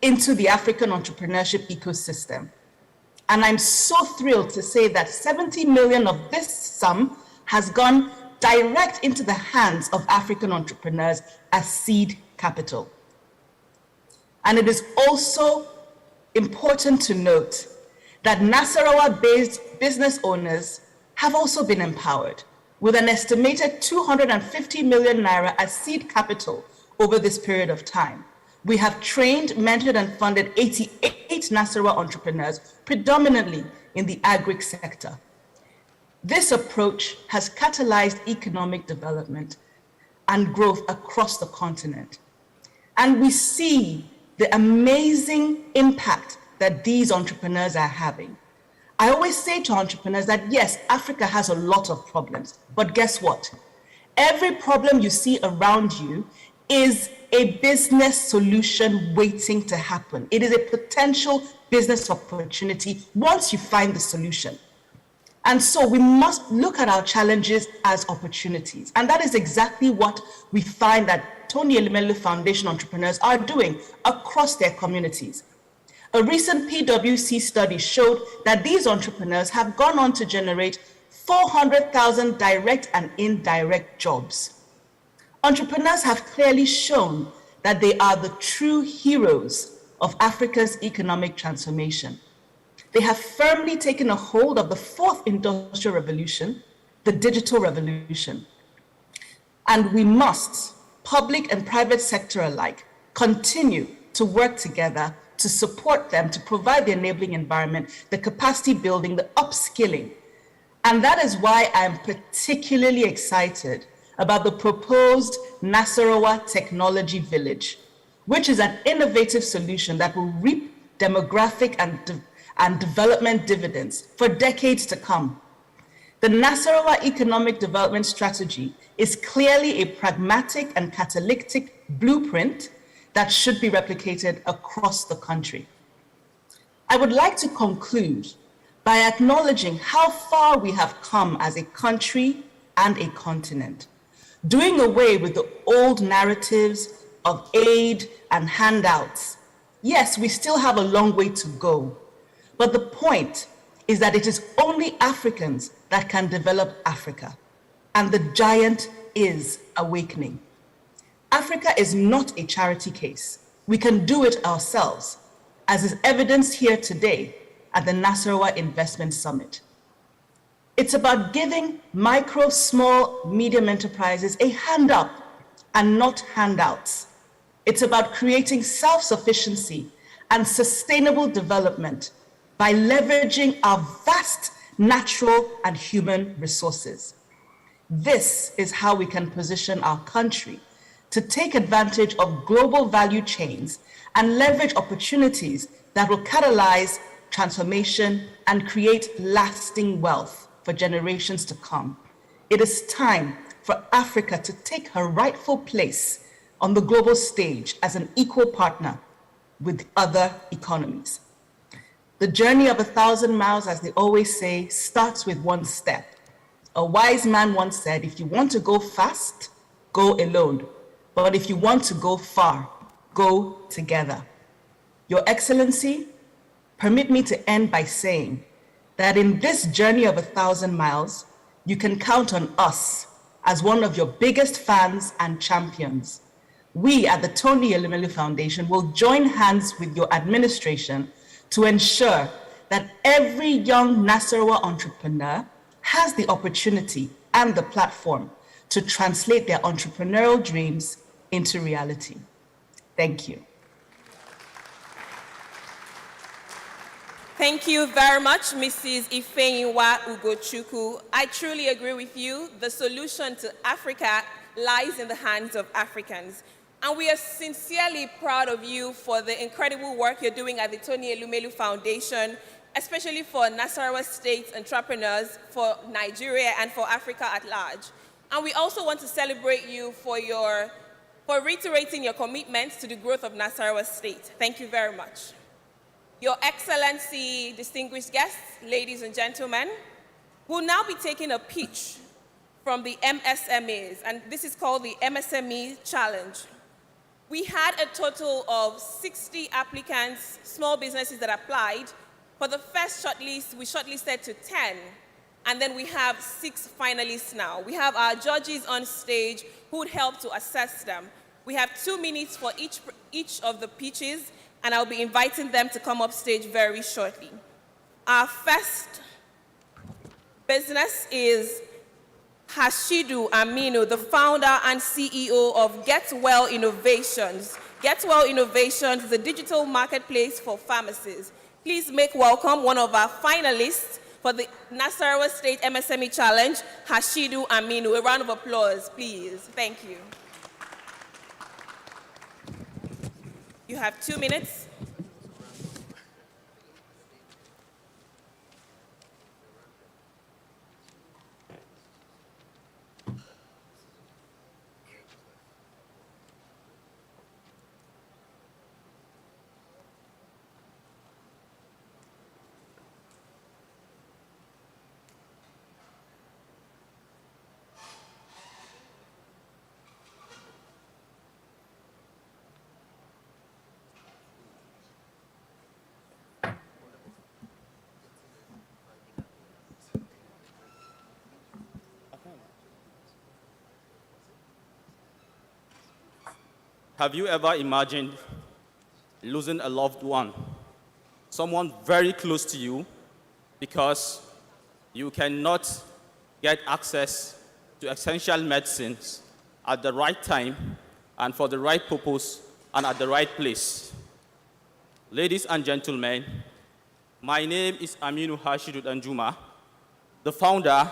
into the African entrepreneurship ecosystem. And I'm so thrilled to say that 70 million of this sum has gone direct into the hands of African entrepreneurs as seed capital. And it is also important to note that Nasarawa-based business owners have also been empowered with an estimated 250 million naira as seed capital over this period of time. We have trained, mentored, and funded 88 Nasarawa entrepreneurs, predominantly in the agri sector. This approach has catalyzed economic development and growth across the continent. And we see the amazing impact that these entrepreneurs are having. I always say to entrepreneurs that yes, Africa has a lot of problems, but guess what? Every problem you see around you is a business solution waiting to happen. It is a potential business opportunity once you find the solution. And so we must look at our challenges as opportunities. And that is exactly what we find that Tony Elumelu Foundation entrepreneurs are doing across their communities. A recent PwC study showed that these entrepreneurs have gone on to generate 400,000 direct and indirect jobs. Entrepreneurs have clearly shown that they are the true heroes of Africa's economic transformation. They have firmly taken a hold of the fourth industrial revolution, the digital revolution. And we must, public and private sector alike, continue to work together to support them, to provide the enabling environment, the capacity building, the upskilling. And that is why I'm particularly excited about the proposed Nasarawa Technology Village, which is an innovative solution that will reap demographic and development dividends for decades to come. The Nasarawa Economic Development Strategy is clearly a pragmatic and catalytic blueprint that should be replicated across the country. I would like to conclude by acknowledging how far we have come as a country and a continent, doing away with the old narratives of aid and handouts. Yes, we still have a long way to go, but the point is that it is only Africans that can develop Africa, and the giant is awakening. Africa is not a charity case. We can do it ourselves, as is evidenced here today at the Nasarawa Investment Summit. It's about giving micro, small, medium enterprises a hand up and not handouts. It's about creating self-sufficiency and sustainable development by leveraging our vast natural and human resources. This is how we can position our country to take advantage of global value chains and leverage opportunities that will catalyze transformation and create lasting wealth for generations to come. It is time for Africa to take her rightful place on the global stage as an equal partner with other economies. The journey of 1,000 miles, as they always say, starts with one step. A wise man once said, if you want to go fast, go alone. But if you want to go far, go together. Your Excellency, permit me to end by saying that in this journey of 1,000 miles, you can count on us as one of your biggest fans and champions. We at the Tony Elumelu Foundation will join hands with your administration to ensure that every young Nasarawa entrepreneur has the opportunity and the platform to translate their entrepreneurial dreams into reality. Thank you. Thank you very much, Mrs. Ifeyinwa Ugochukwu. I truly agree with you. The solution to Africa lies in the hands of Africans. And we are sincerely proud of you for the incredible work you're doing at the Tony Elumelu Foundation, especially for Nasarawa State entrepreneurs, for Nigeria, and for Africa at large. And we also want to celebrate you for reiterating your commitment to the growth of Nasarawa State. Thank you very much. Your Excellency, distinguished guests, ladies and gentlemen, will now be taking a pitch from the MSMEs, and this is called the MSME Challenge. We had a total of 60 applicants, small businesses that applied. For the first shortlist, we shortlisted to 10, and then we have 6 finalists now. We have our judges on stage who would help to assess them. We have 2 minutes for each of the pitches, and I'll be inviting them to come up stage very shortly. Our first business is Hashidu Aminu, the founder and CEO of Goodwill Innovations. Goodwill Innovations is a digital marketplace for pharmacies. Please make welcome one of our finalists for the Nasarawa State MSME Challenge, Hashidu Aminu. A round of applause, please. Thank you. You have 2 minutes. Have you ever imagined losing a loved one, someone very close to you, because you cannot get access to essential medicines at the right time and for the right purpose and at the right place? Ladies and gentlemen, my name is Aminu Hashidu Danjuma, the founder,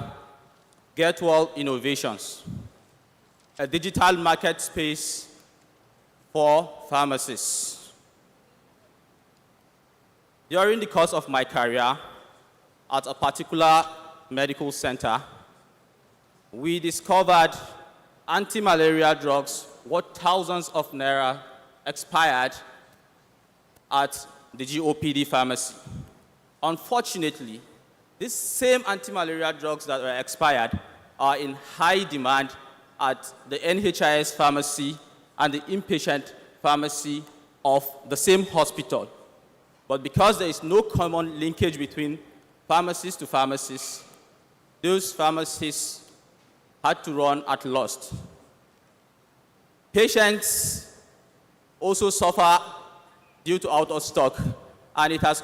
Goodwill Innovations, a digital market space for pharmacists. During the course of my career at a particular medical center, we discovered anti-malaria drugs worth thousands of naira expired at the GOPD pharmacy. Unfortunately, these same anti-malaria drugs that were expired are in high demand at the NHIS pharmacy and the inpatient pharmacy of the same hospital. But because there is no common linkage between pharmacist to pharmacist, those pharmacists had to run at loss. Patients also suffer due to out of stock, and it has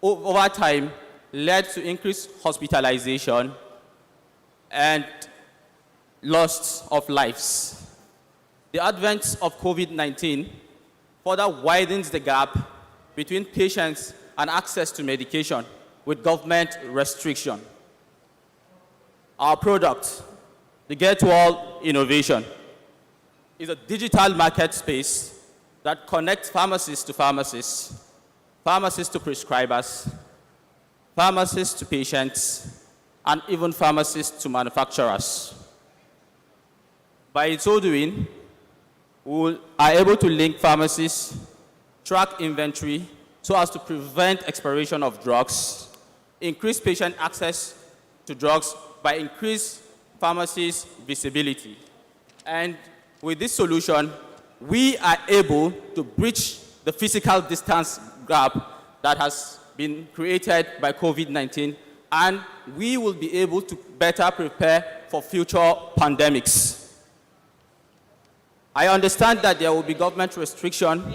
over time led to increased hospitalization and loss of lives. The advent of COVID-19 further widens the gap between patients and access to medication with government restriction. Our product, the Goodwill Innovation, is a digital market space that connects pharmacists to pharmacists, pharmacists to prescribers, pharmacists to patients, and even pharmacists to manufacturers. By so doing, we are able to link pharmacies, track inventory so as to prevent expiration of drugs, increase patient access to drugs by increased pharmacies' visibility, And with this solution, we are able to bridge the physical distance gap that has been created by COVID-19, and we will be able to better prepare for future pandemics. I understand that there will be government restriction.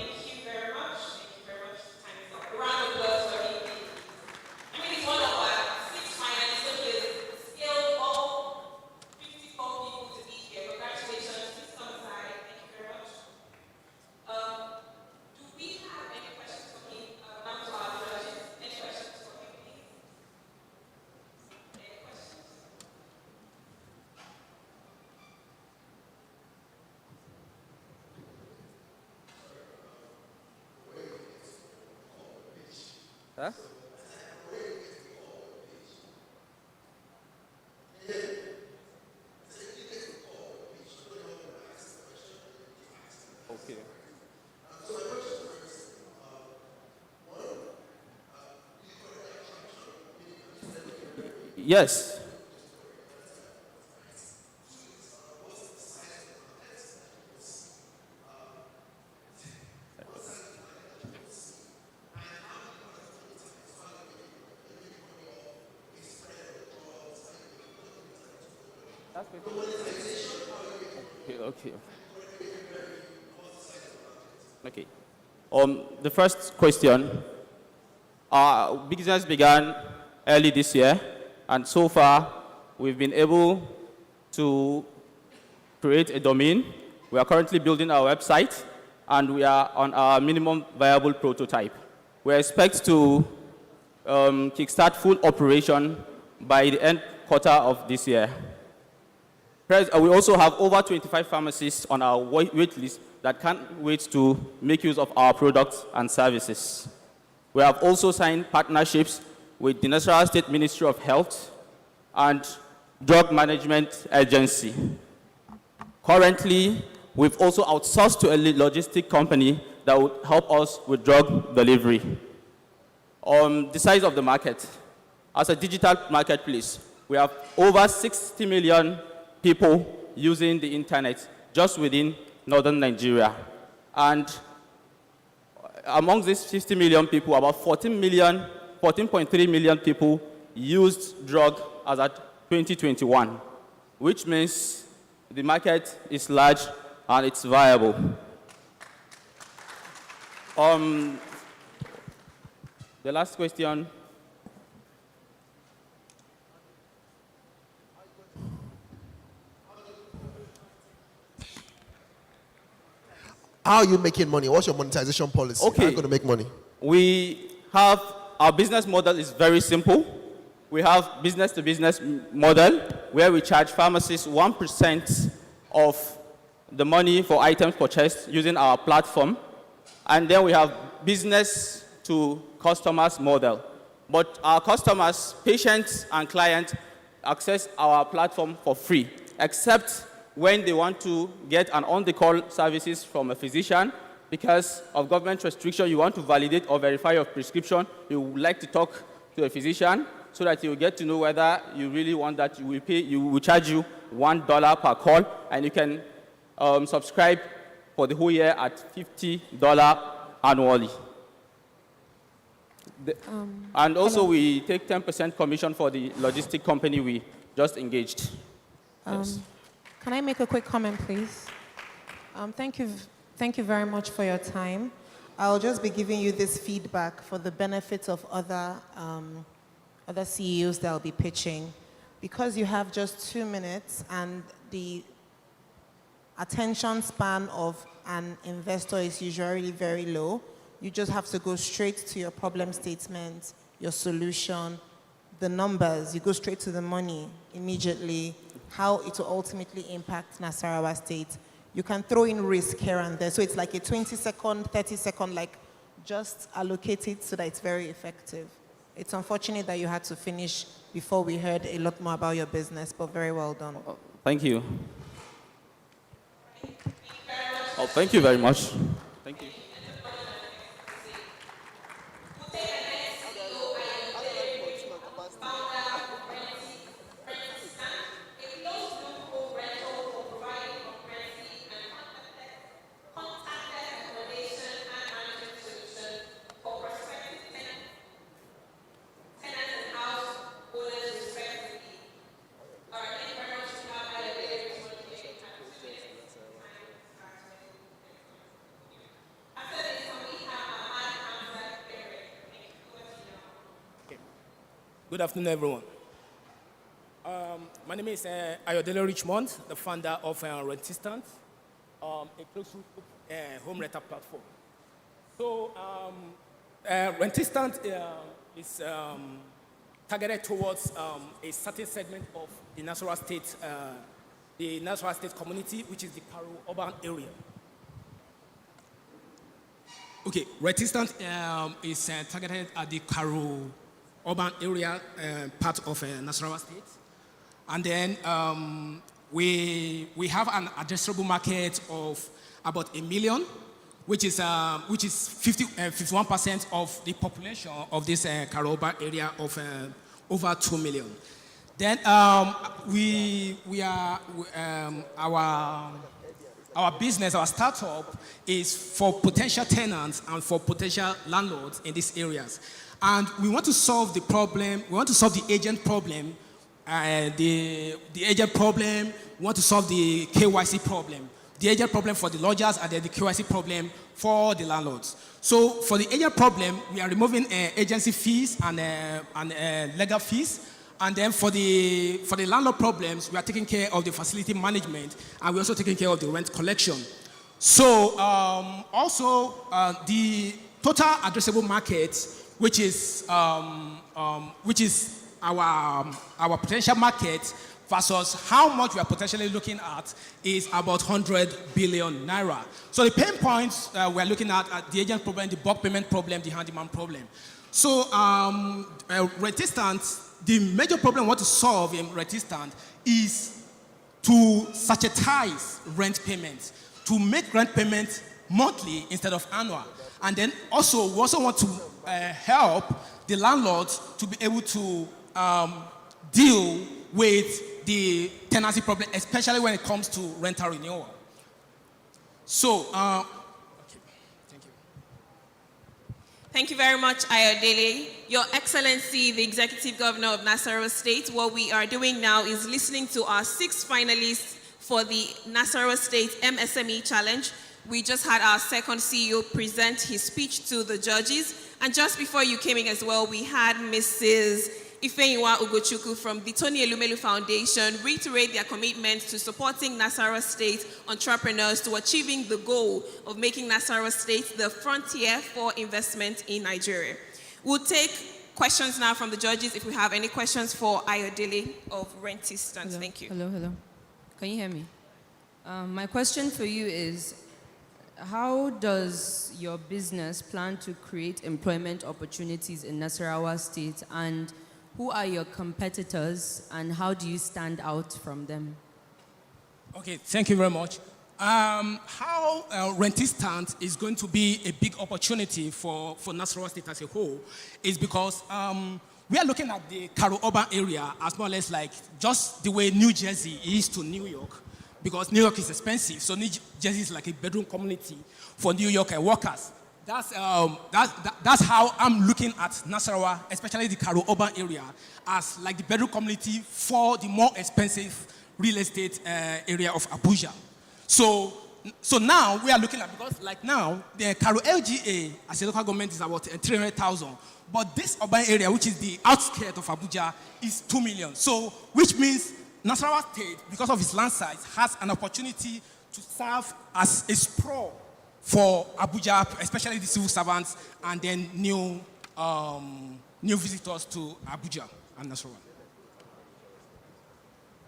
Huh? Okay. Yes. Okay. Okay. The first question. Our business began early this year, and so far we've been able to create a domain. We are currently building our website, and we are on our minimum viable prototype. We expect to kickstart full operation by the end quarter of this year. We also have over 25 pharmacists on our wait list that can't wait to make use of our products and services. We have also signed partnerships with the Nasarawa State Ministry of Health and Drug Management Agency. Currently, we've also outsourced to a logistic company that would help us with drug delivery. The size of the market. As a digital marketplace, we have over 60 million people using the internet just within northern Nigeria. And among these 50 million people, about 14.3 million people used drug as at 2021, which means the market is large and it's viable. The last question. How are you making money? What's your monetization policy? Okay. How are you going to make money? We have, our business model is very simple. We have business-to-business model where we charge pharmacists 1% of the money for items purchased using our platform. And then we have business-to-customers model. But our customers, patients and clients, access our platform for free, except when they want to get an on-the-call services from a physician. Because of government restriction, you want to validate or verify your prescription, you would like to talk to a physician so that you will get to know whether you really want that. You will charge you $1 per call, and you can subscribe for the whole year at $50 annually. And also we take 10% commission for the logistic company we just engaged. Yes. Can I make a quick comment, please? Thank you very much for your time. I'll just be giving you this feedback for the benefit of other CEOs that will be pitching. Because you have just 2 minutes and the attention span of an investor is usually very low, you just have to go straight to your problem statement, your solution, the numbers. You go straight to the money immediately, how it will ultimately impact Nasarawa State. You can throw in risk here and there. So it's like a 20-second, 30-second, like just allocate it so that it's very effective. It's unfortunate that you had to finish before we heard a lot more about your business, but very well done. Thank you. Oh, thank you very much. Thank you. Good afternoon, everyone. My name is Ayodele Richmond, the founder of Rentistant, a closed home rental platform. So, Rentistant is targeted towards a certain segment of the Nasarawa State community, which is the Karo urban area. Okay, Rentistant is targeted at the Karo urban area part of Nasarawa State. And then we have an addressable market of about 1 million, which is 51% of the population of this Karo urban area of over 2 million. Then our business, our startup, is for potential tenants and for potential landlords in these areas. And we want to solve the problem, we want to solve the agent problem, the agent problem, we want to solve the KYC problem. The agent problem for the lodgers and then the KYC problem for the landlords. So for the agent problem, we are removing agency fees and legal fees. And then for the landlord problems, we are taking care of the facility management, and we're also taking care of the rent collection. So the total addressable market, which is our potential market versus how much we are potentially looking at, is about 100 billion naira. So the pain points we are looking at are the agent problem, the bulk payment problem, the handyman problem. So Rentistant, the major problem we want to solve in Rentistant is to sachetize rent payments, to make rent payments monthly instead of annual. And then also, we also want to help the landlords to be able to deal with the tenancy problem, especially when it comes to rental renewal. So, okay, thank you. Thank you very much, Ayodele. Your Excellency, the Executive Governor of Nasarawa State, what we are doing now is listening to our 6 finalists for the Nasarawa State MSME Challenge. We just had our second CEO present his speech to the judges. And just before you came in as well, we had Mrs. Ifeyiwa Ugochukwu from the Tony Elumelu Foundation reiterate their commitment to supporting Nasarawa State entrepreneurs to achieving the goal of making Nasarawa State the frontier for investment in Nigeria. We'll take questions now from the judges if we have any questions for Ayodele of Rentistant. Thank you. Hello. Can you hear me? My question for you is, how does your business plan to create employment opportunities in Nasarawa State, and who are your competitors, and how do you stand out from them? Okay, thank you very much. How Rentistant is going to be a big opportunity for Nasarawa State as a whole is because we are looking at the Karo urban area as more or less like just the way New Jersey is to New York, because New York is expensive, so New Jersey is like a bedroom community for New York workers. That's how I'm looking at Nasarawa, especially the Karo urban area, as like the bedroom community for the more expensive real estate area of Abuja. So now we are looking at, because like now, the Karo LGA as a local government is about 300,000. But this urban area, which is the outskirts of Abuja, is 2 million. So, which means Nasarawa State, because of its land size, has an opportunity to serve as a sprawl for Abuja, especially the civil servants, and then new visitors to Abuja and Nasarawa.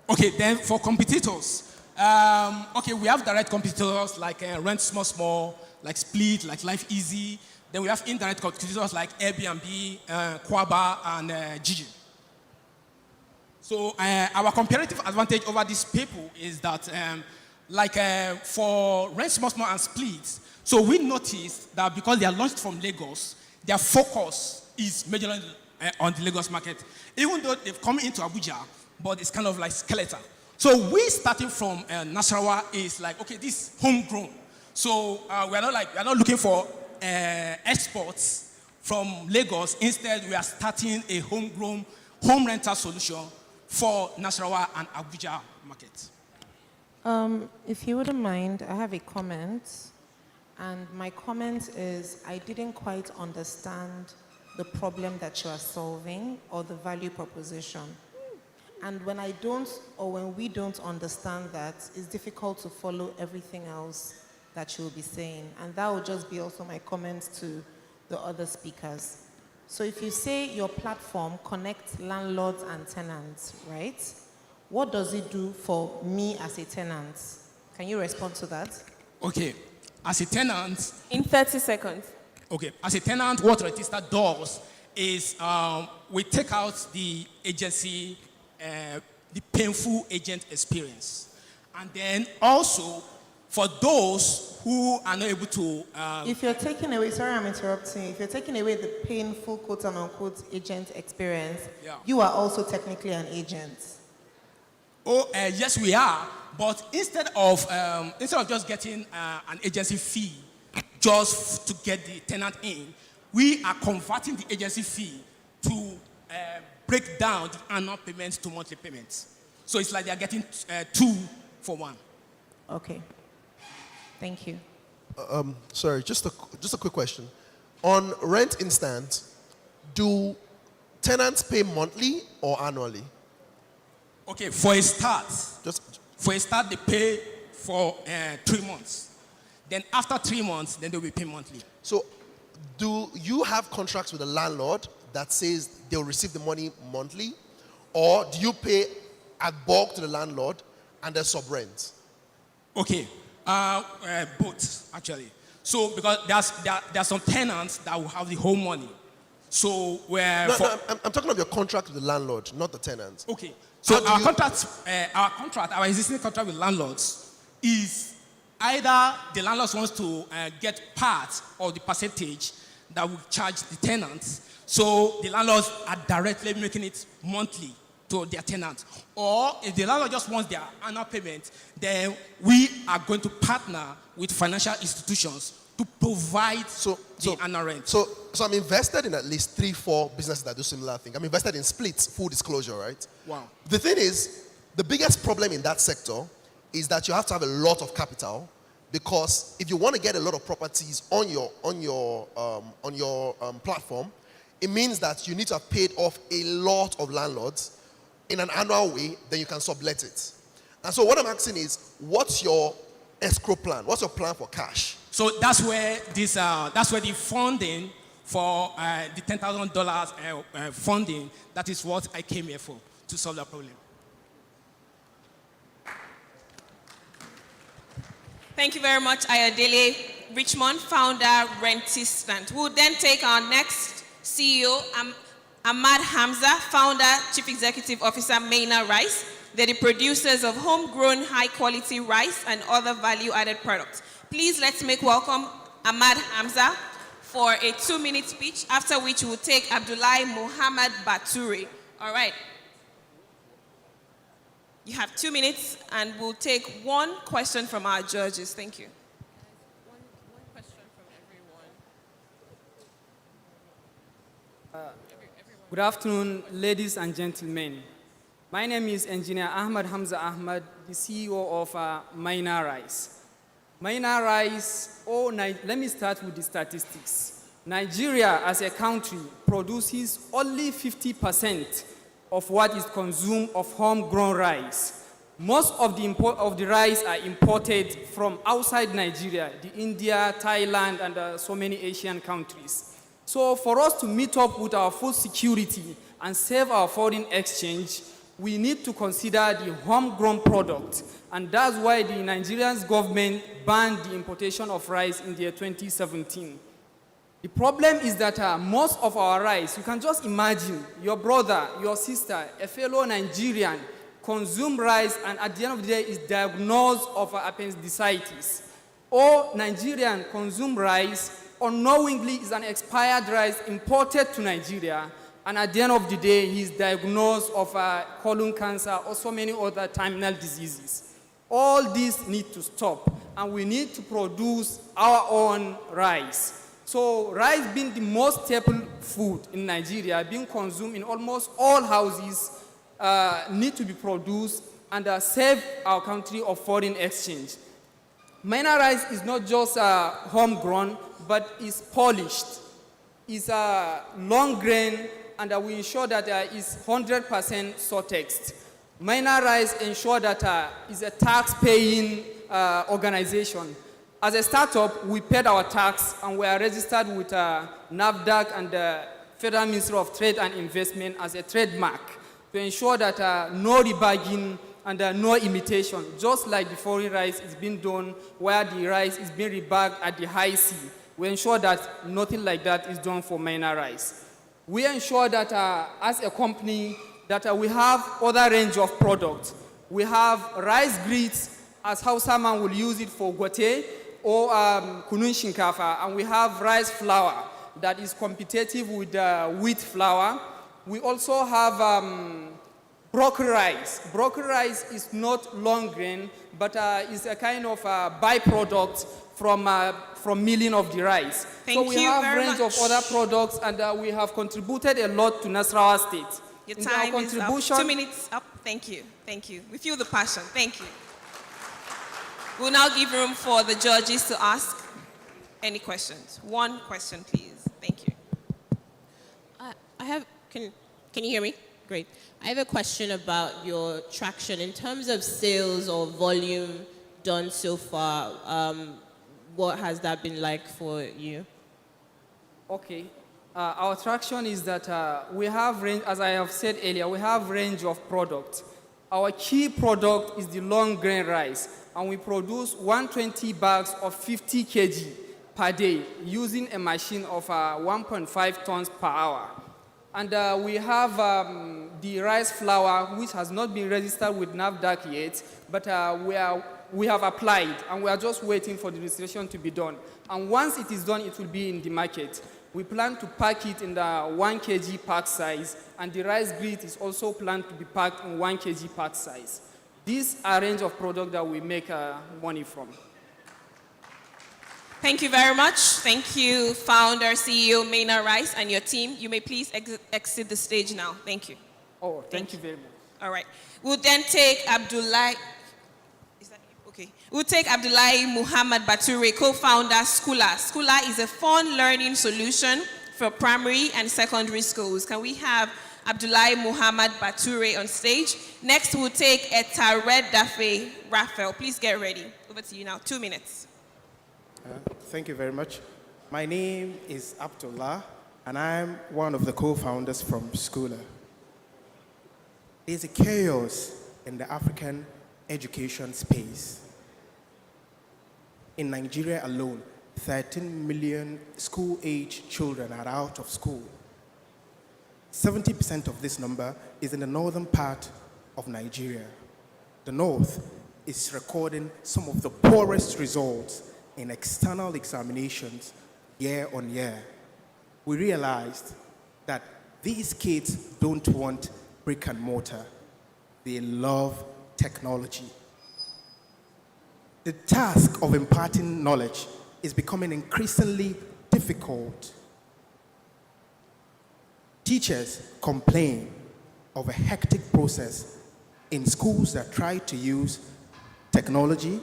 Okay, then for competitors, okay, we have direct competitors like Rent Small, like Split, like Life Easy. Then we have indirect competitors like Airbnb, Kwaba, and Gigi. So our comparative advantage over these people is that, for Rent Small and Split, so we noticed that because they are launched from Lagos, their focus is majorly on the Lagos market, even though they've come into Abuja, but it's kind of like skeletal. So we starting from Nasarawa is like, okay, this is homegrown. So we are not looking for exports from Lagos. Instead, we are starting a homegrown home rental solution for Nasarawa and Abuja markets. If you wouldn't mind, I have a comment. And my comment is, I didn't quite understand the problem that you are solving or the value proposition. And when I don't, or when we don't understand that, it's difficult to follow everything else that you'll be saying. And that will just be also my comments to the other speakers. So if you say your platform connects landlords and tenants, right? What does it do for me as a tenant? Can you respond to that? Okay, as a tenant... In 30 seconds. Okay, as a tenant, what Register does is we take out the agency, the painful agent experience. And then also, for those who are not able to... if you're taking away, sorry I'm interrupting, if you're taking away the painful quote-unquote agent experience, you are also technically an agent. Oh, yes, we are. But instead of just getting an agency fee just to get the tenant in, we are converting the agency fee to break down the annual payments to monthly payments. So it's like they are getting 2 for 1. Okay. Thank you. Sorry, just a quick question. On rent instant, do tenants pay monthly or annually? Okay, for a start, they pay for 3 months. Then after 3 months, then they'll be paying monthly. So do you have contracts with the landlord that says they'll receive the money monthly? Or do you pay at bulk to the landlord and then sub-rent? Okay, both, actually. So because there are some tenants that will have the whole money. So where... I'm talking about your contract with the landlord, not the tenant. Okay. So our existing contract with landlords is either the landlord wants to get part of the percentage that will charge the tenants. So the landlords are directly making it monthly to their tenants. Or if the landlord just wants their annual payment, then we are going to partner with financial institutions to provide the annual rent. So I'm invested in at least 3-4 businesses that do similar thing. I'm invested in Splits, full disclosure, right? Wow. The thing is, the biggest problem in that sector is that you have to have a lot of capital, because if you want to get a lot of properties on your platform, it means that you need to have paid off a lot of landlords in an annual way, then you can sublet it. And so what I'm asking is, what's your escrow plan? What's your plan for cash? So that's where the funding for the $10,000 funding, that is what I came here for, to solve that problem. Thank you very much, Ayodele Richmond, founder, Rentistant. We'll then take our next CEO, Ahmad Hamza, founder, Chief Executive Officer, Maina Rice. They're the producers of homegrown, high-quality rice and other value-added products. Please let's make welcome Ahmad Hamza for a 2-minute speech, after which we'll take Abdullahi Muhammad Baturi. All right. You have 2 minutes, and we'll take 1 question from our judges. Thank you. One question from everyone. Good afternoon, ladies and gentlemen. My name is Engineer Ahmad Hamza Ahmad, the CEO of Maina Rice. Maina Rice, let me start with the statistics. Nigeria as a country produces only 50% of what is consumed of homegrown rice. Most of the rice are imported from outside Nigeria, India, Thailand, and so many Asian countries. So for us to meet up with our food security and save our foreign exchange, we need to consider the homegrown product. And that's why the Nigerian government banned the importation of rice in the year 2017. The problem is that most of our rice, you can just imagine your brother, your sister, a fellow Nigerian consume rice and at the end of the day is diagnosed of appendicitis. Or Nigerian consume rice, unknowingly is an expired rice imported to Nigeria, and at the end of the day, he's diagnosed of colon cancer or so many other terminal diseases. All these need to stop, and we need to produce our own rice. So rice being the most staple food in Nigeria, being consumed in almost all houses, need to be produced and save our country of foreign exchange. Maina rice is not just homegrown, but is polished. is long grain, and we ensure that it's 100% Sortex. Minor Rice ensure that it's a tax-paying organization. As a startup, we paid our tax and we are registered with NAFDAC and the Federal Ministry of Trade and Investment as a trademark to ensure that no rebagging and no imitation, just like the foreign rice is being done where the rice is being rebagged at the high sea. We ensure that nothing like that is done for minor rice. We ensure that as a company that we have other range of products. We have rice grits, as Hausa man will use it for gote or kunun shinkafa, and we have rice flour that is competitive with wheat flour. We also have broccoli rice. Broccoli rice is not long grain, but is a kind of byproduct from milling of the rice. So we have a range of other products, and we have contributed a lot to Nasarawa State. Your time is up. 2 minutes up. Thank you. Thank you. We feel the passion. Thank you. We'll now give room for the judges to ask any questions. One question, please. Thank you. I have, can you hear me? Great. I have a question about your traction. In terms of sales or volume done so far, what has that been like for you? Okay. Our traction is that we have range, as I have said earlier, we have range of products. Our key product is the long grain rice, and we produce 120 bags of 50 kg per day using a machine of 1.5 tons per hour. And we have the rice flour, which has not been registered with NAFDAC yet, but we have applied, and we are just waiting for the registration to be done. And once it is done, it will be in the market. We plan to pack it in the 1 kg pack size, and the rice grit is also planned to be packed in 1 kg pack size. These are a range of products that we make money from. Thank you very much. Thank you, founder, CEO, Maina Rice, and your team. You may please exit the stage now. Thank you. Oh, thank you very much. All right. We'll then take Abdullahi. Is that okay? We'll take Abdullahi Muhammad Bature, co-founder, Skula. Skula is a fun learning solution for primary and secondary schools. Can we have Abdullahi Muhammad Bature on stage? Next, we'll take Etared Dafe Raphael. Please get ready. Over to you now. 2 minutes. Thank you very much. My name is Abdullah, and I'm one of the co-founders from Skula. There's a chaos in the African education space. In Nigeria alone, 13 million school-age children are out of school. 70% of this number is in the northern part of Nigeria. The north is recording some of the poorest results in external examinations year on year. We realized that these kids don't want brick and mortar. They love technology. The task of imparting knowledge is becoming increasingly difficult. Teachers complain of a hectic process in schools that try to use technology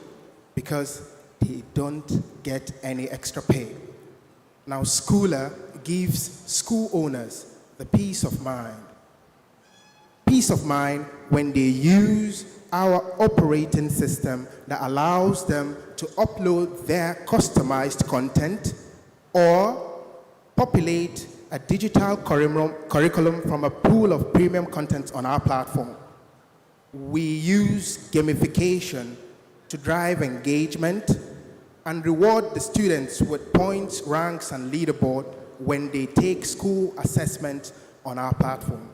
because they don't get any extra pay. Now, Skula gives school owners the peace of mind. Peace of mind when they use our operating system that allows them to upload their customized content or populate a digital curriculum from a pool of premium content on our platform. We use gamification to drive engagement and reward the students with points, ranks, and leaderboard when they take school assessment on our platform.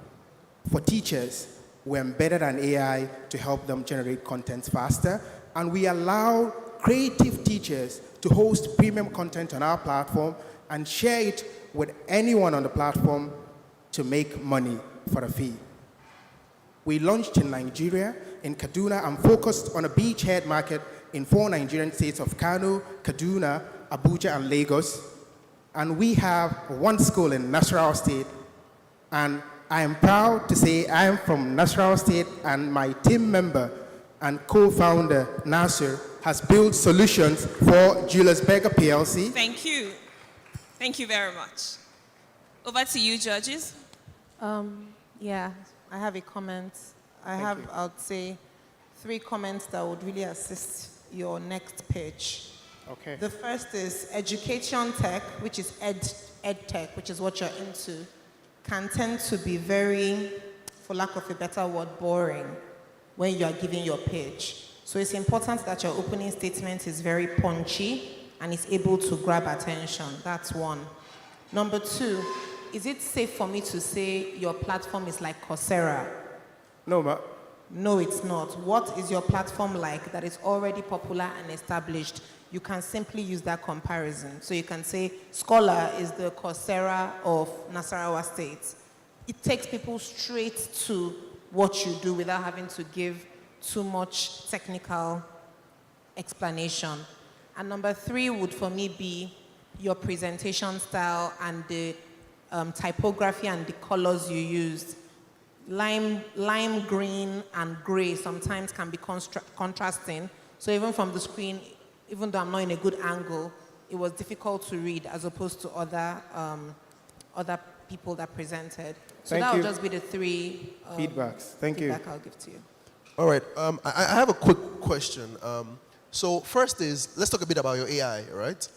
For teachers, we embedded an AI to help them generate content faster, and we allow creative teachers to host premium content on our platform and share it with anyone on the platform to make money for a fee. We launched in Nigeria, in Kaduna, and focused on a beachhead market in 4 Nigerian states of Kano, Kaduna, Abuja, and Lagos. And we have 1 school in Nasarawa State. And I am proud to say I am from Nasarawa State, and my team member and co-founder, Nasir, has built solutions for Julius Berger PLC. Thank you. Thank you very much. Over to you, judges. Yeah, I have a comment. I would say, 3 comments that would really assist your next pitch. Okay. The first is education tech, which is ed tech, which is what you're into, can tend to be very, for lack of a better word, boring when you are giving your pitch. So it's important that your opening statement is very punchy and is able to grab attention. That's one. Number 2, is it safe for me to say your platform is like Coursera? No, it's not. What is your platform like that is already popular and established? You can simply use that comparison. So you can say, Scholar is the Coursera of Nasarawa State. It takes people straight to what you do without having to give too much technical explanation. And number 3 would, for me, be your presentation style and the typography and the colors you used. Lime green and gray sometimes can be contrasting. So even from the screen, even though I'm not in a good angle, it was difficult to read as opposed to other people that presented. So that would just be the 3 feedbacks. Thank you. Feedback I'll give to you. All right. I have a quick question. So first is, let's talk a bit about your AI, right?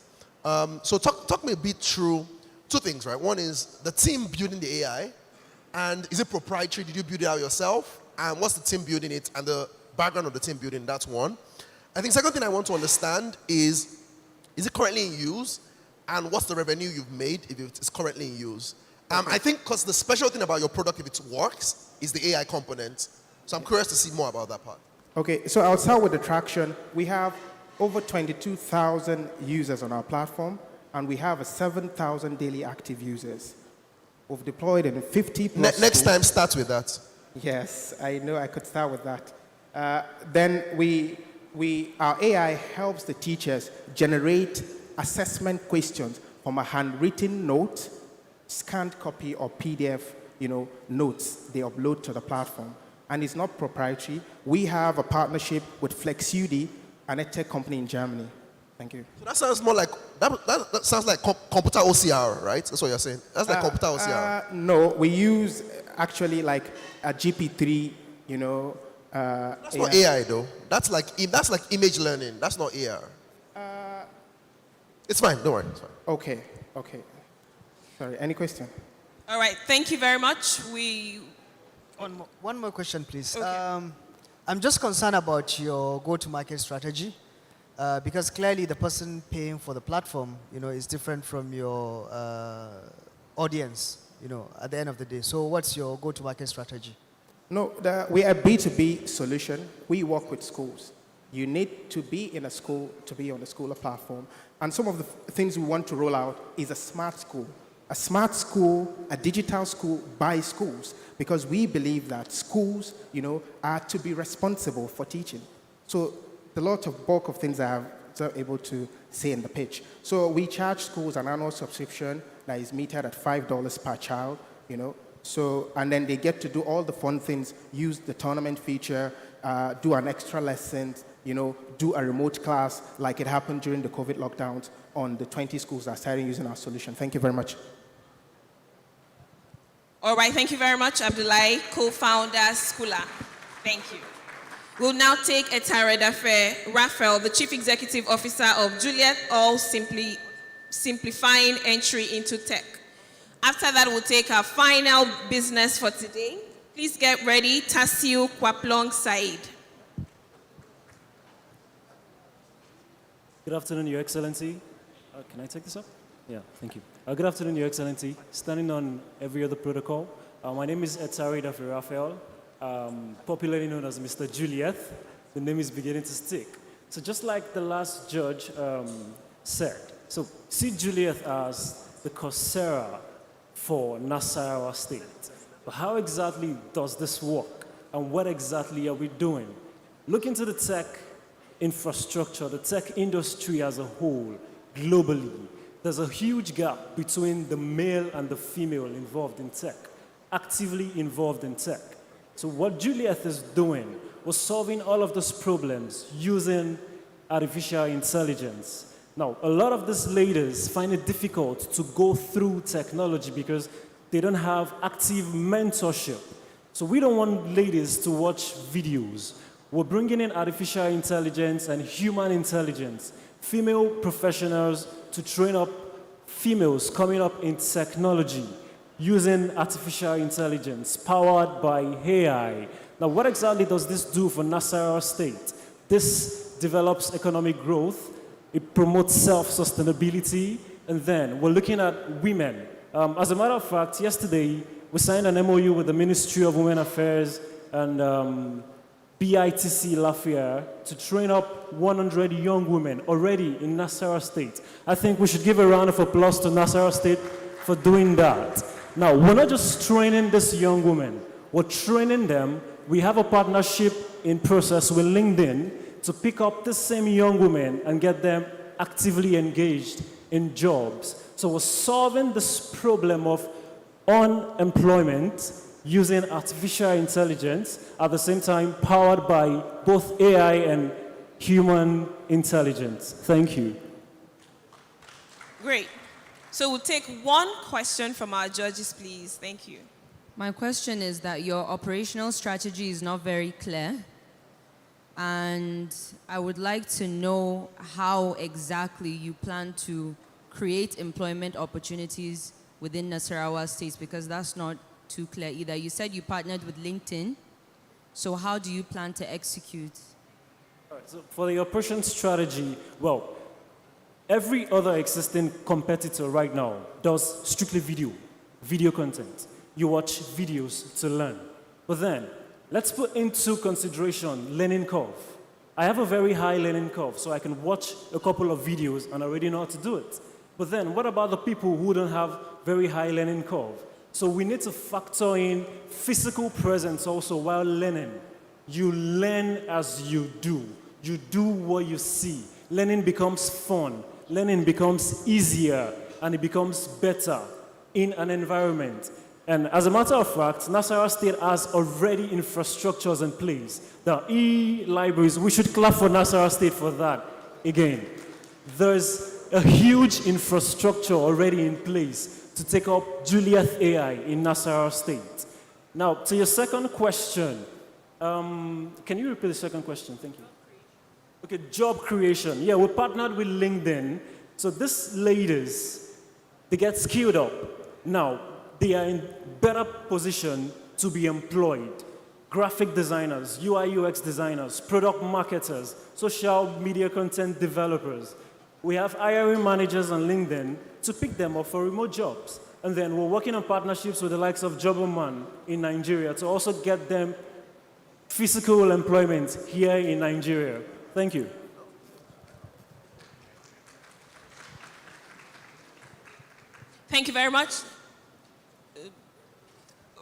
So talk me a bit through 2 things, right? One is the team building the AI, and is it proprietary? Did you build it out yourself? And what's the team building it and the background of the team building? That's one. I think second thing I want to understand is it currently in use? And what's the revenue you've made if it's currently in use? I think because the special thing about your product, if it works, is the AI component. So I'm curious to see more about that part. Okay, so I'll start with the traction. We have over 22,000 users on our platform, and we have 7,000 daily active users. We've deployed in 50 plus Next schools. time, start with that. Yes, I know I could start with that. Then our AI helps the teachers generate assessment questions from a handwritten note, scanned copy, or PDF, notes they upload to the platform. And it's not proprietary. We have a partnership with FlexUD, an edtech company in Germany. Thank you. So that sounds more like that sounds like computer OCR, right? That's what you're saying. That's like computer OCR. No, we use actually like a GP3, That's not AI though. That's like image learning. That's not AR. It's fine. Don't worry. It's fine. Okay. Sorry. Any question? All right. Thank you very much. One more question, please. Okay. I'm just concerned about your go-to-market strategy, because clearly the person paying for the platform, is different from your audience, at the end of the day. So what's your go-to-market strategy? No, we are a B2B solution. We work with schools. You need to be in a school to be on the Schooler platform. And some of the things we want to roll out is a smart school. A smart school, a digital school by schools, because we believe that schools, are to be responsible for teaching. So the lot of bulk of things I have not able to say in the pitch. So we charge schools an annual subscription that is metered at $5 per child, So, and then they get to do all the fun things, use the tournament feature, do an extra lesson, do a remote class like it happened during the COVID lockdowns on the 20 schools that started using our solution. Thank you very much. All right, thank you very much, Abdullahi, co-founder, Schooler. Thank you. We'll now take Etare Dafe Raphael, the Chief Executive Officer of Juliet, all simplifying entry into tech. After that, we'll take our final business for today. Please get ready, Tasiu Kwaplong Said. Good afternoon, Your Excellency. Can I take this up? Yeah, thank you. Good afternoon, Your Excellency. Standing on every other protocol, my name is Etare Dafe Raphael, popularly known as Mr. Juliet. The name is beginning to stick. So just like the last judge said, so see Juliet as the Coursera for Nasarawa State. But how exactly does this work? And what exactly are we doing? Look into the tech infrastructure, the tech industry as a whole, globally. There's a huge gap between the male and the female involved in tech, actively involved in tech. So what Juliet is doing was solving all of those problems using artificial intelligence. Now, a lot of these ladies find it difficult to go through technology because they don't have active mentorship. So we don't want ladies to watch videos. We're bringing in artificial intelligence and human intelligence, female professionals to train up females coming up in technology using artificial intelligence powered by AI. Now, what exactly does this do for Nasarawa State? This develops economic growth, it promotes self-sustainability, and then we're looking at women. As a matter of fact, yesterday, we signed an MOU with the Ministry of Women Affairs and BITC Lafayette to train up 100 young women already in Nasarawa State. I think we should give a round of applause to Nasarawa State for doing that. Now, we're not just training these young women, we're training them. We have a partnership in process with LinkedIn to pick up the same young women and get them actively engaged in jobs. So we're solving this problem of unemployment using artificial intelligence, at the same time powered by both AI and human intelligence. Thank you. Great. So we'll take one question from our judges, please. Thank you. My question is that your operational strategy is not very clear, and I would like to know how exactly you plan to create employment opportunities within Nasarawa State, because that's not too clear either. You said you partnered with LinkedIn, so how do you plan to execute? All right, so for the operation strategy, well, every other existing competitor right now does strictly video content. You watch videos to learn. But then, let's put into consideration learning curve. I have a very high learning curve, so I can watch a couple of videos and already know how to do it. But then, what about the people who don't have very high learning curve? So we need to factor in physical presence also while learning. You learn as you do. You do what you see. Learning becomes fun. Learning becomes easier, and it becomes better in an environment. And as a matter of fact, Nasarawa State has already infrastructures in place. The e-libraries, we should clap for Nasarawa State for that. Again, there's a huge infrastructure already in place to take up Juliet AI in Nasarawa State. Now, to your second question, can you repeat the second question? Thank you. Okay, job creation. Yeah, we partnered with LinkedIn. So these ladies, they get skilled up. Now, they are in better position to be employed. Graphic designers, UI UX designers, product marketers, social media content developers. We have hiring managers on LinkedIn to pick them up for remote jobs. And then we're working on partnerships with the likes of Jobberman in Nigeria to also get them physical employment here in Nigeria. Thank you. Thank you very much.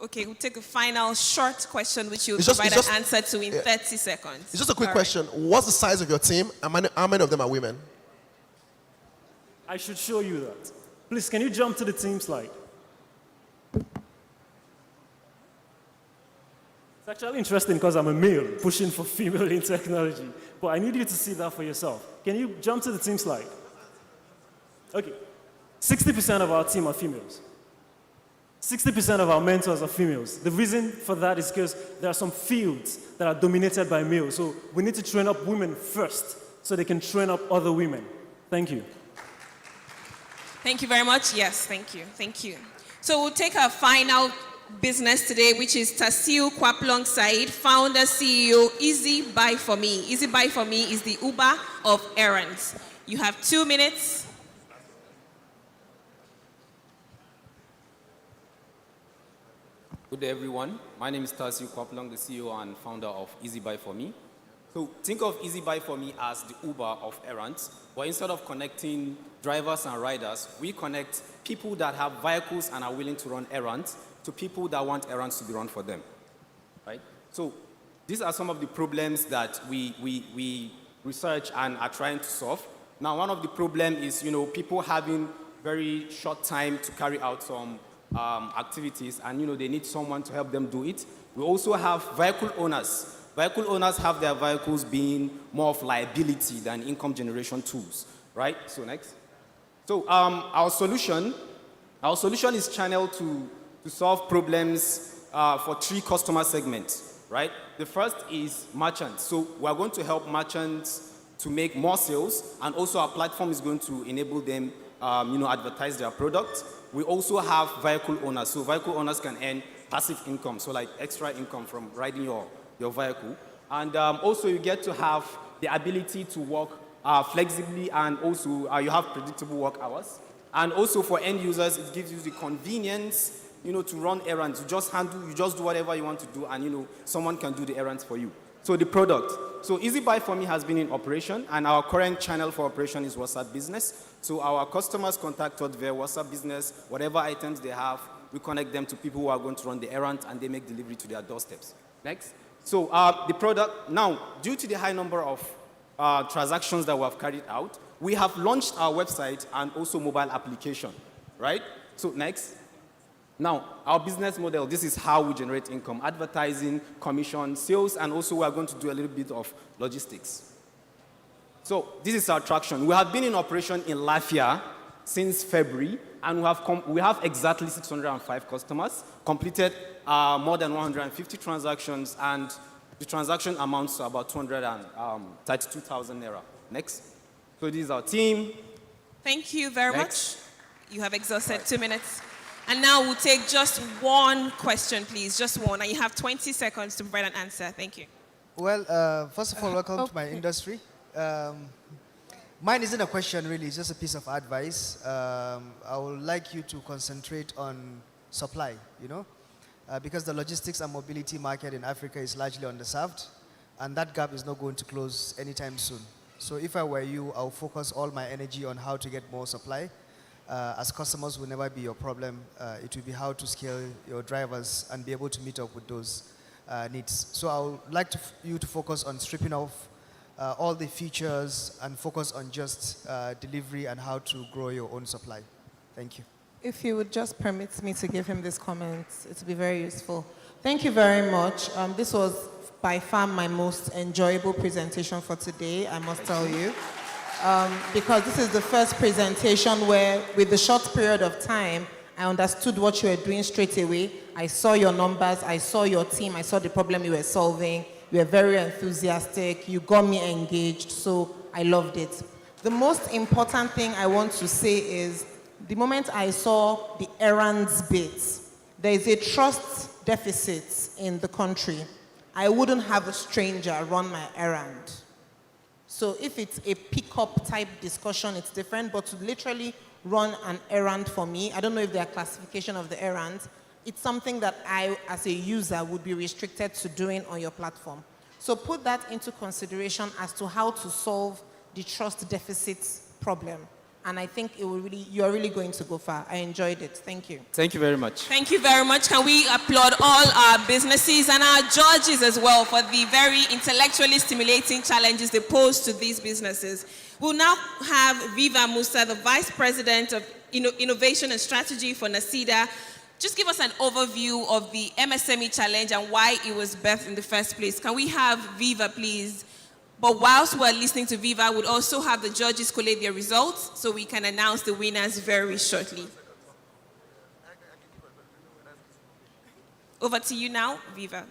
Okay, we'll take a final short question, which you'll provide an answer to in 30 seconds. It's just a quick question. What's the size of your team, and how many of them are women? I should show you that. Please, can you jump to the team slide? It's actually interesting because I'm a male pushing for female in technology. But I need you to see that for yourself. Can you jump to the team slide? Okay. 60% of our team are females. 60% of our mentors are females. The reason for that is because there are some fields that are dominated by males. So we need to train up women first so they can train up other women. Thank you. Thank you very much. Yes, thank you. Thank you. So we'll take our final business today, which is Tasiu Kwaplong Said, founder, CEO, Easy Buy For Me. Easy Buy For Me is the Uber of errands. You have 2 minutes. Good day, everyone. My name is Tasiu Kwaplong, the CEO and founder of Easy Buy For Me. So think of Easy Buy For Me as the Uber of errands, but instead of connecting drivers and riders, we connect people that have vehicles and are willing to run errands to people that want errands to be run for them, right? So these are some of the problems that we research and are trying to solve. Now, one of the problems is, people having very short time to carry out some activities, and they need someone to help them do it. We also have vehicle owners. Vehicle owners have their vehicles being more of liability than income generation tools. right? So next. So our solution is channeled to solve problems for 3 customer segments, right? The first is merchants. So we are going to help merchants to make more sales, and also our platform is going to enable them, advertise their products. We also have vehicle owners. So vehicle owners can earn passive income, so like extra income from riding your vehicle. And also you get to have the ability to work flexibly, and also you have predictable work hours. And also for end users, it gives you the convenience, to run errands. You just do whatever you want to do, and someone can do the errands for you. So the product. So Easy Buy for Me has been in operation, and our current channel for operation is WhatsApp Business. So our customers contact us via WhatsApp Business. Whatever items they have, we connect them to people who are going to run the errands, and they make delivery to their doorsteps. Next. So the product, now, due to the high number of transactions that we have carried out, we have launched our website and also mobile application, right? So next. Now, our business model, this is how we generate income: advertising, commission, sales, and also we are going to do a little bit of logistics. So this is our traction. We have been in operation in Lafia since February, and we have exactly 605 customers, completed more than 150 transactions, and the transaction amounts to about 232,000 naira. Next. So this is our team. Thank you very much. You have exhausted 2 minutes. And now we'll take just one question, please, just one. And you have 20 seconds to provide an answer. Thank you. Well, first of all, welcome to my industry. Mine isn't a question, really. It's just a piece of advice. I would like you to concentrate on supply, because the logistics and mobility market in Africa is largely underserved, and that gap is not going to close anytime soon. So if I were you, I'll focus all my energy on how to get more supply. As customers will never be your problem, it will be how to scale your drivers and be able to meet up with those needs. So I would like you to focus on stripping off all the features and focus on just delivery and how to grow your own supply. Thank you. If you would just permit me to give him this comment, it would be very useful. Thank you very much. This was by far my most enjoyable presentation for today, I must tell you. Because this is the first presentation where, with the short period of time, I understood what you were doing straight away. I saw your numbers, I saw your team, I saw the problem you were solving. You were very enthusiastic, you got me engaged, so I loved it. The most important thing I want to say is, the moment I saw the errands bit, there is a trust deficit in the country. I wouldn't have a stranger run my errand. So if it's a pick-up type discussion, it's different, but to literally run an errand for me, I don't know if there are classification of the errands, it's something that I, as a user, would be restricted to doing on your platform. So put that into consideration as to how to solve the trust deficit problem. And I think you're really going to go far. I enjoyed it. Thank you. Thank you very much. Thank you very much. Can we applaud all our businesses and our judges as well for the very intellectually stimulating challenges they pose to these businesses? We'll now have Viva Musa, the Vice President of Innovation and Strategy for NACIDA. Just give us an overview of the MSME challenge and why it was birthed in the first place. Can we have Viva, please? But whilst we're listening to Viva, we'll also have the judges collate their results so we can announce the winners very shortly. Over to you now, Viva.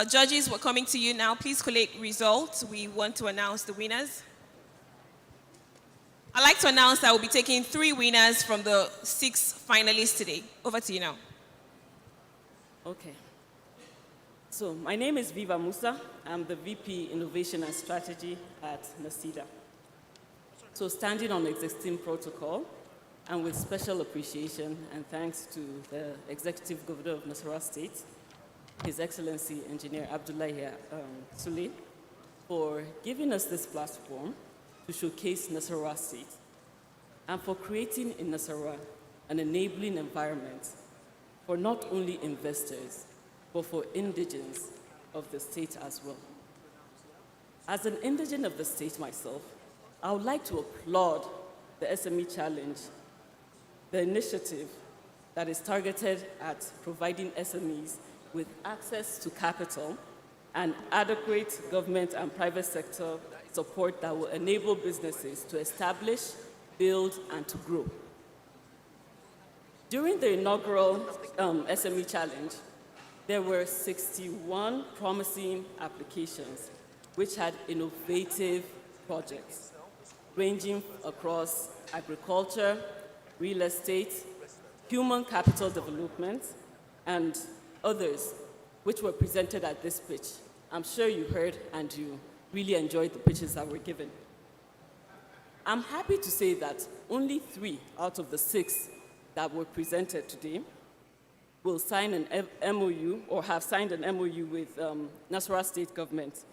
Judges, we're coming to you now. Please collate results. We want to announce the winners. I'd like to announce that we'll be taking 3 winners from the 6 finalists today. Over to you now. Okay. So my name is Viva Musa. I'm the VP Innovation and Strategy at NACIDA. So standing on existing protocol and with special appreciation and thanks to the Executive Governor of Nasarawa State, His Excellency Engineer Abdullahi Sule, for giving us this platform to showcase Nasarawa State and for creating in Nasarawa an enabling environment for not only investors, but for indigents of the state as well. As an indigent of the state myself, I would like to applaud the SME Challenge, the initiative that is targeted at providing SMEs with access to capital and adequate government and private sector support that will enable businesses to establish, build, and to grow. During the inaugural SME Challenge, there were 61 promising applications which had innovative projects ranging across agriculture, real estate, human capital development, and others which were presented at this pitch. I'm sure you heard and you really enjoyed the pitches that were given. I'm happy to say that only 3 out of the 6 that were presented today will sign an MOU or have signed an MOU with Nasarawa State government.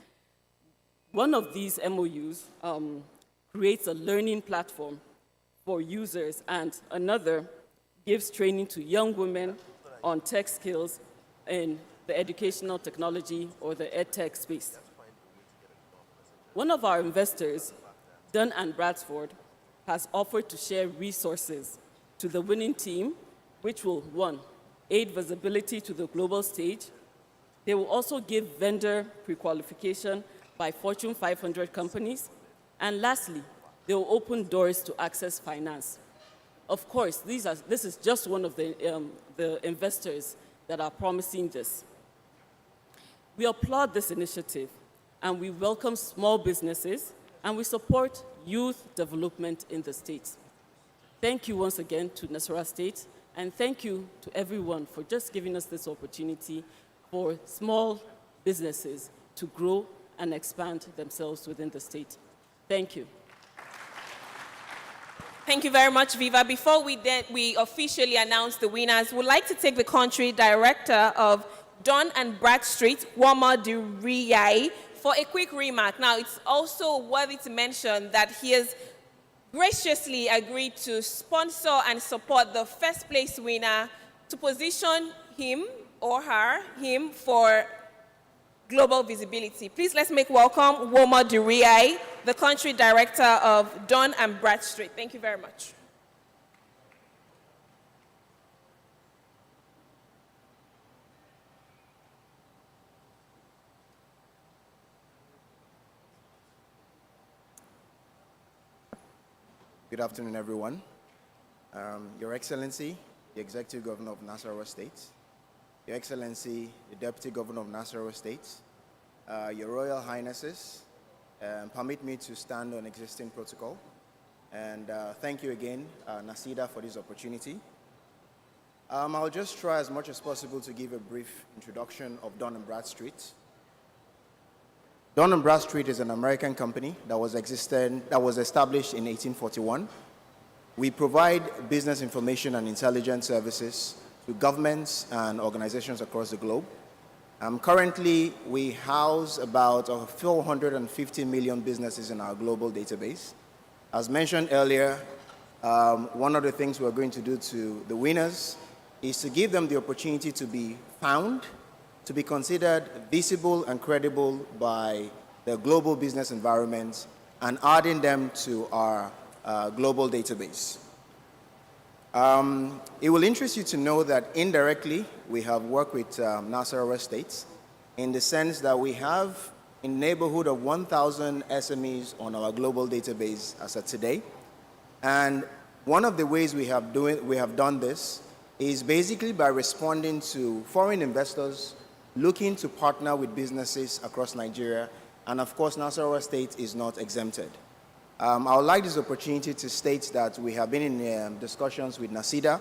One of these MOUs creates a learning platform for users, and another gives training to young women on tech skills in the educational technology or the EdTech space. One of our investors, Dun & Bradford, has offered to share resources to the winning team, which will, 1, aid visibility to the global stage. They will also give vendor pre-qualification by Fortune 500 companies. And lastly, they will open doors to access finance. Of course, this is just one of the investors that are promising this. We applaud this initiative, and we welcome small businesses, and we support youth development in the state. Thank you once again to Nasarawa State, and thank you to everyone for just giving us this opportunity for small businesses to grow and expand themselves within the state. Thank you. Thank you very much, Viva. Before we officially announce the winners, we'd like to take the country director of Dun & Bradstreet, Wama Duriyai, for a quick remark. Now, it's also worthy to mention that he has graciously agreed to sponsor and support the first place winner to position him or her, him, for global visibility. Please let's make welcome Woma Duriyai, the country director of Dun & Bradstreet. Thank you very much. Good afternoon, everyone. Your Excellency, the Executive Governor of Nasarawa State, Your Excellency, the Deputy Governor of Nasarawa State, Your Royal Highnesses, permit me to stand on existing protocol. And thank you again, NACIDA, for this opportunity. I'll just try as much as possible to give a brief introduction of Dun & Bradstreet. Dun & Bradstreet is an American company that was established in 1841. We provide business information and intelligence services to governments and organizations across the globe. Currently, we house about 450 million businesses in our global database. As mentioned earlier, one of the things we're going to do to the winners is to give them the opportunity to be found, to be considered visible and credible by the global business environment, and adding them to our global database. It will interest you to know that indirectly, we have worked with Nasarawa State in the sense that we have in the neighborhood of 1,000 SMEs on our global database as of today. And one of the ways we have done this is basically by responding to foreign investors looking to partner with businesses across Nigeria, and of course, Nasarawa State is not exempted. I would like this opportunity to state that we have been in discussions with NACIDA.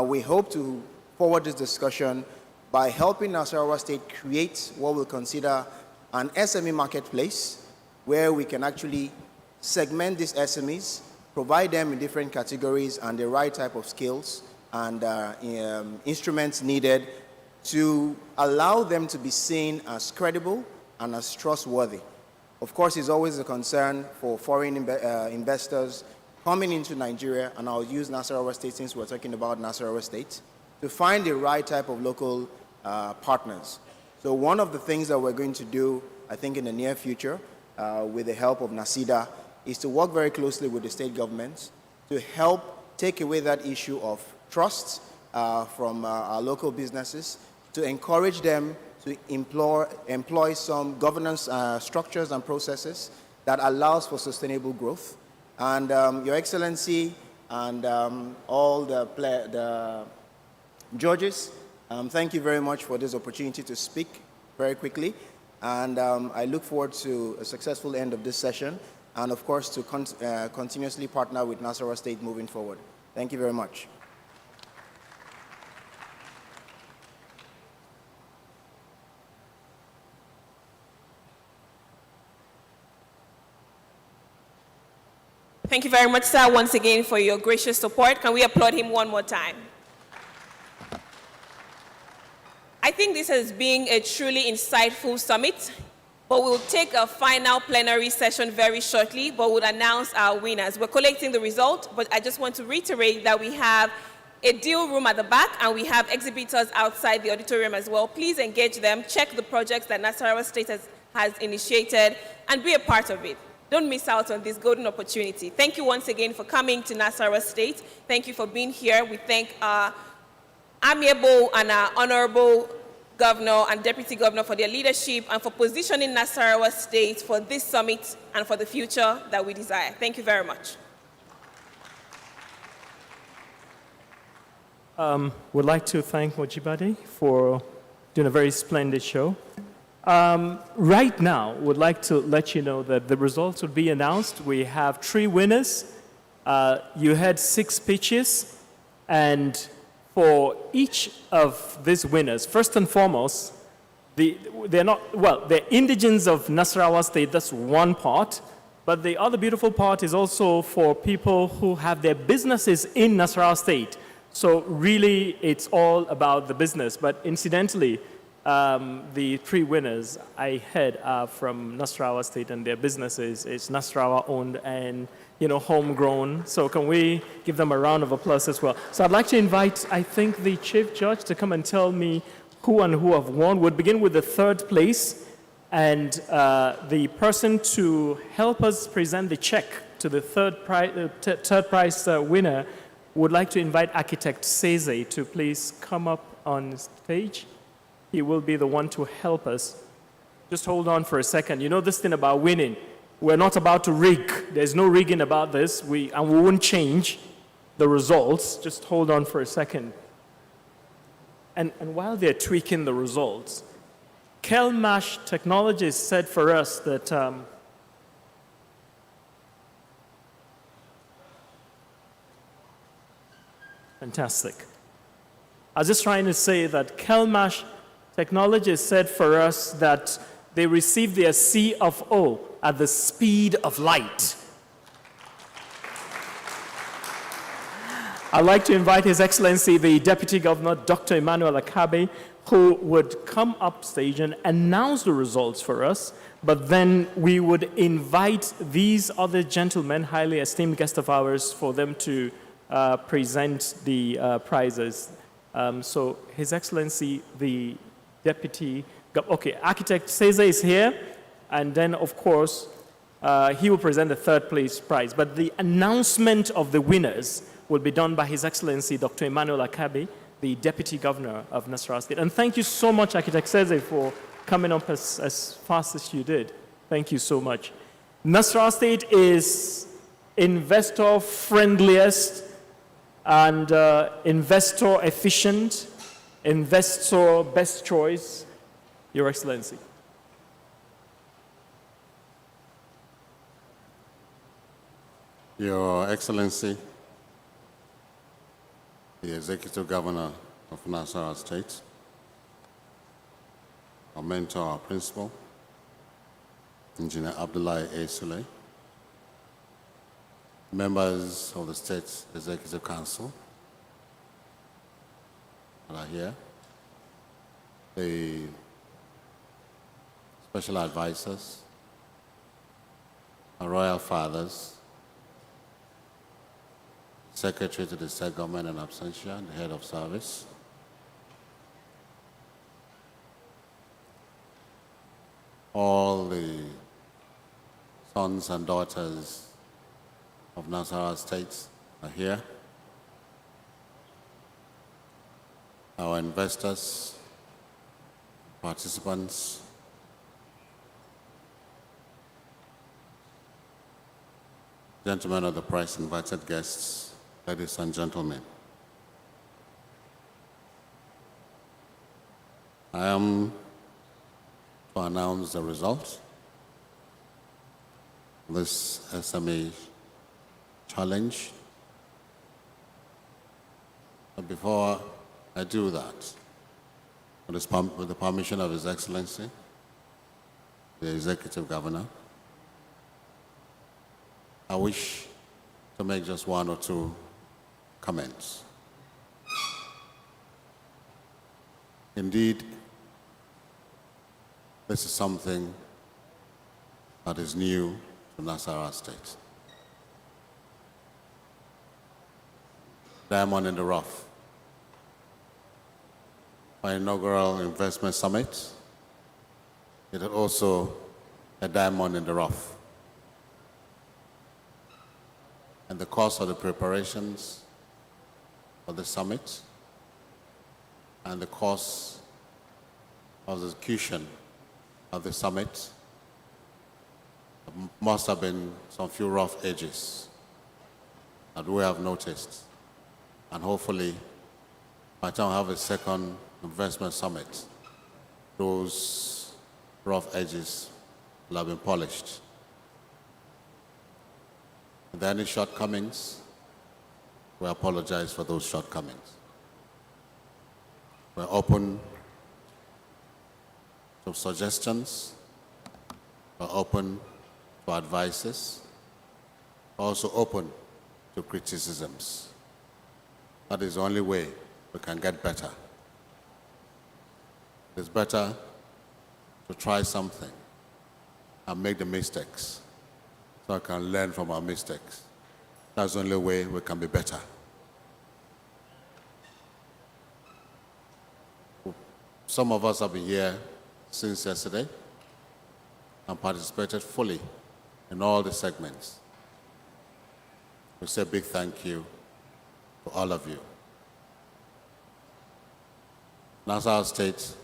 We hope to forward this discussion by helping Nasarawa State create what we'll consider an SME marketplace where we can actually segment these SMEs, provide them in different categories and the right type of skills and instruments needed to allow them to be seen as credible and as trustworthy. Of course, it's always a concern for foreign investors coming into Nigeria, and I'll use Nasarawa State since we're talking about Nasarawa State, to find the right type of local partners. So one of the things that we're going to do, I think in the near future, with the help of NACIDA, is to work very closely with the state governments to help take away that issue of trust from our local businesses, to encourage them to employ some governance structures and processes that allows for sustainable growth. And Your Excellency and all the judges, thank you very much for this opportunity to speak very quickly. And I look forward to a successful end of this session, and of course to continuously partner with Nasarawa State moving forward. Thank you very much. Thank you very much, sir, once again for your gracious support. Can we applaud him one more time? I think this has been a truly insightful summit, but we'll take a final plenary session very shortly, but we'll announce our winners. We're collecting the result, but I just want to reiterate that we have a deal room at the back, and we have exhibitors outside the auditorium as well. Please engage them, check the projects that Nasarawa State has initiated, and be a part of it. Don't miss out on this golden opportunity. Thank you once again for coming to Nasarawa State. Thank you for being here. We thank our amiable and our honorable governor and deputy governor for their leadership and for positioning Nasarawa State for this summit and for the future that we desire. Thank you very much. Would like to thank Mojibade for doing a very splendid show. Right now, would like to let you know that the results will be announced. We have 3 winners. You had 6 pitches, and for each of these winners, first and foremost, they're indigents of Nasarawa State, that's one part, but the other beautiful part is also for people who have their businesses in Nasarawa State. So really, it's all about the business, but incidentally, the 3 winners I heard are from Nasarawa State, and their businesses is Nasarawa owned and homegrown. So can we give them a round of applause as well? So I'd like to invite, I think, the chief judge to come and tell me who have won. We'll begin with the 3rd place, and the person to help us present the check to the third prize winner would like to invite Architect Seze to please come up on stage. He will be the one to help us. Just hold on for a second. You know this thing about winning. We're not about to rig. There's no rigging about this. We won't change the results. Just hold on for a second. And while they're tweaking the results, Kelmash Technologies said for us that fantastic. I was just trying to say that Kelmash Technologies said for us that they received their C of O at the speed of light. I'd like to invite His Excellency, the Deputy Governor, Dr. Emmanuel Akabe, who would come up stage and announce the results for us, but then we would invite these other gentlemen, highly esteemed guests of ours, for them to present the prizes. So His Excellency, the Deputy, Architect Seze is here, and then, of course, he will present the 3rd place prize. But the announcement of the winners will be done by His Excellency, Dr. Emmanuel Akabe, the Deputy Governor of Nasarawa State. And thank you so much, Architect Seze, for coming up as fast as you did. Thank you so much. Nasarawa State is investor-friendliest and investor-efficient, investor best choice, Your Excellency. Your Excellency, the Executive Governor of Nasarawa State, our mentor, our principal, Engineer Abdullahi A. Sule, members of the State Executive Council that are here, the special advisors, our royal fathers, Secretary to the State Government in absentia, the head of service, all the sons and daughters of Nasarawa State are here. Our investors, participants, gentlemen of the press, invited guests, ladies and gentlemen. I am to announce the results of this SME challenge. But before I do that, with the permission of His Excellency, the Executive Governor, I wish to make just one or two comments. Indeed, this is something that is new to Nasarawa State. Diamond in the rough. Our inaugural investment summit, it is also a diamond in the rough. And the course of the preparations for the summit and the course of the execution of the summit must have been some few rough edges that we have noticed. And hopefully, by the time we have a second investment summit, those rough edges will have been polished. If there are any shortcomings, we apologize for those shortcomings. We're open to suggestions, we're open to advices, also open to criticisms. That is the only way we can get better. It's better to try something and make the mistakes so I can learn from our mistakes. That's the only way we can be better. Some of us have been here since yesterday and participated fully in all the segments. We say a big thank you to all of you. Nasarawa State,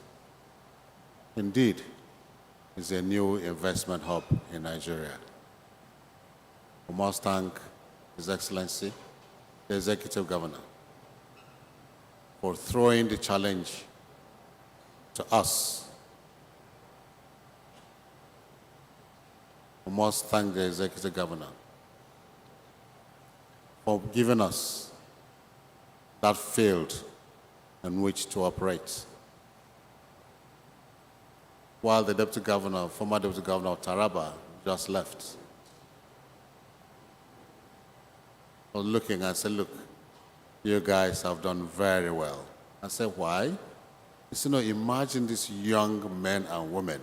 indeed, is a new investment hub in Nigeria. We must thank His Excellency, the Executive Governor, for throwing the challenge to us. We must thank the Executive Governor for giving us that field in which to operate. While the Deputy Governor, former Deputy Governor of Taraba, just left, I was looking and said, look, you guys have done very well. I said, why? He said, no, imagine these young men and women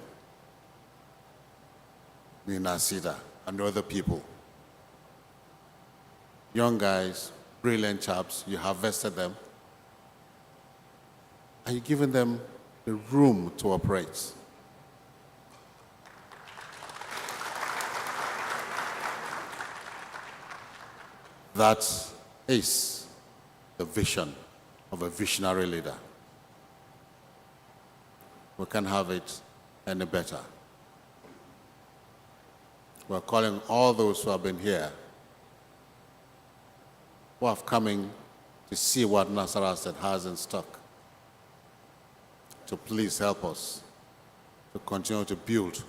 in Nasida and other people. Young guys, brilliant chaps, you harvested them, and you're giving them the room to operate. That is the vision of a visionary leader. We can't have it any better. We're calling all those who have been here, who have come in to see what Nasarawa State has in stock, to please help us to continue to build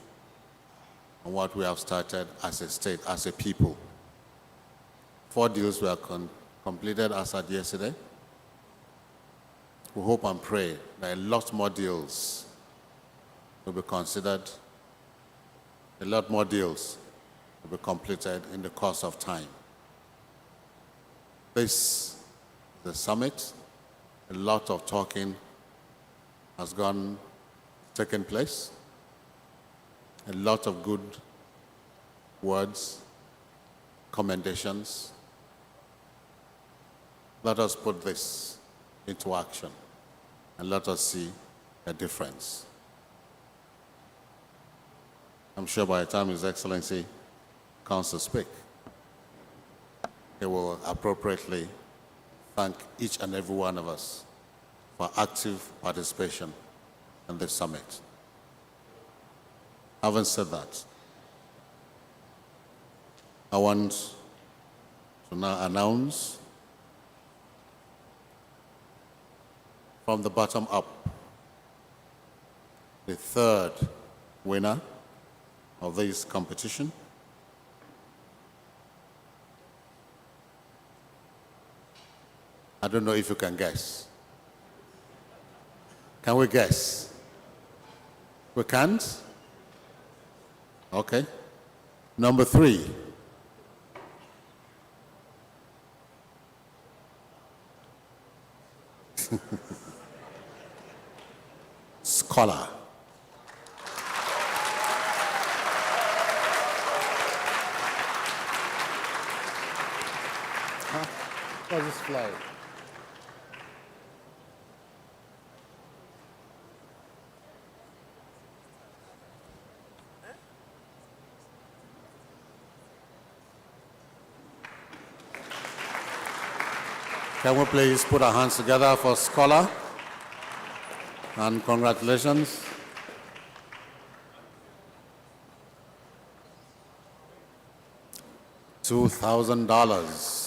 on what we have started as a state, as a people. 4 deals were completed as at yesterday. We hope and pray that a lot more deals will be considered, a lot more deals will be completed in the course of time. This is the summit. A lot of talking has taken place. A lot of good words, commendations. Let us put this into action and let us see a difference. I'm sure by the time His Excellency comes to speak, he will appropriately thank each and every one of us for active participation in this summit. Having said that, I want to now announce from the bottom up the third winner of this competition. I don't know if you can guess. Can we guess? We can't? Okay. Number 3. Scholar. How's this fly? Can we please put our hands together for Scholar? And congratulations. $2,000.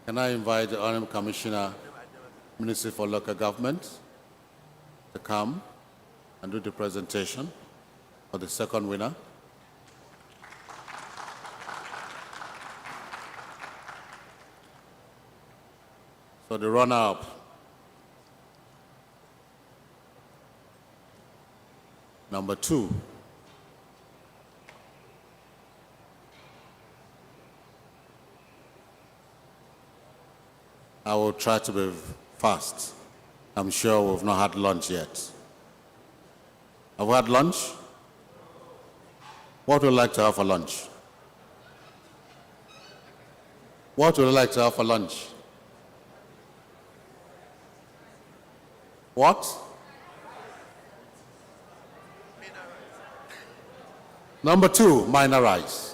Can I invite the Honorable Commissioner, Ministry for Local Government, to come and do the presentation for the second winner? So the runner-up, number 2. I will try to be fast. I'm sure we've not had lunch yet. Have we had lunch? What would you like to have for lunch? What would you like to have for lunch? What? Number 2, minor rice.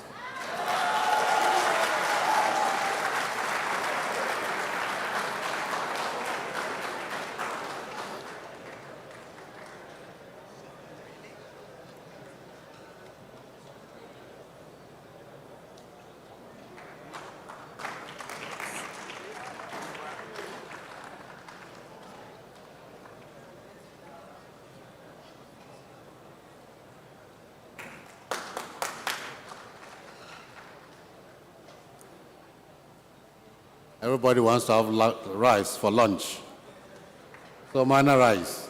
Everybody wants to have rice for lunch. So minor rice.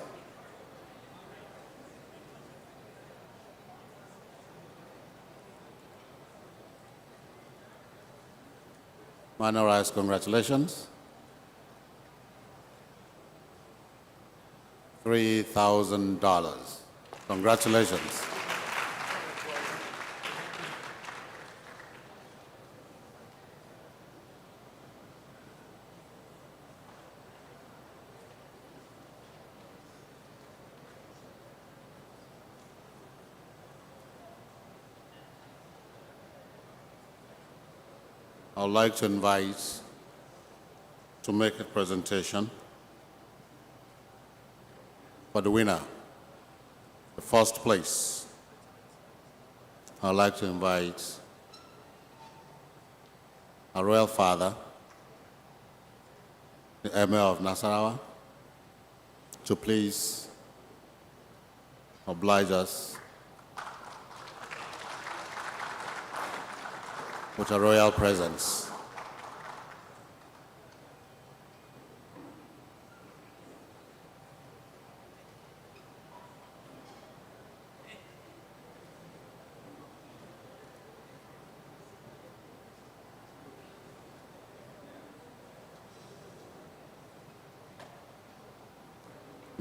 Minor rice, congratulations. $3,000. Congratulations. I would like to invite to make a presentation for the winner, the first place. I would like to invite our royal father, the Emir of Nasarawa, to please oblige us with a royal presence.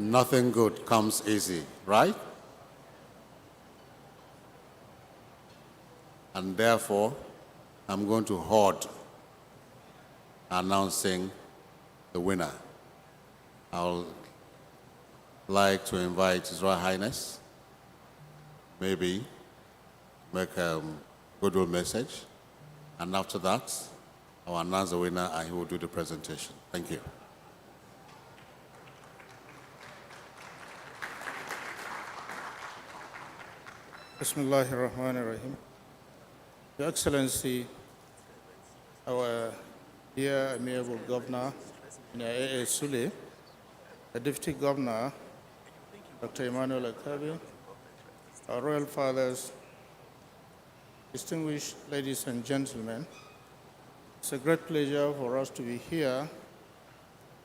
nothing good comes easy, right? And therefore, I'm going to hoard announcing the winner. I'll like to invite His Royal Highness, maybe make a goodwill message, and after that, I'll announce the winner and he will do the presentation. Thank you. Bismillahir Rahmanir Rahim. Your Excellency, our dear amiable Governor, A.A. Sule, the Deputy Governor, Dr. Emmanuel Akabi, our Royal Fathers, distinguished ladies and gentlemen, it's a great pleasure for us to be here,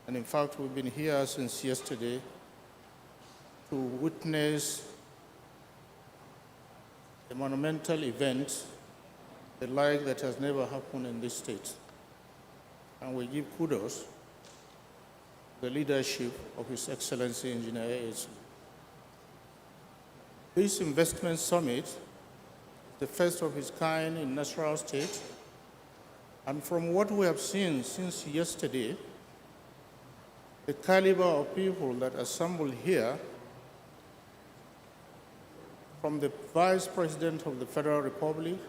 and in fact, we've been here since yesterday to witness a monumental event, the like that has never happened in this state. And we give kudos to the leadership of His Excellency Engineer A.A. Sule. This investment summit, the first of its kind in Nasarawa State, and from what we have seen since yesterday, the caliber of people that assembled here, from the Vice President of the Federal Republic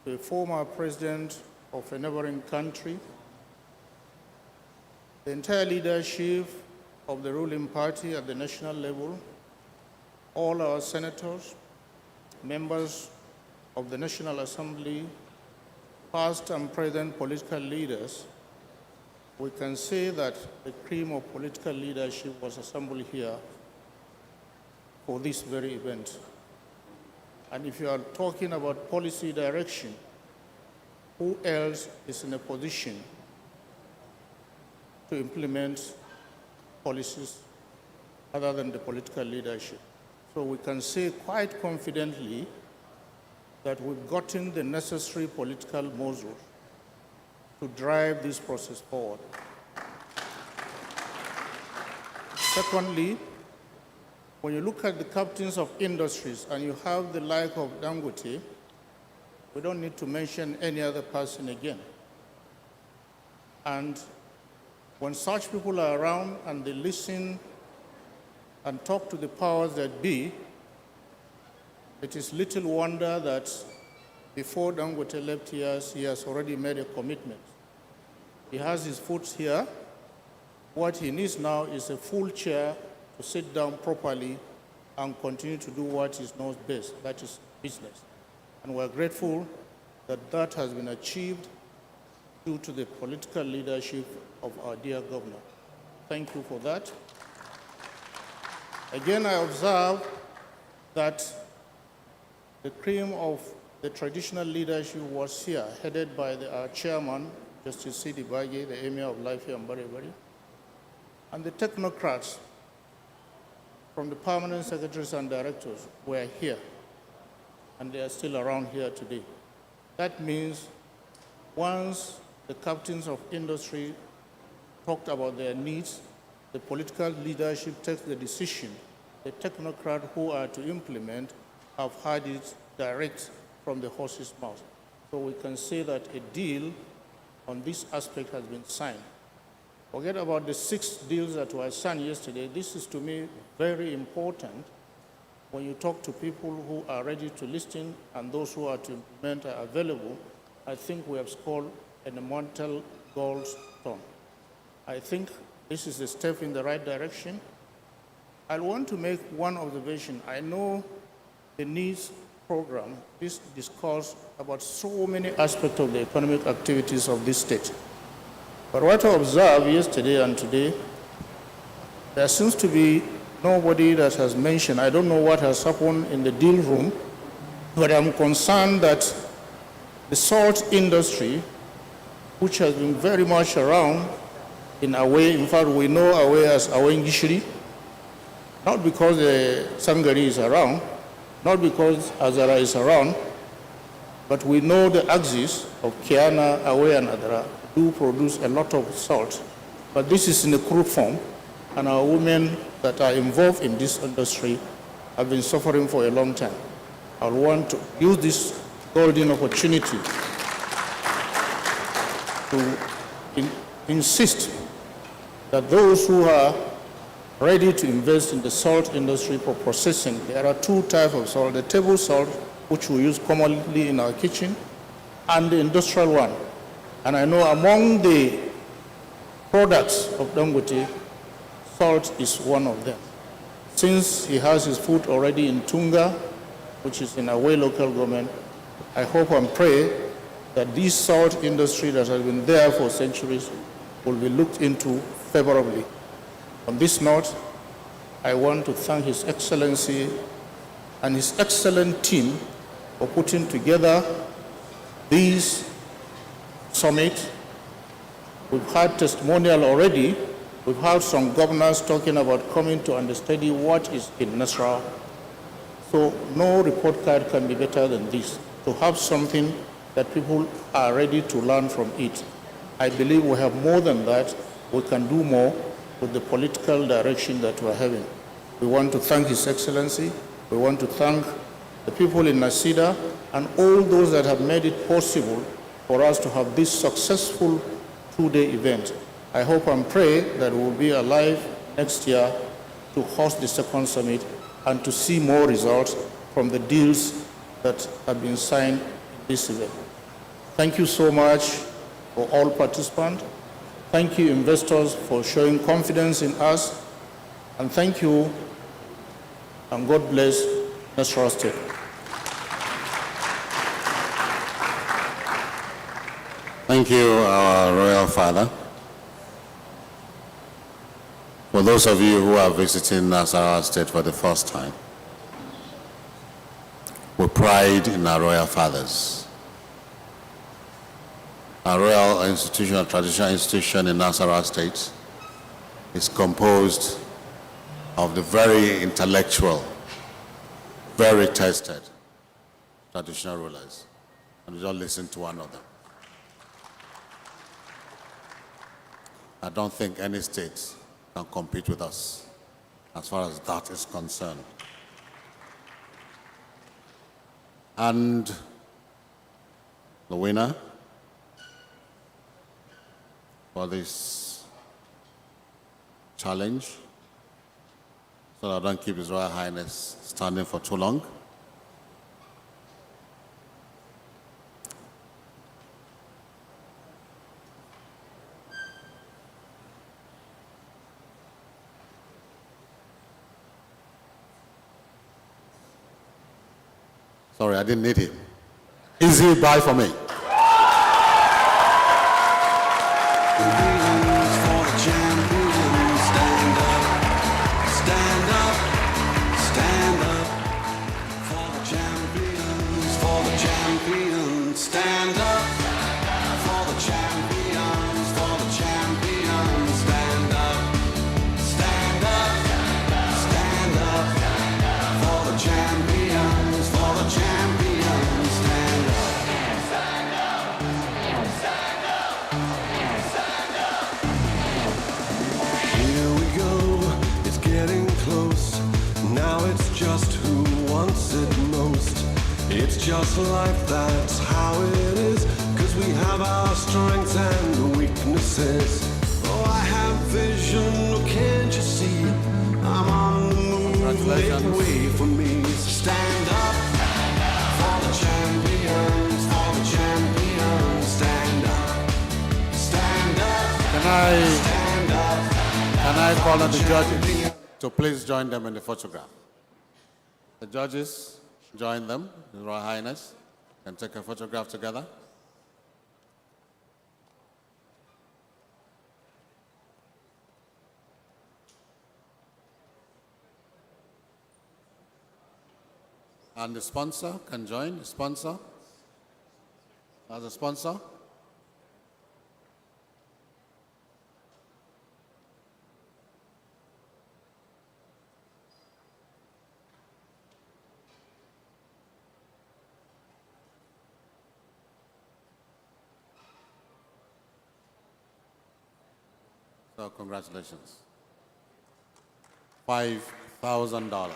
to a former President of a neighboring country, the entire leadership of the ruling party at the national level, all our senators, members of the National Assembly, past and present political leaders, we can say that the cream of political leadership was assembled here for this very event. And if you are talking about policy direction, who else is in a position to implement policies other than the political leadership? So we can say quite confidently that we've gotten the necessary political muscle to drive this process forward. Secondly, when you look at the captains of industries and you have the like of Dangote, we don't need to mention any other person again. And when such people are around and they listen and talk to the powers that be, it is little wonder that before Dangote left here, he has already made a commitment. He has his foot here. What he needs now is a full chair to sit down properly and continue to do what is knows best, that is business. And we're grateful that that has been achieved due to the political leadership of our dear governor. Thank you for that. Again, I observe that the cream of the traditional leadership was here, headed by our chairman, Justice Sidi Bage, the Emir of Lafia and Bari, and the technocrats from the permanent secretaries and directors were here, and they are still around here today. That means once the captains of industry talked about their needs, the political leadership takes the decision. The technocrats who are to implement have heard it direct from the horse's mouth. So we can say that a deal on this aspect has been signed. Forget about the 6 deals that were signed yesterday. This is to me very important when you talk to people who are ready to listen and those who are to implement are available. I think we have scored a monumental gold stone. I think this is a step in the right direction. I want to make one observation. I know the needs program is discussed about so many aspects of the economic activities of this state. But what I observed yesterday and today, there seems to be nobody that has mentioned, I don't know what has happened in the deal room, but I'm concerned that the salt industry, which has been very much around in a way, in fact, we know a way as Awen Gishiri, not because the Sangari is around, not because Azara is around, but we know the axis of Kiana, Awe, and Adara do produce a lot of salt. But this is in a crude form, and our women that are involved in this industry have been suffering for a long time. I want to use this golden opportunity to insist that those who are ready to invest in the salt industry for processing, there are two types of salt: the table salt, which we use commonly in our kitchen, and the industrial one. And I know among the products of Dangote, salt is one of them. Since he has his foot already in Tunga, which is in Away local government, I hope and pray that this salt industry that has been there for centuries will be looked into favorably. On this note, I want to thank His Excellency and his excellent team for putting together this summit. We've had testimonial already. We've had some governors talking about coming to understudy what is in Nasarawa. So no report card can be better than this, to have something that people are ready to learn from it. I believe we have more than that. We can do more with the political direction that we're having. We want to thank His Excellency. We want to thank the people in Nasida and all those that have made it possible for us to have this successful two-day event. I hope and pray that we will be alive next year to host the second summit and to see more results from the deals that have been signed in this event. Thank you so much for all participants. Thank you, investors, for showing confidence in us. And thank you, and God bless Nasarawa State. Thank you, our Royal Father. For those of you who are visiting Nasarawa State for the first time, we pride in our Royal Fathers. Our Royal Institution, a traditional institution in Nasarawa State, is composed of the very intellectual, very tested traditional rulers, and we don't listen to one another. I don't think any state can compete with us as far as that is concerned. And the winner for this challenge, so that I don't keep His Royal Highness standing for too long. Sorry, I didn't need him. Easy buy for me. Just who wants it most. It's just life, that's how it is. Cause we have our strengths and weaknesses. Oh, I have vision, oh, can't you see? I'm on the move, make way for me. So stand up for the champions, for the champions. Stand up, stand up. Can I call on the judges to please join them in the photograph? The judges, join them, His Royal Highness, and take a photograph together. And the sponsor can join, the sponsor. As a sponsor. So congratulations. $5,000.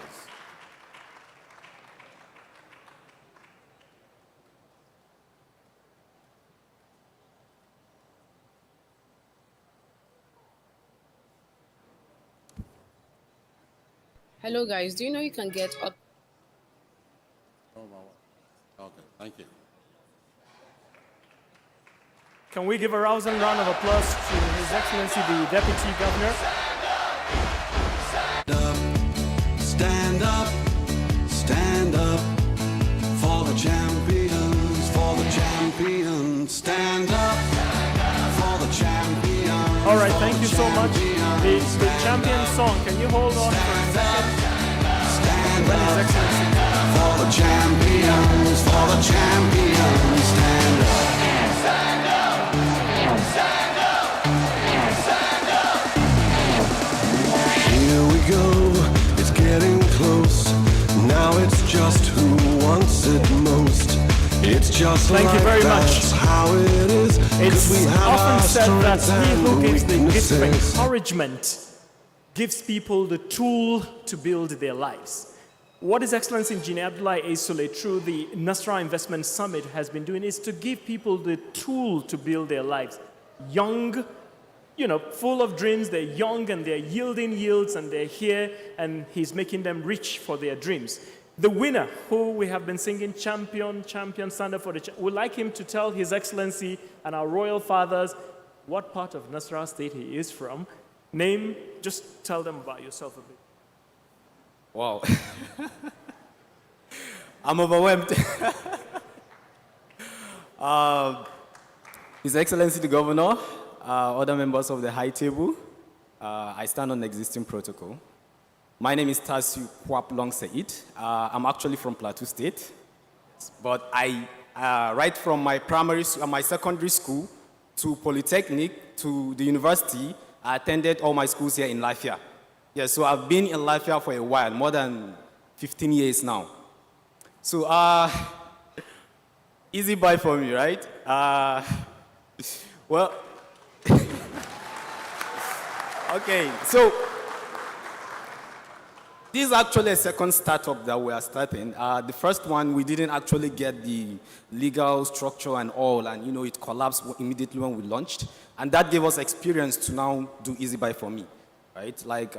Hello, guys. Do you know you can get up? Okay, thank you. Can we give a rousing round of applause to His Excellency the Deputy Governor? Stand up, stand up for the champions, for the champions. Stand up for the champions. All right, thank you so much. The champion song, can you hold on for a second? Stand up for the champions, for the champions. Stand up. Stand up. Stand up. Stand up. Here we go. It's getting close. Now it's just who wants it most. It's just Thank you very much. That's how it is. It's we have often said that he who gives the gift of weaknesses. encouragement gives people the tool to build their lives. What His Excellency Engineer Abdullahi Aisule through the Nasarawa Investment Summit has been doing is to give people the tool to build their lives. Young, full of dreams, they're young and they're yielding yields and they're here and he's making them rich for their dreams. The winner, who we have been singing champion, stand up for the we'd like him to tell His Excellency and our royal fathers what part of Nasarawa State he is from. Name, just tell them about yourself a bit. Wow. I'm overwhelmed. His Excellency the Governor, other members of the High Table, I stand on the existing protocol. My name is Tasiu Kwaplong Said. I'm actually from Plateau State, but right from my my secondary school to Polytechnic to the university, I attended all my schools here in Lafia. Yeah, so I've been in Lafia for a while, more than 15 years now. So, easy buy for me, right? Well, okay, so this is actually a second startup that we are starting. The first one, we didn't actually get the legal structure and all, and it collapsed immediately when we launched. And that gave us experience to now do Easy Buy for Me, right? Like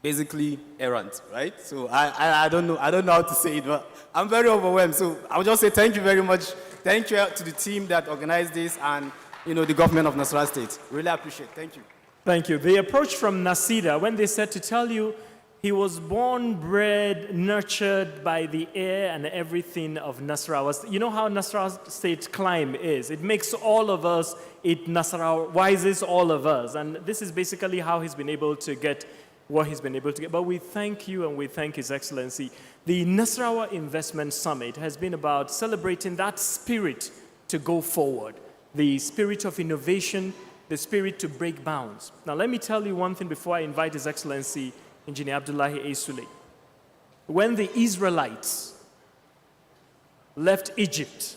basically errand, right? So I don't know how to say it, but I'm very overwhelmed. So I'll just say thank you very much. Thank you to the team that organized this and the government of Nasarawa State. Really appreciate it. Thank you. Thank you. The approach from Nasida, when they said to tell you he was born, bred, nurtured by the air and everything of Nasarawa. You know how Nasarawa State climb is. It makes all of us, it Nasarawises all of us. And this is basically how he's been able to get what he's been able to get. But we thank you and we thank His Excellency. The Nasarawa Investment Summit has been about celebrating that spirit to go forward, the spirit of innovation, the spirit to break bounds. Now, let me tell you one thing before I invite His Excellency, Engineer Abdullahi Aisule. When the Israelites left Egypt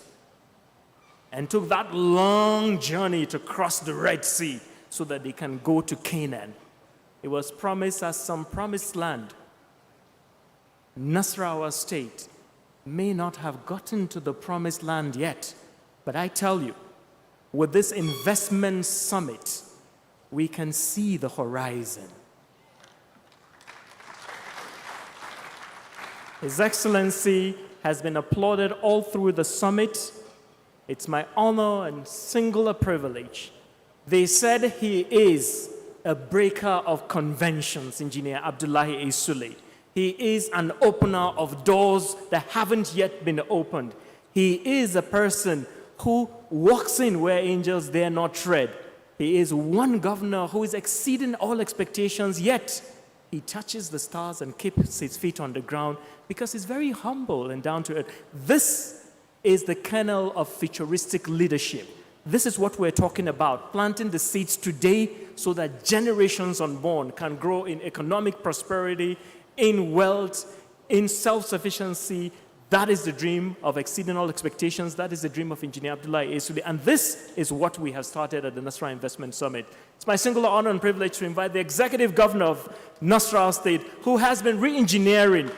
and took that long journey to cross the Red Sea so that they can go to Canaan, it was promised as some promised land. Nasarawa State may not have gotten to the promised land yet, but I tell you, with this investment summit, we can see the horizon. His Excellency has been applauded all through the summit. It's my honor and singular privilege. They said he is a breaker of conventions, Engineer Abdullahi Aisule. He is an opener of doors that haven't yet been opened. He is a person who walks in where angels dare not tread. He is one governor who is exceeding all expectations, yet he touches the stars and keeps his feet on the ground because he's very humble and down to earth. This is the kernel of futuristic leadership. This is what we're talking about, planting the seeds today so that generations unborn can grow in economic prosperity, in wealth, in self-sufficiency, That is the dream of exceeding all expectations. That is the dream of Engineer Abdullahi Esuli. And this is what we have started at the Nasarawa Investment Summit. It's my singular honor and privilege to invite the Executive Governor of Nasarawa State, who has been re-engineering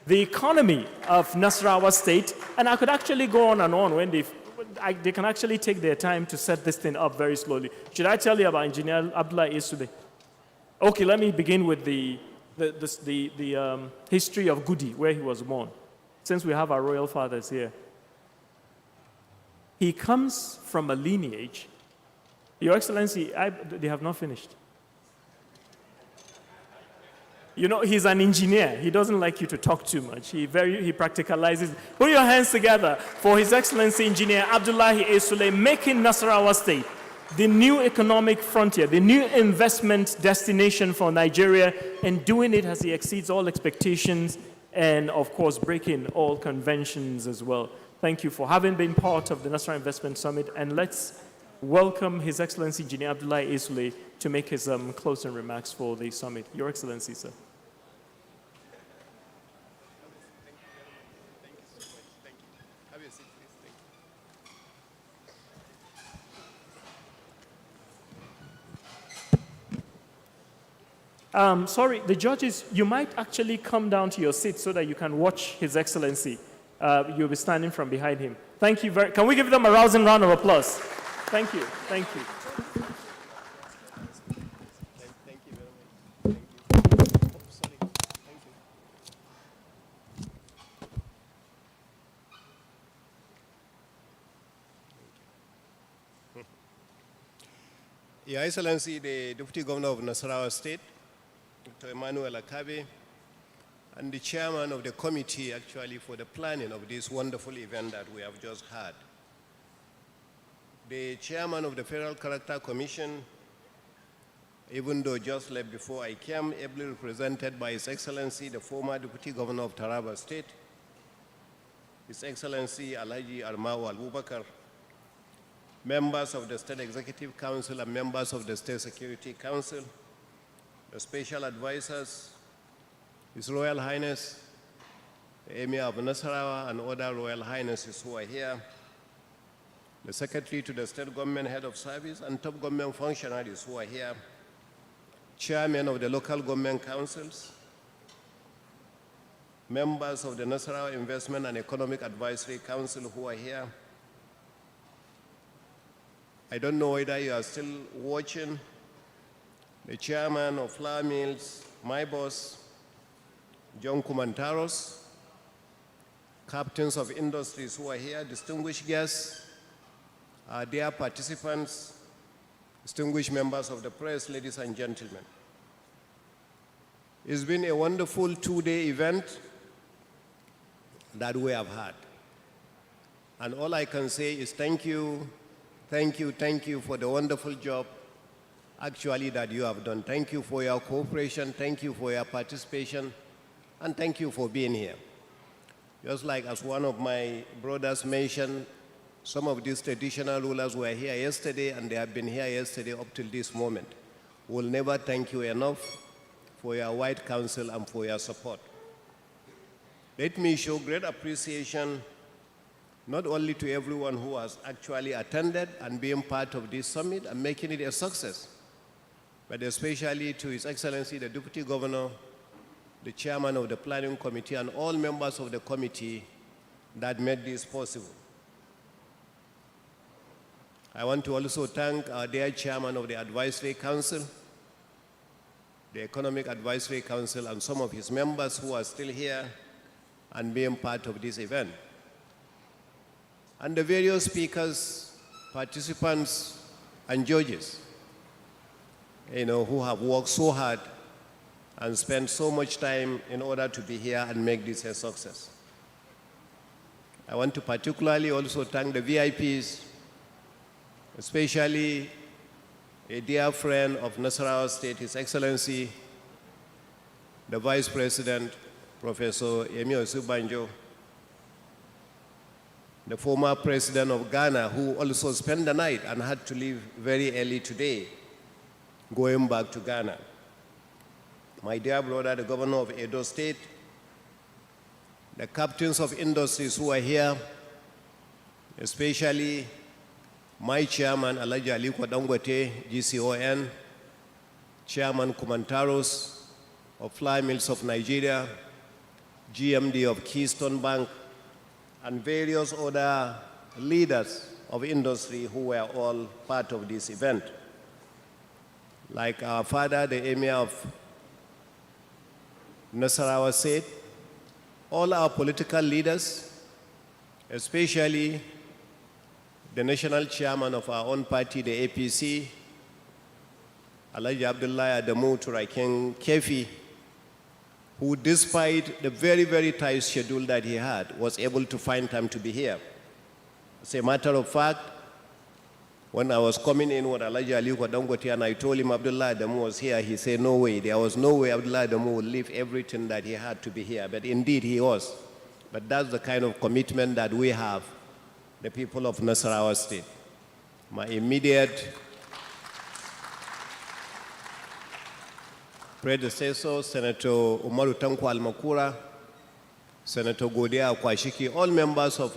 the economy of Nasarawa State. And I could actually go on and on when they can actually take their time to set this thing up very slowly. Should I tell you about Engineer Abdullahi Esuli? Okay, let me begin with the history of Gudi, where he was born, since we have our royal fathers here. He comes from a lineage. Your Excellency, they have not finished. You know, he's an engineer. He doesn't like you to talk too much. He practicalizes. Put your hands together for His Excellency Engineer Abdullahi Esule, making Nasarawa State the new economic frontier, the new investment destination for Nigeria, and doing it as he exceeds all expectations and, of course, breaking all conventions as well. Thank you for having been part of the Nasarawa Investment Summit, and let's welcome His Excellency Engineer Abdullahi Esule to make his closing remarks for the summit. Your Excellency, sir. Sorry, the judges, you might actually come down to your seat so that you can watch His Excellency. You'll be standing from behind him. Thank you very much. Can we give them a rousing round of applause? Thank you. Thank you. Thank you very much. Your Excellency, the Deputy Governor of Nasarawa State, Dr. Emmanuel Akabe, and the chairman of the committee actually for the planning of this wonderful event that we have just had. The chairman of the Federal Character Commission, even though just left before I came, ably represented by His Excellency, the former Deputy Governor of Taraba State, His Excellency Alhaji Armaw Al-Bubakar, members of the State Executive Council and members of the State Security Council, the special advisors, His Royal Highness, the Emir of Nasarawa and other Royal Highnesses who are here, the Secretary to the State Government Head of Service and top government functionaries who are here, Chairman of the local government councils, members of the Nasarawa Investment and Economic Advisory Council who are here. I don't know whether you are still watching. The chairman of Flour Mills, my boss, John Kumantaros, captains of industries who are here, distinguished guests, dear participants, distinguished members of the press, ladies and gentlemen. It's been a wonderful two-day event that we have had. And all I can say is thank you, thank you, thank you for the wonderful job actually that you have done. Thank you for your cooperation, thank you for your participation, and thank you for being here. Just like as one of my brothers mentioned, some of these traditional rulers were here yesterday and they have been here yesterday up till this moment. We'll never thank you enough for your wide counsel and for your support. Let me show great appreciation not only to everyone who has actually attended and been part of this summit and making it a success, but especially to His Excellency, the Deputy Governor, the Chairman of the Planning Committee, and all members of the committee that made this possible. I want to also thank our dear Chairman of the Advisory Council, the Economic Advisory Council, and some of his members who are still here and being part of this event. And the various speakers, participants, and judges, who have worked so hard and spent so much time in order to be here and make this a success. I want to particularly also thank the VIPs, especially a dear friend of Nasarawa State, His Excellency, the Vice President, Professor Yemi Osinbajo, the former President of Ghana, who also spent the night and had to leave very early today, going back to Ghana. My dear brother, the Governor of Edo State, the captains of industries who are here, especially my chairman, Alhaji Aliko Dangote, GCON, Chairman Kumantaros of Fly Mills of Nigeria, GMD of Keystone Bank, and various other leaders of industry who were all part of this event. Like our father, the Emir of Nasarawa said, all our political leaders, especially the national chairman of our own party, the APC, Alhaji Abdullah Adamu Turaken Kefi, who despite the very, very tight schedule that he had, was able to find time to be here. As a matter of fact, when I was coming in with Alhaji Aliko Dangote and I told him Abdullah Adamu was here, he said, no way. There was no way Abdullah Adamu would leave everything that he had to be here. But indeed he was. But that's the kind of commitment that we have, the people of Nasarawa State. My immediate predecessor, Senator Umaru Tanko Almakura, Senator Godia Kwashiki, all members of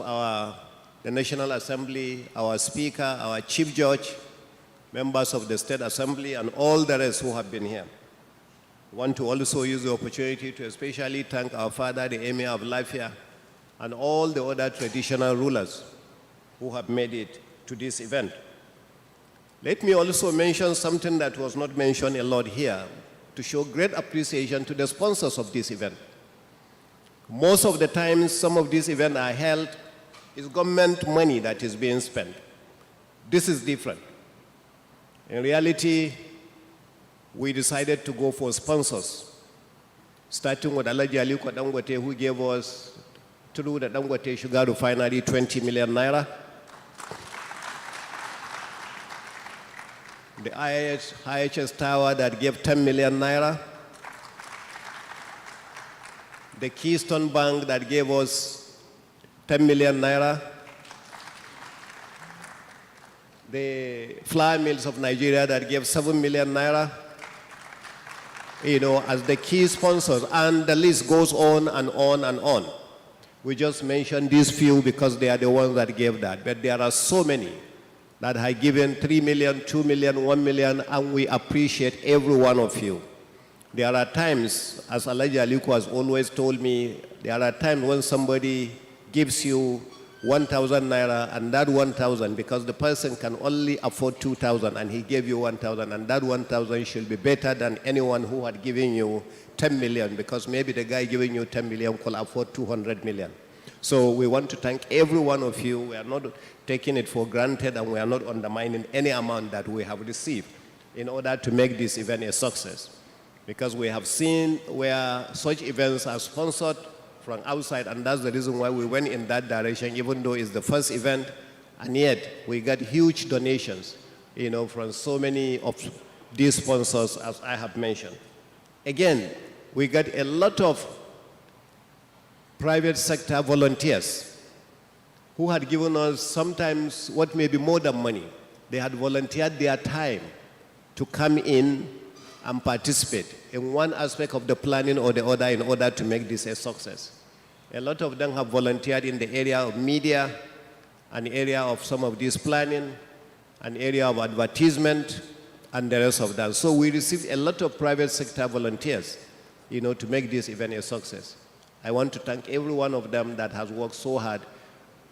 the National Assembly, our Speaker, our Chief Judge, members of the State Assembly, and all the rest who have been here. I want to also use the opportunity to especially thank our father, the Emir of Lafia, and all the other traditional rulers who have made it to this event. Let me also mention something that was not mentioned a lot here, to show great appreciation to the sponsors of this event. Most of the times, some of these events are held, it's government money that is being spent. This is different. In reality, we decided to go for sponsors, starting with Alhaji Aliko Dangote, who gave us, through the Dangote Sugar Refinery, 20 million naira. The IHS Tower that gave 10 million naira. The Keystone Bank that gave us 10 million naira. The Fly Mills of Nigeria that gave 7 million naira. You know, as the key sponsors, and the list goes on and on and on. We just mentioned these few because they are the ones that gave that, but there are so many that have given 3 million, 2 million, 1 million, and we appreciate every one of you. There are times, as Alhaji Aliko has always told me, there are times when somebody gives you 1,000 naira, and that 1,000, because the person can only afford 2,000, and he gave you 1,000, and that 1,000 should be better than anyone who had given you 10 million, because maybe the guy giving you 10 million could afford 200 million. So we want to thank every one of you. We are not taking it for granted, and we are not undermining any amount that we have received in order to make this event a success. Because we have seen where such events are sponsored from outside, and that's the reason why we went in that direction, even though it's the first event, and yet we got huge donations, you know, from so many of these sponsors, as I have mentioned. Again, we got a lot of private sector volunteers who had given us sometimes what may be more than money. They had volunteered their time to come in and participate in one aspect of the planning or the other in order to make this a success. A lot of them have volunteered in the area of media, an area of some of this planning, an area of advertisement, and the rest of that. So we received a lot of private sector volunteers, you know, to make this event a success. I want to thank every one of them that has worked so hard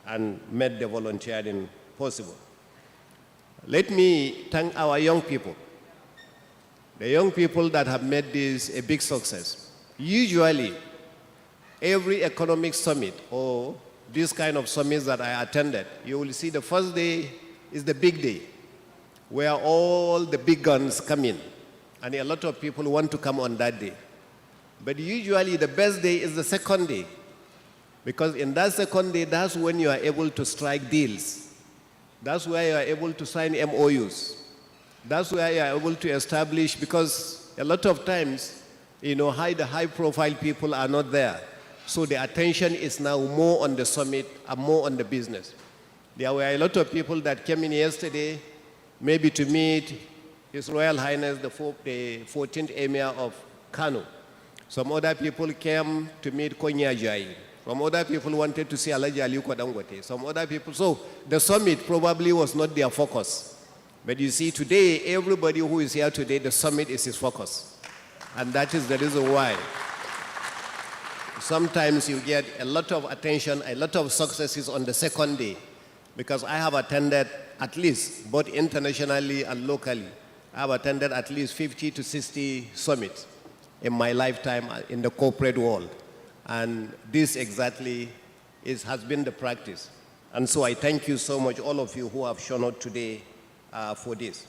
and made the volunteering possible. Let me thank our young people. The young people that have made this a big success. Usually, every economic summit or this kind of summits that I attended, you will see the first day is the big day, where all the big guns come in, and a lot of people want to come on that day. But usually the best day is the second day, because in that second day, that's when you are able to strike deals. That's where you are able to sign MOUs. That's where you are able to establish, because a lot of times, you know, the high-profile people are not there. So the attention is now more on the summit and more on the business. There were a lot of people that came in yesterday, maybe to meet His Royal Highness, the 14th Emir of Kano. Some other people came to meet Konya Jai. Some other people wanted to see Alhaji Aliko Dangote. Some other people, so the summit probably was not their focus. But you see, today, everybody who is here today, the summit is his focus. And that is the reason why sometimes you get a lot of attention, a lot of successes on the second day. Because I have attended at least, both internationally and locally, I have attended at least 50 to 60 summits in my lifetime in the corporate world. And this exactly has been the practice. And so I thank you so much, all of you who have shown up today for this.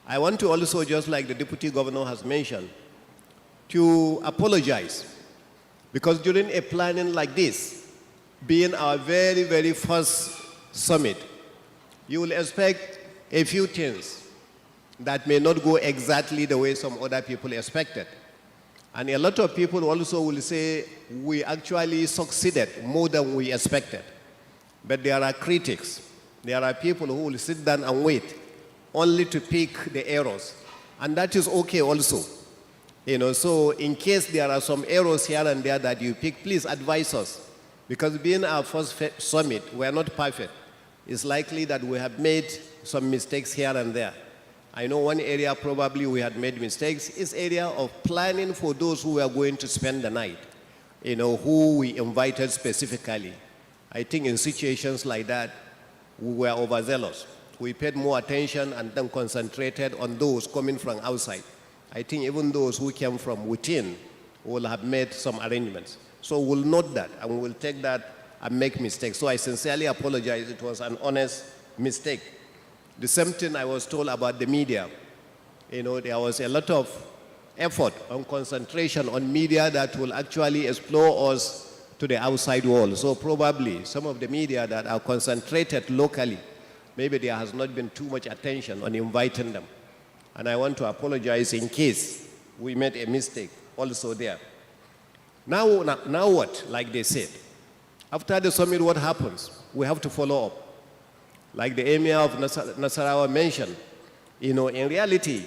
I want to also, just like the Deputy Governor has mentioned, to apologize. Because during a planning like this, being our very, very first summit, you will expect a few things that may not go exactly the way some other people expected. And a lot of people also will say, we actually succeeded more than we expected. But there are critics. There are people who will sit down and wait only to pick the errors. And that is okay also. So in case there are some errors here and there that you pick, please advise us. Because being our first summit, we are not perfect. It's likely that we have made some mistakes here and there. I know one area probably we had made mistakes is area of planning for those who were going to spend the night, who we invited specifically. I think in situations like that, we were overzealous. We paid more attention and then concentrated on those coming from outside. I think even those who came from within will have made some arrangements. So we'll note that and we'll take that and make mistakes. So I sincerely apologize. It was an honest mistake. The same thing I was told about the media. There was a lot of effort on concentration on media that will actually explore us to the outside world. So probably some of the media that are concentrated locally, maybe there has not been too much attention on inviting them. And I want to apologize in case we made a mistake also there. Now what, like they said? After the summit, what happens? We have to follow up. Like the Emir of Nasarawa mentioned, in reality,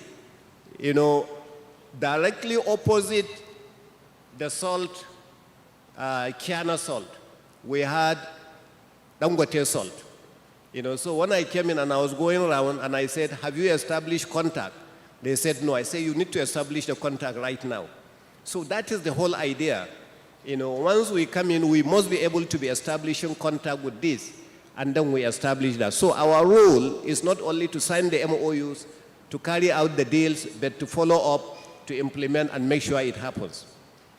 directly opposite the salt, Kiana salt, we had Dangote salt. So when I came in and I was going around and I said, have you established contact? They said, no. I say, you need to establish the contact right now. So that is the whole idea. Once we come in, we must be able to be establishing contact with this, and then we establish that. So our role is not only to sign the MOUs, to carry out the deals, but to follow up, to implement, and make sure it happens.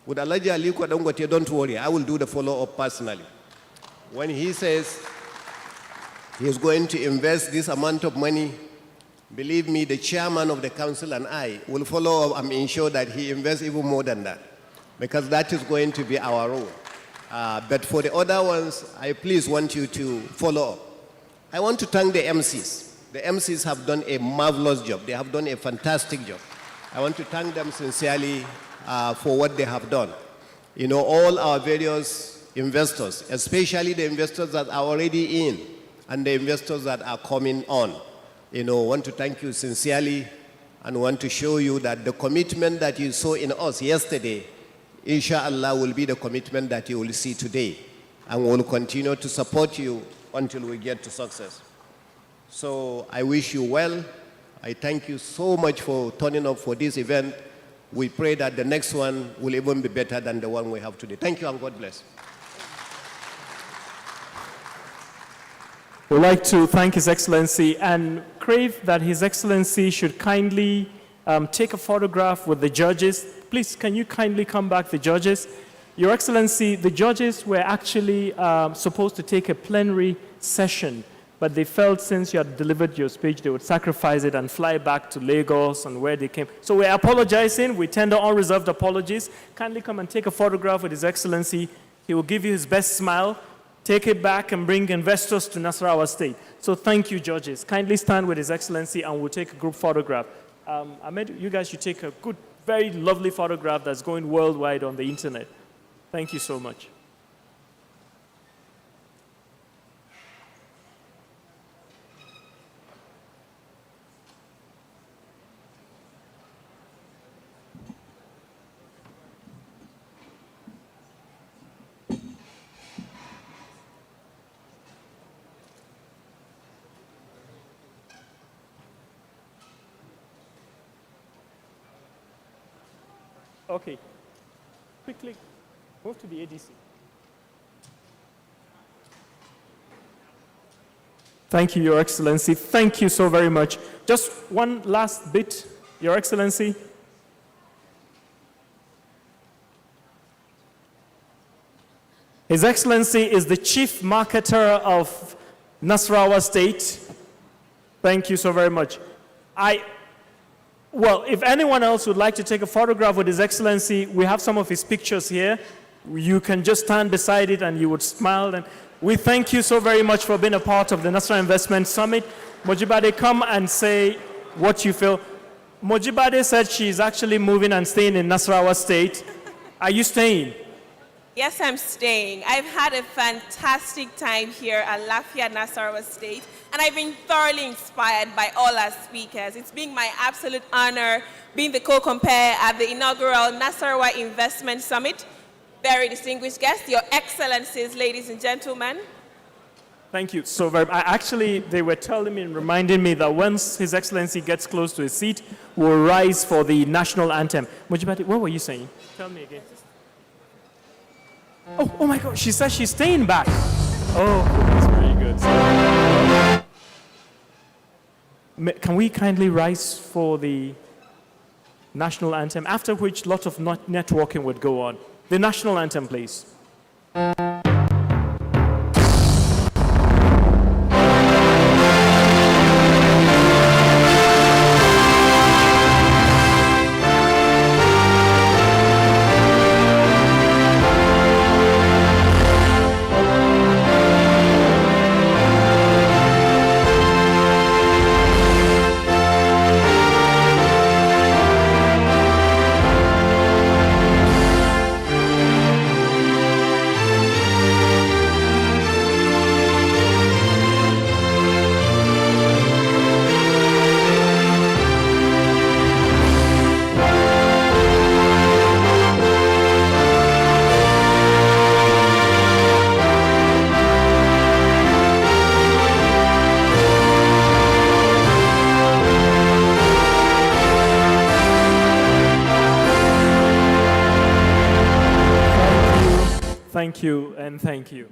With Alhaji Aliko Dangote, don't worry, I will do the follow-up personally. When he says he is going to invest this amount of money, believe me, the chairman of the council and I will follow up and ensure that he invests even more than that, because that is going to be our role. But for the other ones, I please want you to follow up. I want to thank the MCs. The MCs have done a marvelous job. They have done a fantastic job. I want to thank them sincerely for what they have done. All our various investors, especially the investors that are already in and the investors that are coming on, want to thank you sincerely and want to show you that the commitment that you saw in us yesterday, inshallah, will be the commitment that you will see today. And we'll continue to support you until we get to success. So I wish you well. I thank you so much for turning up for this event. We pray that the next one will even be better than the one we have today. Thank you and God bless. We'd like to thank His Excellency and crave that His Excellency should kindly take a photograph with the judges. Please, can you kindly come back, the judges? Your Excellency, the judges were actually supposed to take a plenary session, but they felt since you had delivered your speech, they would sacrifice it and fly back to Lagos and where they came. So we're apologizing. We tender unreserved apologies. Kindly come and take a photograph with His Excellency. He will give you his best smile. Take it back and bring investors to Nasarawa State. So thank you, judges. Kindly stand with His Excellency and we'll take a group photograph. Ahmed, you guys should take a good, very lovely photograph that's going worldwide on the internet. Thank you so much. Okay. Quickly, move to the ADC. Thank you, Your Excellency. Thank you so very much. Just one last bit, Your Excellency. His Excellency is the Chief Marketer of Nasarawa State. Thank you so very much. Well, if anyone else would like to take a photograph with His Excellency, we have some of his pictures here. You can just stand beside it and you would smile. And we thank you so very much for being a part of the Nasarawa Investment Summit. Mojibade, come and say what you feel. Mojibade said she's actually moving and staying in Nasarawa State. Are you staying? Yes, I'm staying. I've had a fantastic time here at Lafayette, Nasarawa State, and I've been thoroughly inspired by all our speakers. It's been my absolute honor being the co-compare at the inaugural Nasarawa Investment Summit. Very distinguished guests, Your Excellencies, ladies and gentlemen. Thank you so very much. Actually, they were telling me and reminding me that once His Excellency gets close to his seat, we'll rise for the national anthem. Mojibade, what were you saying? Tell me again. Oh my God, she says she's staying back. Oh, that's very good. Can we kindly rise for the national anthem, after which lots of networking would go on. The national anthem, please. Thank you and thank you.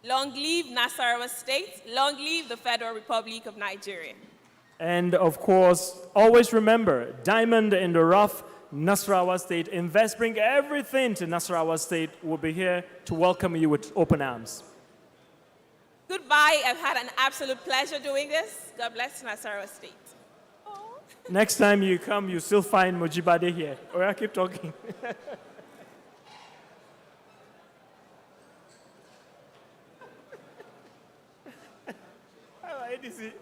Long live Nasarawa State. Long live the Federal Republic of Nigeria. And of course, always remember, diamond in the rough, Nasarawa State. Invest, bring everything to Nasarawa State. We'll be here to welcome you with open arms. Goodbye. I've had an absolute pleasure doing this. God bless Nasarawa State. Next time you come, you still find Mojibade here. Or I keep talking. ADC.